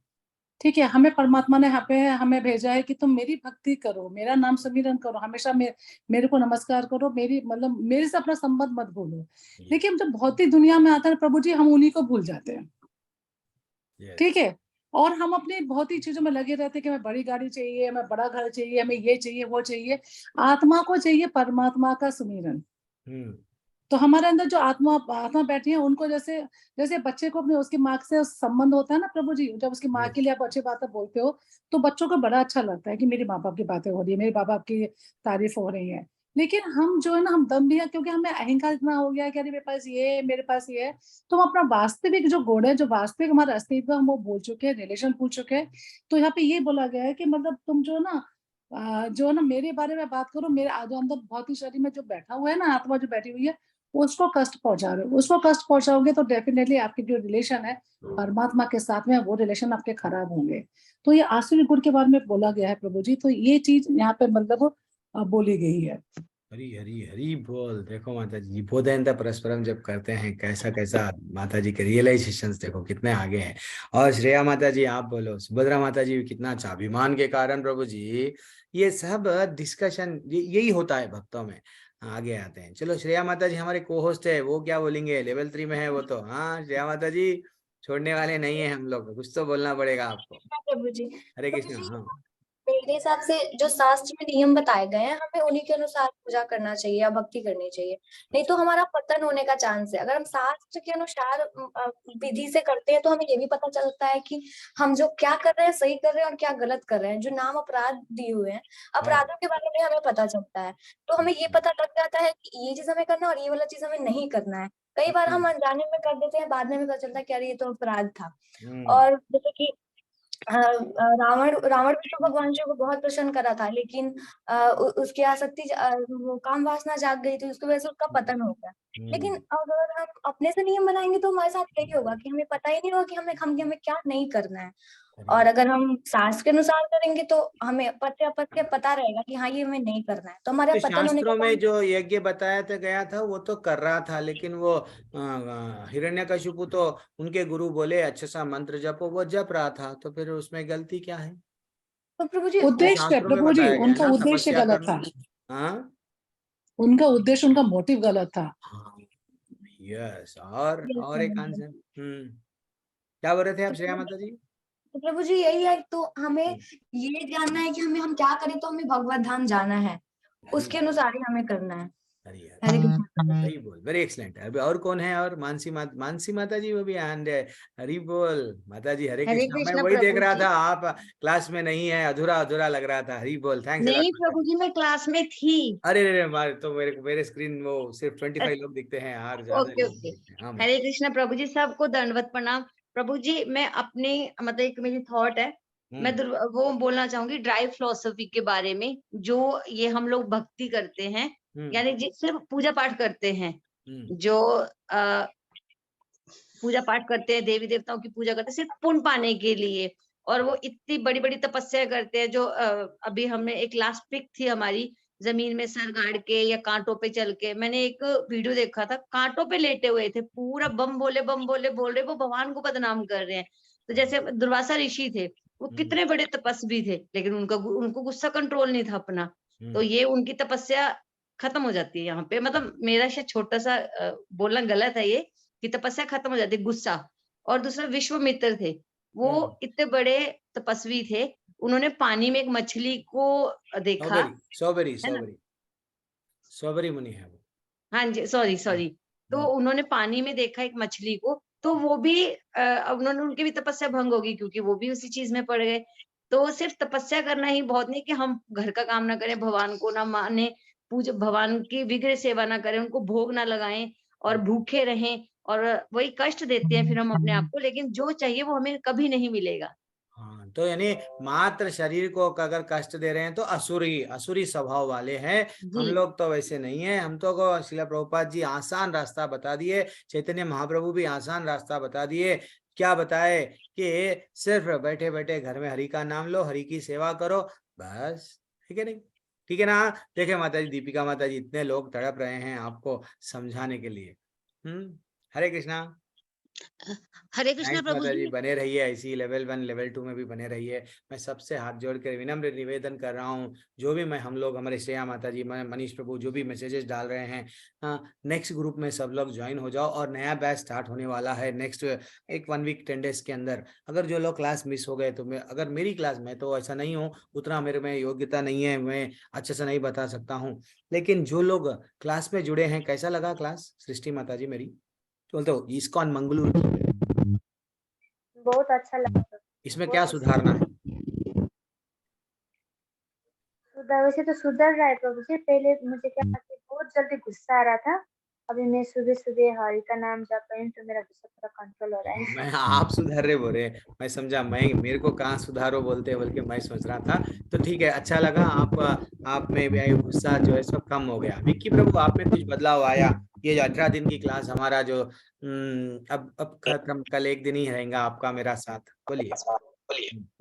ठीक है। हमें परमात्मा ने यहाँ पे हमें भेजा है कि तुम मेरी भक्ति करो, मेरा नाम सुमिरन करो, हमेशा मेरे को नमस्कार करो, मेरी मतलब मेरे से अपना संबंध मत भूलो। लेकिन जब भौतिक दुनिया में आता है प्रभु जी, हम उन्हीं को भूल जाते हैं। ठीक है। और हम अपनी भौतिक चीजों में लगे रहते हैं कि हमें बड़ी गाड़ी चाहिए, हमें बड़ा घर चाहिए, हमें ये चाहिए वो चाहिए। आत्मा को चाहिए परमात्मा का सुमिरन। तो हमारे अंदर जो आत्मा बैठी है, उनको जैसे बच्चे को अपने उसकी माँ से संबंध होता है ना प्रभु जी, जब उसकी माँ के लिए आप अच्छी बातें बोलते हो तो बच्चों को बड़ा अच्छा लगता है कि मेरे माँ बाप की बातें हो रही है, मेरे माँ बाप की तारीफ हो रही है। लेकिन हम जो है ना, हम दम भी है, क्योंकि हमें अहंकार इतना हो गया कि अरे मेरे पास ये, मेरे पास ये है। तो हम अपना वास्तविक जो गुण है, जो वास्तविक हमारा अस्तित्व, हम वो भूल चुके हैं, रिलेशन भूल चुके हैं। तो यहाँ पे ये बोला गया है कि मतलब तुम जो ना मेरे बारे में बात करो, मेरे जो अंदर भौतिक शरीर में जो बैठा हुआ है ना, आत्मा जो बैठी हुई है, उसको कष्ट पहुंचा रहे हो। उसको कष्ट पहुंचाओगे तो डेफिनेटली आपकी जो रिलेशन है परमात्मा के साथ में, वो रिलेशन आपके खराब होंगे। तो ये आसुरी गुण के बारे में बोला गया है प्रभु जी, तो ये चीज यहाँ पे मतलब बोली गई है। हरी हरी हरी बोल। देखो माता जी, बोधयंता परस्परम जब करते हैं, कैसा कैसा माता जी के रियलाइजेशंस देखो कितने आगे हैं। और श्रेया माता जी आप बोलो, सुभद्रा माता जी कितना अच्छा, अभिमान के कारण प्रभु जी ये सब डिस्कशन यही होता है भक्तों में, आगे आते हैं। चलो श्रेया माता जी हमारे को होस्ट है, वो क्या बोलेंगे, लेवल 3 में है वो तो। हाँ श्रेया माता जी, छोड़ने वाले नहीं है हम लोग, कुछ तो बोलना पड़ेगा आपको। प्रभु जी, हरे कृष्ण। हाँ मेरे हिसाब से जो शास्त्र में नियम बताए गए हैं, हमें उन्हीं के अनुसार पूजा करना चाहिए या भक्ति करनी चाहिए, नहीं तो हमारा पतन होने का चांस है। अगर हम शास्त्र के अनुसार विधि से करते हैं तो हमें ये भी पता चलता है कि हम जो क्या कर रहे हैं सही कर रहे हैं और क्या गलत कर रहे हैं। जो नाम अपराध दिए हुए हैं, अपराधों के बारे में हमें पता चलता है, तो हमें ये पता लग जाता है कि ये चीज हमें करना है और ये वाला चीज हमें नहीं करना है। कई बार हम अनजाने में कर देते हैं, बाद में पता चलता है कि अरे ये तो अपराध था। और जैसे कि रावण विष्णु भगवान जी को बहुत प्रसन्न करा था, लेकिन उसकी आसक्ति काम वासना जाग गई थी, उसकी वजह से उसका पतन हो गया। लेकिन अगर हम अपने से नियम बनाएंगे तो हमारे साथ यही होगा कि हमें पता ही नहीं होगा कि हमें क्या नहीं करना है। और अगर हम शास्त्र के अनुसार करेंगे तो हमें पत्य पता रहेगा कि हाँ ये हमें नहीं करना है, तो हमारे तो पतन होने शास्त्रों का में जो यज्ञ बताया था गया था वो तो कर रहा था, लेकिन वो हिरण्यकशिपु तो उनके गुरु बोले अच्छा सा मंत्र जपो, वो जप रहा था, तो फिर उसमें गलती क्या है? तो प्रभु जी उद्देश्य प्रभु जी, उनका उद्देश्य गलत था। हाँ उनका उद्देश्य, उनका मोटिव गलत था। यस। और एक आंसर क्या बोल रहे थे आप श्रेया माता जी? तो प्रभु जी यही है, तो हमें ये जानना है कि हम क्या करें, तो हमें भगवत धाम जाना है, उसके अनुसार ही हमें करना है। हरे कृष्ण। हरी बोल, वेरी एक्सलेंट। अभी और कौन है? और मानसी माता जी वो भी आंड है। हरी बोल माता जी, हरे कृष्ण। मैं वही देख रहा था, आप क्लास में नहीं है, अधूरा अधूरा लग रहा था। हरी बोल, थैंक्स। नहीं प्रभु जी, मैं क्लास में थी। अरे तो मेरे स्क्रीन वो सिर्फ 25 लोग दिखते हैं यार, ज्यादा ओके। हरे कृष्ण प्रभु जी, सबको दंडवत प्रणाम। प्रभु जी मैं अपने मतलब एक मेरी थॉट है, मैं वो बोलना चाहूंगी ड्राई फिलोसफी के बारे में। जो ये हम लोग भक्ति करते हैं, यानी सिर्फ पूजा पाठ करते हैं, जो पूजा पाठ करते हैं, देवी देवताओं की पूजा करते हैं सिर्फ पुण्य पाने के लिए, और वो इतनी बड़ी बड़ी तपस्या करते हैं। जो अभी हमने एक लास्ट पिक थी हमारी, जमीन में सर गाड़ के या कांटों पे चल के, मैंने एक वीडियो देखा था, कांटों पे लेटे हुए थे, पूरा बम बोले बोल रहे, वो भगवान को बदनाम कर रहे हैं। तो जैसे दुर्वासा ऋषि थे, वो कितने बड़े तपस्वी थे, लेकिन उनको गुस्सा कंट्रोल नहीं था अपना, तो ये उनकी तपस्या खत्म हो जाती है यहाँ पे। मतलब मेरा शायद छोटा सा बोलना गलत है ये, कि तपस्या खत्म हो जाती है, गुस्सा। और दूसरा विश्वामित्र थे, वो इतने बड़े तपस्वी थे, उन्होंने पानी में एक मछली को देखा। सौबरी मुनि है वो। हाँ जी, सॉरी। तो उन्होंने पानी में देखा एक मछली को, तो वो भी उनकी भी तपस्या भंग होगी, क्योंकि वो भी उसी चीज में पड़ गए। तो सिर्फ तपस्या करना ही बहुत नहीं, कि हम घर का काम ना करें, भगवान को ना माने, पूजा भगवान की विग्रह सेवा ना करें, उनको भोग ना लगाएं और भूखे रहें, और वही कष्ट देते हैं फिर हम अपने आप को, लेकिन जो चाहिए वो हमें कभी नहीं मिलेगा। हाँ, तो यानी मात्र शरीर को अगर कष्ट दे रहे हैं तो असुरी स्वभाव वाले हैं। हम लोग तो वैसे नहीं है। हम तो को श्रील प्रभुपाद जी आसान रास्ता बता दिए, चैतन्य महाप्रभु भी आसान रास्ता बता दिए। क्या बताए कि सिर्फ बैठे बैठे घर में हरि का नाम लो, हरि की सेवा करो, बस। ठीक है नहीं? ठीक है ना? देखे माता जी, दीपिका माता जी, इतने लोग तड़प रहे हैं आपको समझाने के लिए। हरे कृष्णा। हरे कृष्णा प्रभु जी, बने रहिए ऐसी, लेवल 1 लेवल 2 में भी बने रहिए। मैं सबसे हाथ जोड़ कर विनम्र निवेदन कर रहा हूँ, जो भी हम लोग हमारे श्रेया माता जी, मनीष प्रभु जो भी मैसेजेस डाल रहे हैं, नेक्स्ट ग्रुप में सब लोग ज्वाइन हो जाओ। और नया बैच स्टार्ट होने वाला है नेक्स्ट 1 वीक 10 डेज के अंदर। अगर जो लोग क्लास मिस हो गए तो अगर मेरी क्लास में तो ऐसा नहीं हूँ, उतना मेरे में योग्यता नहीं है, मैं अच्छे से नहीं बता सकता हूँ, लेकिन जो लोग क्लास में जुड़े हैं, कैसा लगा क्लास सृष्टि माता जी मेरी? बोलते हो इस्कॉन मंगलूर बहुत अच्छा लगा। इसमें क्या सुधारना है? वैसे तो सुधर रहा है प्रभु जी। पहले मुझे क्या बहुत जल्दी गुस्सा आ रहा था, अभी मैं सुबह सुबह हरि का नाम जप रही हूँ, तो मेरा गुस्सा थोड़ा कंट्रोल हो रहा है। मैं आप सुधर रहे बोल रहे, मैं समझा मेरे को कहाँ सुधारो बोलते हैं, बल्कि मैं सोच रहा था। तो ठीक है, अच्छा लगा। आप में भी गुस्सा जो है सब कम हो गया। विक्की प्रभु, आप में कुछ बदलाव आया? ये जो 18 दिन की क्लास हमारा जो अब खत्म, कल एक दिन ही रहेगा आपका मेरा साथ। बोलिए।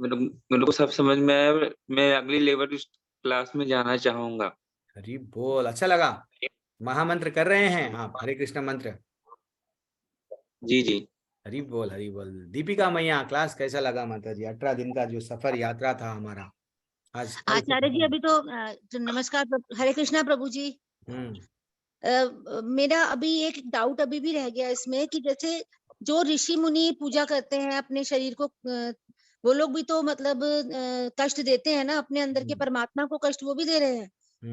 मेरे को सब समझ में आया। मैं अगली लेवल क्लास में जाना चाहूंगा। हरी बोल, अच्छा लगा। महामंत्र कर रहे हैं आप, हरे कृष्ण मंत्र? जी जी। हरी बोल हरी बोल। दीपिका मैया, क्लास कैसा लगा माता जी? 18 दिन का जो सफर यात्रा था हमारा, आज कल से आचार्य जी अभी तो नमस्कार हरे कृष्णा प्रभु जी। मेरा अभी एक डाउट अभी भी रह गया इसमें कि जैसे जो ऋषि मुनि पूजा करते हैं अपने शरीर को, वो लोग भी तो मतलब कष्ट देते हैं ना अपने अंदर के परमात्मा को, कष्ट वो भी दे रहे हैं।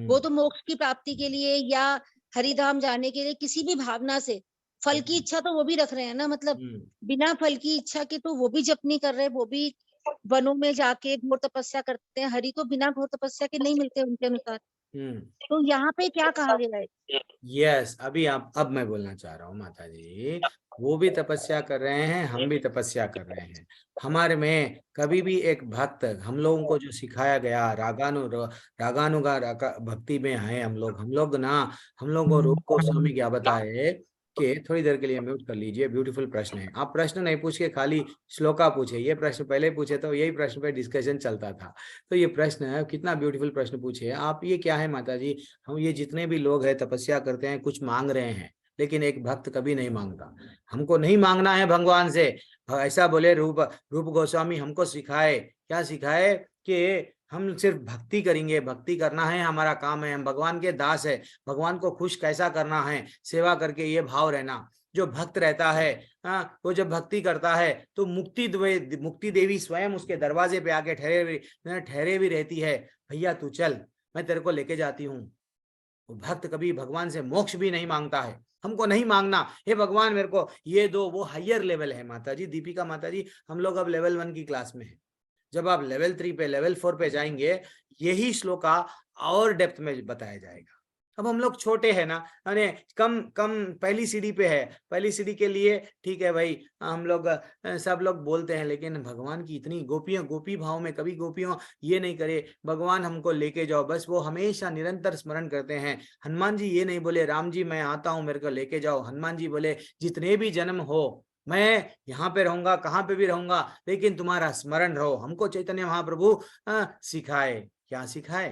वो तो मोक्ष की प्राप्ति के लिए या हरिधाम जाने के लिए किसी भी भावना से फल की इच्छा तो वो भी रख रहे हैं ना, मतलब बिना फल की इच्छा के तो वो भी जप नहीं कर रहे, वो भी वनों में जाके घोर तपस्या करते हैं। हरि तो बिना घोर तपस्या के नहीं मिलते उनके अनुसार। तो यहाँ पे क्या कहा गया है? यस, अभी अब मैं बोलना चाह रहा हूँ माता जी, वो भी तपस्या कर रहे हैं, हम भी तपस्या कर रहे हैं। हमारे में कभी भी एक भक्त, हम लोगों को जो सिखाया गया रागानुगा भक्ति में है हम लोग ना, हम लोगों को रूप गोस्वामी क्या बताए कि थोड़ी देर के लिए म्यूट कर लीजिए। ब्यूटीफुल प्रश्न है, आप प्रश्न नहीं पूछ के खाली श्लोका पूछे। ये प्रश्न पहले पूछे तो यही प्रश्न पे डिस्कशन चलता था, तो ये प्रश्न है, कितना ब्यूटीफुल प्रश्न पूछे आप। ये क्या है माता जी, हम ये जितने भी लोग हैं तपस्या करते हैं, कुछ मांग रहे हैं, लेकिन एक भक्त कभी नहीं मांगता। हमको नहीं मांगना है भगवान से, ऐसा बोले रूप गोस्वामी हमको सिखाए। क्या सिखाए? कि हम सिर्फ भक्ति करेंगे, भक्ति करना है हमारा काम है, हम भगवान के दास है, भगवान को खुश कैसा करना है, सेवा करके ये भाव रहना। जो भक्त रहता है, वो जब भक्ति करता है तो मुक्ति देवी स्वयं उसके दरवाजे पे आके ठहरे भी रहती है, भैया तू चल, मैं तेरे को लेके जाती हूँ। वो भक्त कभी भगवान से मोक्ष भी नहीं मांगता है। हमको नहीं मांगना, हे भगवान मेरे को ये दो, वो हायर लेवल है माता जी। दीपिका माता जी, हम लोग अब लेवल 1 की क्लास में है। जब आप लेवल 3 पे, लेवल 4 पे जाएंगे, यही श्लोका और डेप्थ में बताया जाएगा। अब हम लोग छोटे हैं ना, अरे कम पहली सीढ़ी पे है, पहली सीढ़ी के लिए ठीक है भाई, हम लोग सब लोग बोलते हैं, लेकिन भगवान की इतनी गोपी भाव में कभी गोपियों ये नहीं करे भगवान हमको लेके जाओ, बस वो हमेशा निरंतर स्मरण करते हैं। हनुमान जी ये नहीं बोले राम जी मैं आता हूँ मेरे को लेके जाओ, हनुमान जी बोले जितने भी जन्म हो मैं यहाँ पे रहूंगा, कहाँ पे भी रहूंगा, लेकिन तुम्हारा स्मरण रहो। हमको चैतन्य महाप्रभु सिखाए, क्या सिखाए?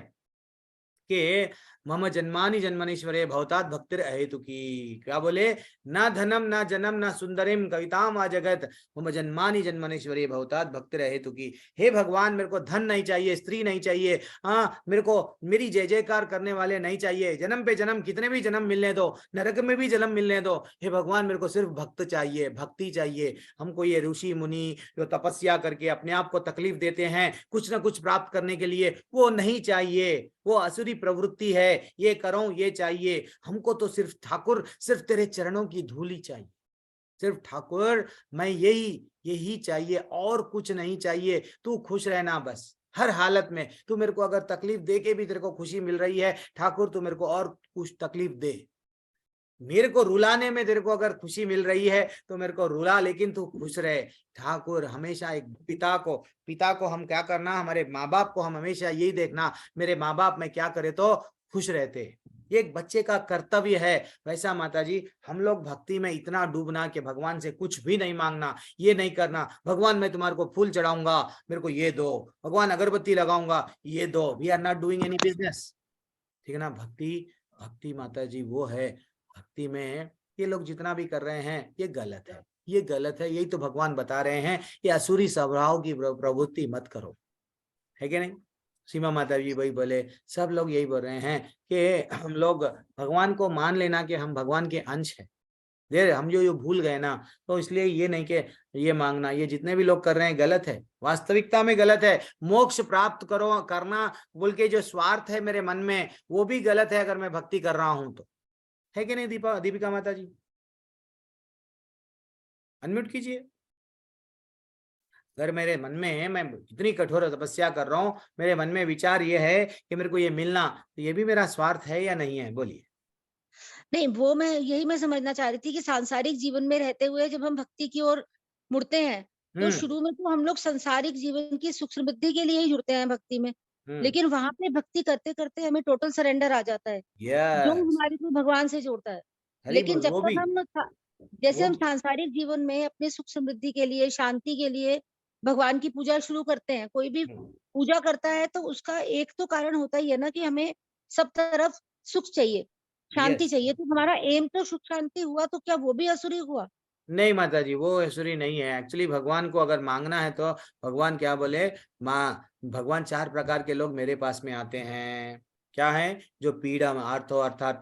कि मम जन्मानि जन्मनीश्वरे भवतात् भक्तिर अहेतुकी। क्या बोले? ना धनम ना जन्म ना सुंदरिम कविताम आ जगत, मम जन्मानि जन्मनीश्वरे भवतात् भक्तिर अहेतुकी। हे भगवान मेरे को धन नहीं चाहिए, स्त्री नहीं चाहिए, मेरे को मेरी जय जयकार करने वाले नहीं चाहिए, जन्म पे जन्म कितने भी जन्म मिलने दो, नरक में भी जन्म मिलने दो, हे भगवान मेरे को सिर्फ भक्त चाहिए, भक्ति चाहिए। हमको ये ऋषि मुनि जो तपस्या करके अपने आप को तकलीफ देते हैं कुछ ना कुछ प्राप्त करने के लिए, वो नहीं चाहिए, वो असुरी प्रवृत्ति है। ये करो ये चाहिए हमको, तो सिर्फ ठाकुर, सिर्फ तेरे चरणों की धूली चाहिए, सिर्फ ठाकुर मैं यही चाहिए, और कुछ नहीं चाहिए। तू खुश रहना बस हर हालत में। तू मेरे को अगर तकलीफ दे के भी तेरे को खुशी मिल रही है, ठाकुर तू मेरे को और कुछ तकलीफ दे। मेरे को रुलाने में तेरे को अगर खुशी मिल रही है तो मेरे को रुला, लेकिन तू खुश रहे ठाकुर। हमेशा एक पिता को हम क्या करना, हमारे माँ बाप को हम हमेशा यही देखना, मेरे माँ बाप में क्या करे तो खुश रहते। ये एक बच्चे का कर्तव्य है। वैसा माता जी हम लोग भक्ति में इतना डूबना कि भगवान से कुछ भी नहीं मांगना, ये नहीं करना भगवान मैं तुम्हारे को फूल चढ़ाऊंगा मेरे को ये दो, भगवान अगरबत्ती लगाऊंगा ये दो। We are not doing any business, ठीक है ना। भक्ति माता जी वो है, भक्ति में ये लोग जितना भी कर रहे हैं ये गलत है, ये गलत है। यही तो भगवान बता रहे हैं, ये असुरी स्वभाव की प्रवृत्ति मत करो, है कि नहीं। सीमा माता जी वही बोले, सब लोग यही बोल रहे हैं कि हम लोग भगवान को मान लेना कि हम भगवान के अंश है। देर हम जो भूल गए ना, तो इसलिए ये नहीं कि ये मांगना, ये जितने भी लोग कर रहे हैं गलत है, वास्तविकता में गलत है। मोक्ष प्राप्त करना बोल के जो स्वार्थ है मेरे मन में, वो भी गलत है अगर मैं भक्ति कर रहा हूं तो, है कि नहीं। दीपिका माता जी अनम्यूट कीजिए। अगर मेरे मन में, मैं इतनी कठोर तपस्या कर रहा हूं, मेरे मन में विचार ये है कि मेरे को ये मिलना, तो ये भी मेरा स्वार्थ है या नहीं है? बोलिए। नहीं, वो मैं समझना चाह रही थी कि सांसारिक जीवन में रहते हुए जब हम भक्ति की ओर मुड़ते हैं, तो शुरू में तो हम लोग सांसारिक जीवन की सुख समृद्धि के लिए ही जुड़ते हैं भक्ति में, लेकिन वहां पे भक्ति करते करते हमें टोटल सरेंडर आ जाता है, जो हमारे को भगवान से जोड़ता है। लेकिन जब वो तक भी हम जैसे हम वो सांसारिक जीवन में अपने सुख समृद्धि के लिए, शांति के लिए भगवान की पूजा शुरू करते हैं, कोई भी पूजा करता है तो उसका एक तो कारण होता ही है ना कि हमें सब तरफ सुख चाहिए, शांति यस। चाहिए। तो हमारा एम तो सुख शांति हुआ, तो क्या वो भी असुरी हुआ? नहीं माता जी, वो ऐश्वर्य नहीं है। एक्चुअली भगवान को अगर मांगना है तो भगवान क्या बोले, भगवान 4 प्रकार के लोग मेरे पास में आते हैं। क्या है? जो पीड़ा अर्थो अर्थात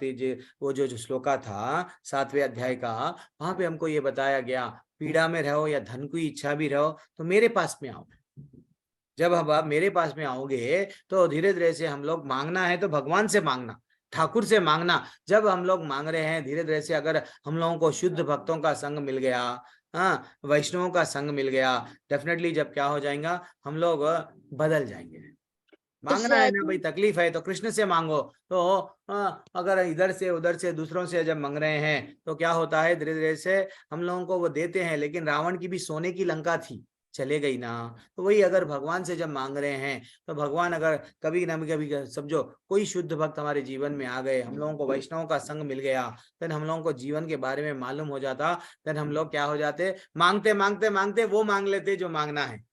वो जो श्लोका था 7वें अध्याय का, वहां पे हमको ये बताया गया, पीड़ा में रहो या धन की इच्छा भी रहो तो मेरे पास में आओ। जब हम आप मेरे पास में आओगे तो धीरे धीरे से हम लोग मांगना है तो भगवान से मांगना, ठाकुर से मांगना। जब हम लोग मांग रहे हैं धीरे धीरे से, अगर हम लोगों को शुद्ध भक्तों का संग मिल गया, हाँ, वैष्णवों का संग मिल गया, डेफिनेटली जब क्या हो जाएगा, हम लोग बदल जाएंगे। मांगना है ना भाई, तकलीफ है तो कृष्ण से मांगो। तो अगर इधर से उधर से दूसरों से जब मांग रहे हैं तो क्या होता है, धीरे धीरे से हम लोगों को वो देते हैं। लेकिन रावण की भी सोने की लंका थी, चले गई ना। तो वही अगर भगवान से जब मांग रहे हैं तो भगवान अगर कभी ना कभी समझो कोई शुद्ध भक्त हमारे जीवन में आ गए, हम लोगों को वैष्णव का संग मिल गया, फिर हम लोगों को जीवन के बारे में मालूम हो जाता, फिर हम लोग क्या हो जाते, मांगते मांगते मांगते वो मांग लेते जो मांगना है,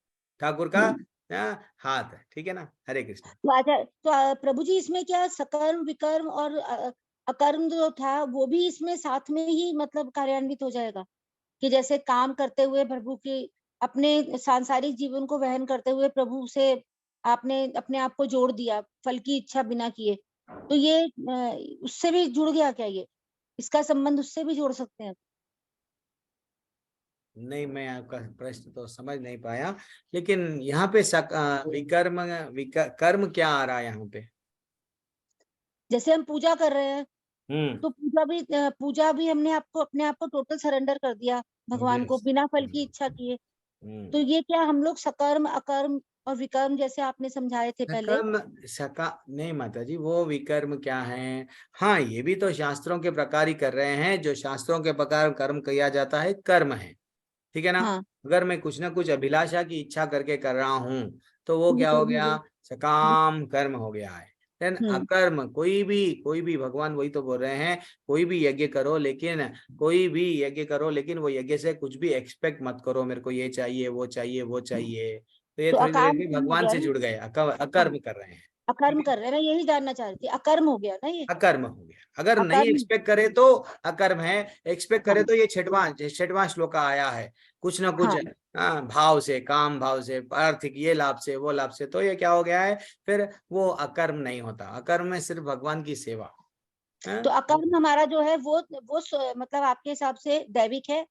ठाकुर का हाथ है। ठीक है ना? हरे कृष्ण। तो प्रभु जी इसमें क्या सकर्म विकर्म और अकर्म जो था वो भी इसमें साथ में ही मतलब कार्यान्वित हो जाएगा, कि जैसे काम करते हुए प्रभु की अपने सांसारिक जीवन को वहन करते हुए प्रभु से आपने अपने आप को जोड़ दिया फल की इच्छा बिना किए, तो ये उससे भी जुड़ गया क्या? ये इसका संबंध उससे भी जोड़ सकते हैं? नहीं, मैं आपका प्रश्न तो समझ नहीं पाया, लेकिन यहाँ पे विकर्म कर्म क्या आ रहा है यहाँ पे? जैसे हम पूजा कर रहे हैं तो पूजा भी हमने अपने आप को टोटल सरेंडर कर दिया भगवान को बिना फल की इच्छा किए। तो ये क्या हम लोग सकर्म अकर्म और विकर्म जैसे आपने समझाए थे पहले? नहीं माता जी, वो विकर्म क्या है? हाँ, ये भी तो शास्त्रों के प्रकार ही कर रहे हैं। जो शास्त्रों के प्रकार कर्म किया जाता है कर्म है, ठीक है ना? हाँ। अगर मैं कुछ ना कुछ अभिलाषा की इच्छा करके कर रहा हूँ तो वो क्या हो गया? सकाम कर्म हो गया है। देन अकर्म, कोई भी भगवान वही तो बोल रहे हैं, कोई भी यज्ञ करो, लेकिन वो यज्ञ से कुछ भी एक्सपेक्ट मत करो, मेरे को ये चाहिए वो चाहिए वो चाहिए। तो ये थोड़ी देर भगवान से जुड़ गए, अकर्म कर रहे हैं, अकर्म कर रहे हैं। मैं यही जानना चाह रही थी, अकर्म हो गया ना ये? अकर्म हो गया। अगर नहीं एक्सपेक्ट करे तो अकर्म है, एक्सपेक्ट करे तो ये छठवां श्लोक आया है, कुछ ना कुछ भाव से, काम भाव से, आर्थिक ये लाभ से वो लाभ से, तो ये क्या हो गया है, फिर वो अकर्म नहीं होता। अकर्म में सिर्फ भगवान की सेवा। तो अकर्म हमारा जो है वो मतलब आपके हिसाब से दैविक है,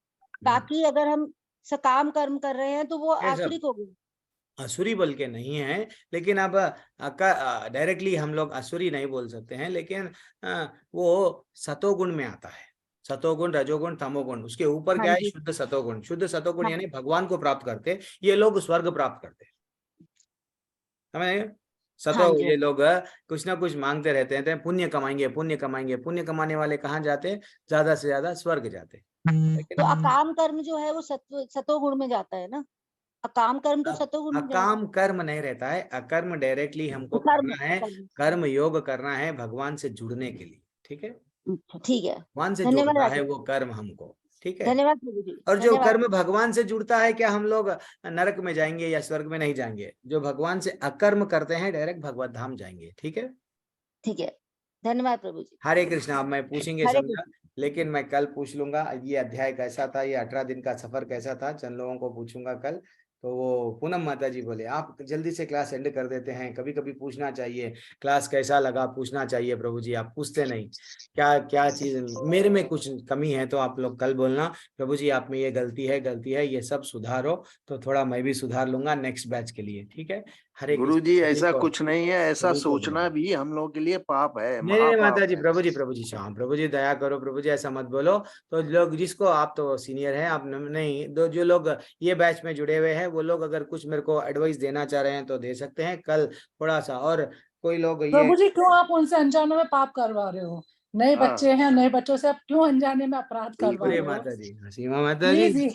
बाकी अगर हम सकाम कर्म कर रहे हैं तो वो आसुरिक हो गए। असुरी बोल के नहीं है, लेकिन अब डायरेक्टली हम लोग असुरी नहीं बोल सकते हैं, लेकिन वो सतोगुण में आता है। सतोगुण, रजोगुण, तमोगुण, उसके ऊपर क्या है? शुद्ध सतोगुण। शुद्ध सतोगुण यानी भगवान को प्राप्त करते, ये लोग स्वर्ग प्राप्त करते, समझ? ये लोग कुछ ना कुछ मांगते रहते हैं, पुण्य कमाएंगे पुण्य कमाएंगे, पुण्य कमाने वाले कहाँ जाते? ज्यादा से ज्यादा स्वर्ग जाते। तो अकाम कर्म जो है वो सतोगुण में जाता है ना? अकाम कर्म तो सतोगुण में अकाम कर्म नहीं रहता है, अकर्म डायरेक्टली हमको करना है, कर्म योग करना है भगवान से जुड़ने के लिए। ठीक है? ठीक है, भगवान से जुड़ना है वो कर्म हमको, ठीक है? धन्यवाद प्रभु जी। और जो कर्म भगवान से जुड़ता है, क्या हम लोग नरक में जाएंगे या स्वर्ग में नहीं जाएंगे? जो भगवान से अकर्म करते हैं डायरेक्ट भगवत धाम जाएंगे। ठीक है? ठीक है, धन्यवाद प्रभु जी। हरे कृष्णा। अब मैं पूछेंगे समझा, लेकिन मैं कल पूछ लूंगा ये अध्याय कैसा था, ये 18 दिन का सफर कैसा था, चंद लोगों को पूछूंगा कल। तो वो पूनम माता जी बोले आप जल्दी से क्लास एंड कर देते हैं, कभी कभी पूछना चाहिए क्लास कैसा लगा, पूछना चाहिए। प्रभु जी आप पूछते नहीं, क्या चीज मेरे में कुछ कमी है तो आप लोग कल बोलना, प्रभु जी आप में ये गलती है, ये सब सुधारो। तो थोड़ा मैं भी सुधार लूंगा नेक्स्ट बैच के लिए। ठीक है? हरे गुरु जी ऐसा कुछ नहीं है, ऐसा सोचना भी हम लोग के लिए पाप है। नहीं माता जी, प्रभु जी हाँ, प्रभु जी दया करो, प्रभु जी ऐसा मत बोलो। तो लोग जिसको, आप तो सीनियर हैं, आप नहीं, जो लोग ये बैच में जुड़े हुए हैं वो लोग अगर कुछ मेरे को एडवाइस देना चाह रहे हैं तो दे सकते हैं कल थोड़ा सा। और कोई लोग ये प्रभु जी क्यों आप उनसे अनजाने में पाप करवा रहे हो? नए बच्चे हैं, नए बच्चों से आप क्यों अनजाने में अपराध करवा रहे हो? माता जी, सीमा माता जी,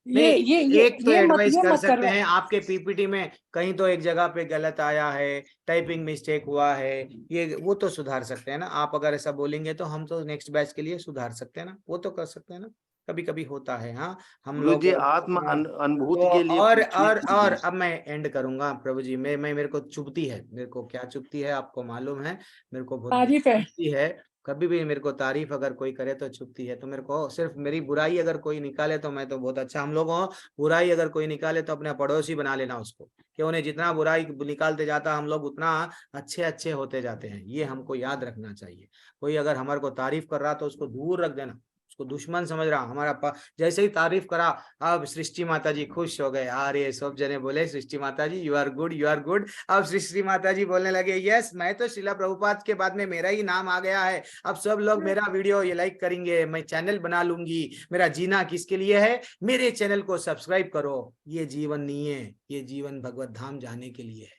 एक तो एडवाइस कर मत सकते करो। हैं, आपके पीपीटी में कहीं तो एक जगह पे गलत आया है, टाइपिंग मिस्टेक हुआ है, ये वो तो सुधार सकते हैं ना आप। अगर ऐसा बोलेंगे तो हम तो नेक्स्ट बैच के लिए सुधार सकते हैं ना, वो तो कर सकते हैं ना, कभी कभी होता है। हाँ हम गुरु लोग जी आत्म अनुभूति तो के लिए और अब मैं एंड करूंगा प्रभु जी। मैं मेरे को चुभती है, मेरे को क्या चुभती है आपको मालूम है, मेरे को बहुत तारीफ है। चुभती है। कभी भी मेरे को तारीफ अगर कोई करे तो चुभती है। तो मेरे को सिर्फ मेरी बुराई अगर कोई निकाले तो मैं तो बहुत अच्छा। हम लोगों बुराई अगर कोई निकाले तो अपने पड़ोसी बना लेना उसको, कि उन्हें जितना बुराई निकालते जाता हम लोग उतना अच्छे अच्छे होते जाते हैं। ये हमको याद रखना चाहिए। कोई अगर हमारे को तारीफ कर रहा तो उसको दूर रख देना, उसको दुश्मन समझ रहा हमारा जैसे ही तारीफ करा अब सृष्टि माता जी खुश हो गए। अरे सब जने बोले सृष्टि माता जी you are good, you are good. अब सृष्टि माता जी बोलने लगे यस मैं तो शिला प्रभुपाद के बाद में मेरा ही नाम आ गया है, अब सब लोग मेरा वीडियो ये लाइक करेंगे, मैं चैनल बना लूंगी। मेरा जीना किसके लिए है, मेरे चैनल को सब्सक्राइब करो। ये जीवन नहीं है, ये जीवन भगवत धाम जाने के लिए है।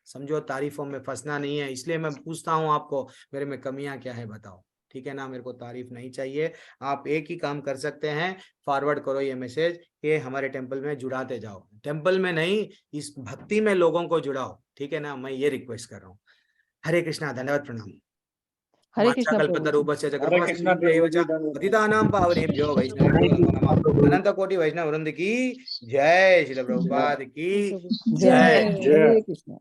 समझो, तारीफों में फंसना नहीं है। इसलिए मैं पूछता हूँ आपको मेरे में कमियां क्या है बताओ, ठीक है ना। मेरे को तारीफ नहीं चाहिए। आप एक ही काम कर सकते हैं, फॉरवर्ड करो ये मैसेज कि हमारे टेंपल में जुड़ाते जाओ। टेंपल में नहीं, इस भक्ति में लोगों को जुड़ाओ, ठीक है ना। मैं ये रिक्वेस्ट कर रहा हूँ। हरे कृष्णा, धन्यवाद, प्रणाम। हरे कृष्णा प्रभु जी। पतितानां पावनेभ्यो वैष्णवेभ्यो नमो नमः। अनंत कोटि वैष्णव वृंद की जय। श्री प्रभुपाद की जय जय। हरे कृष्णा।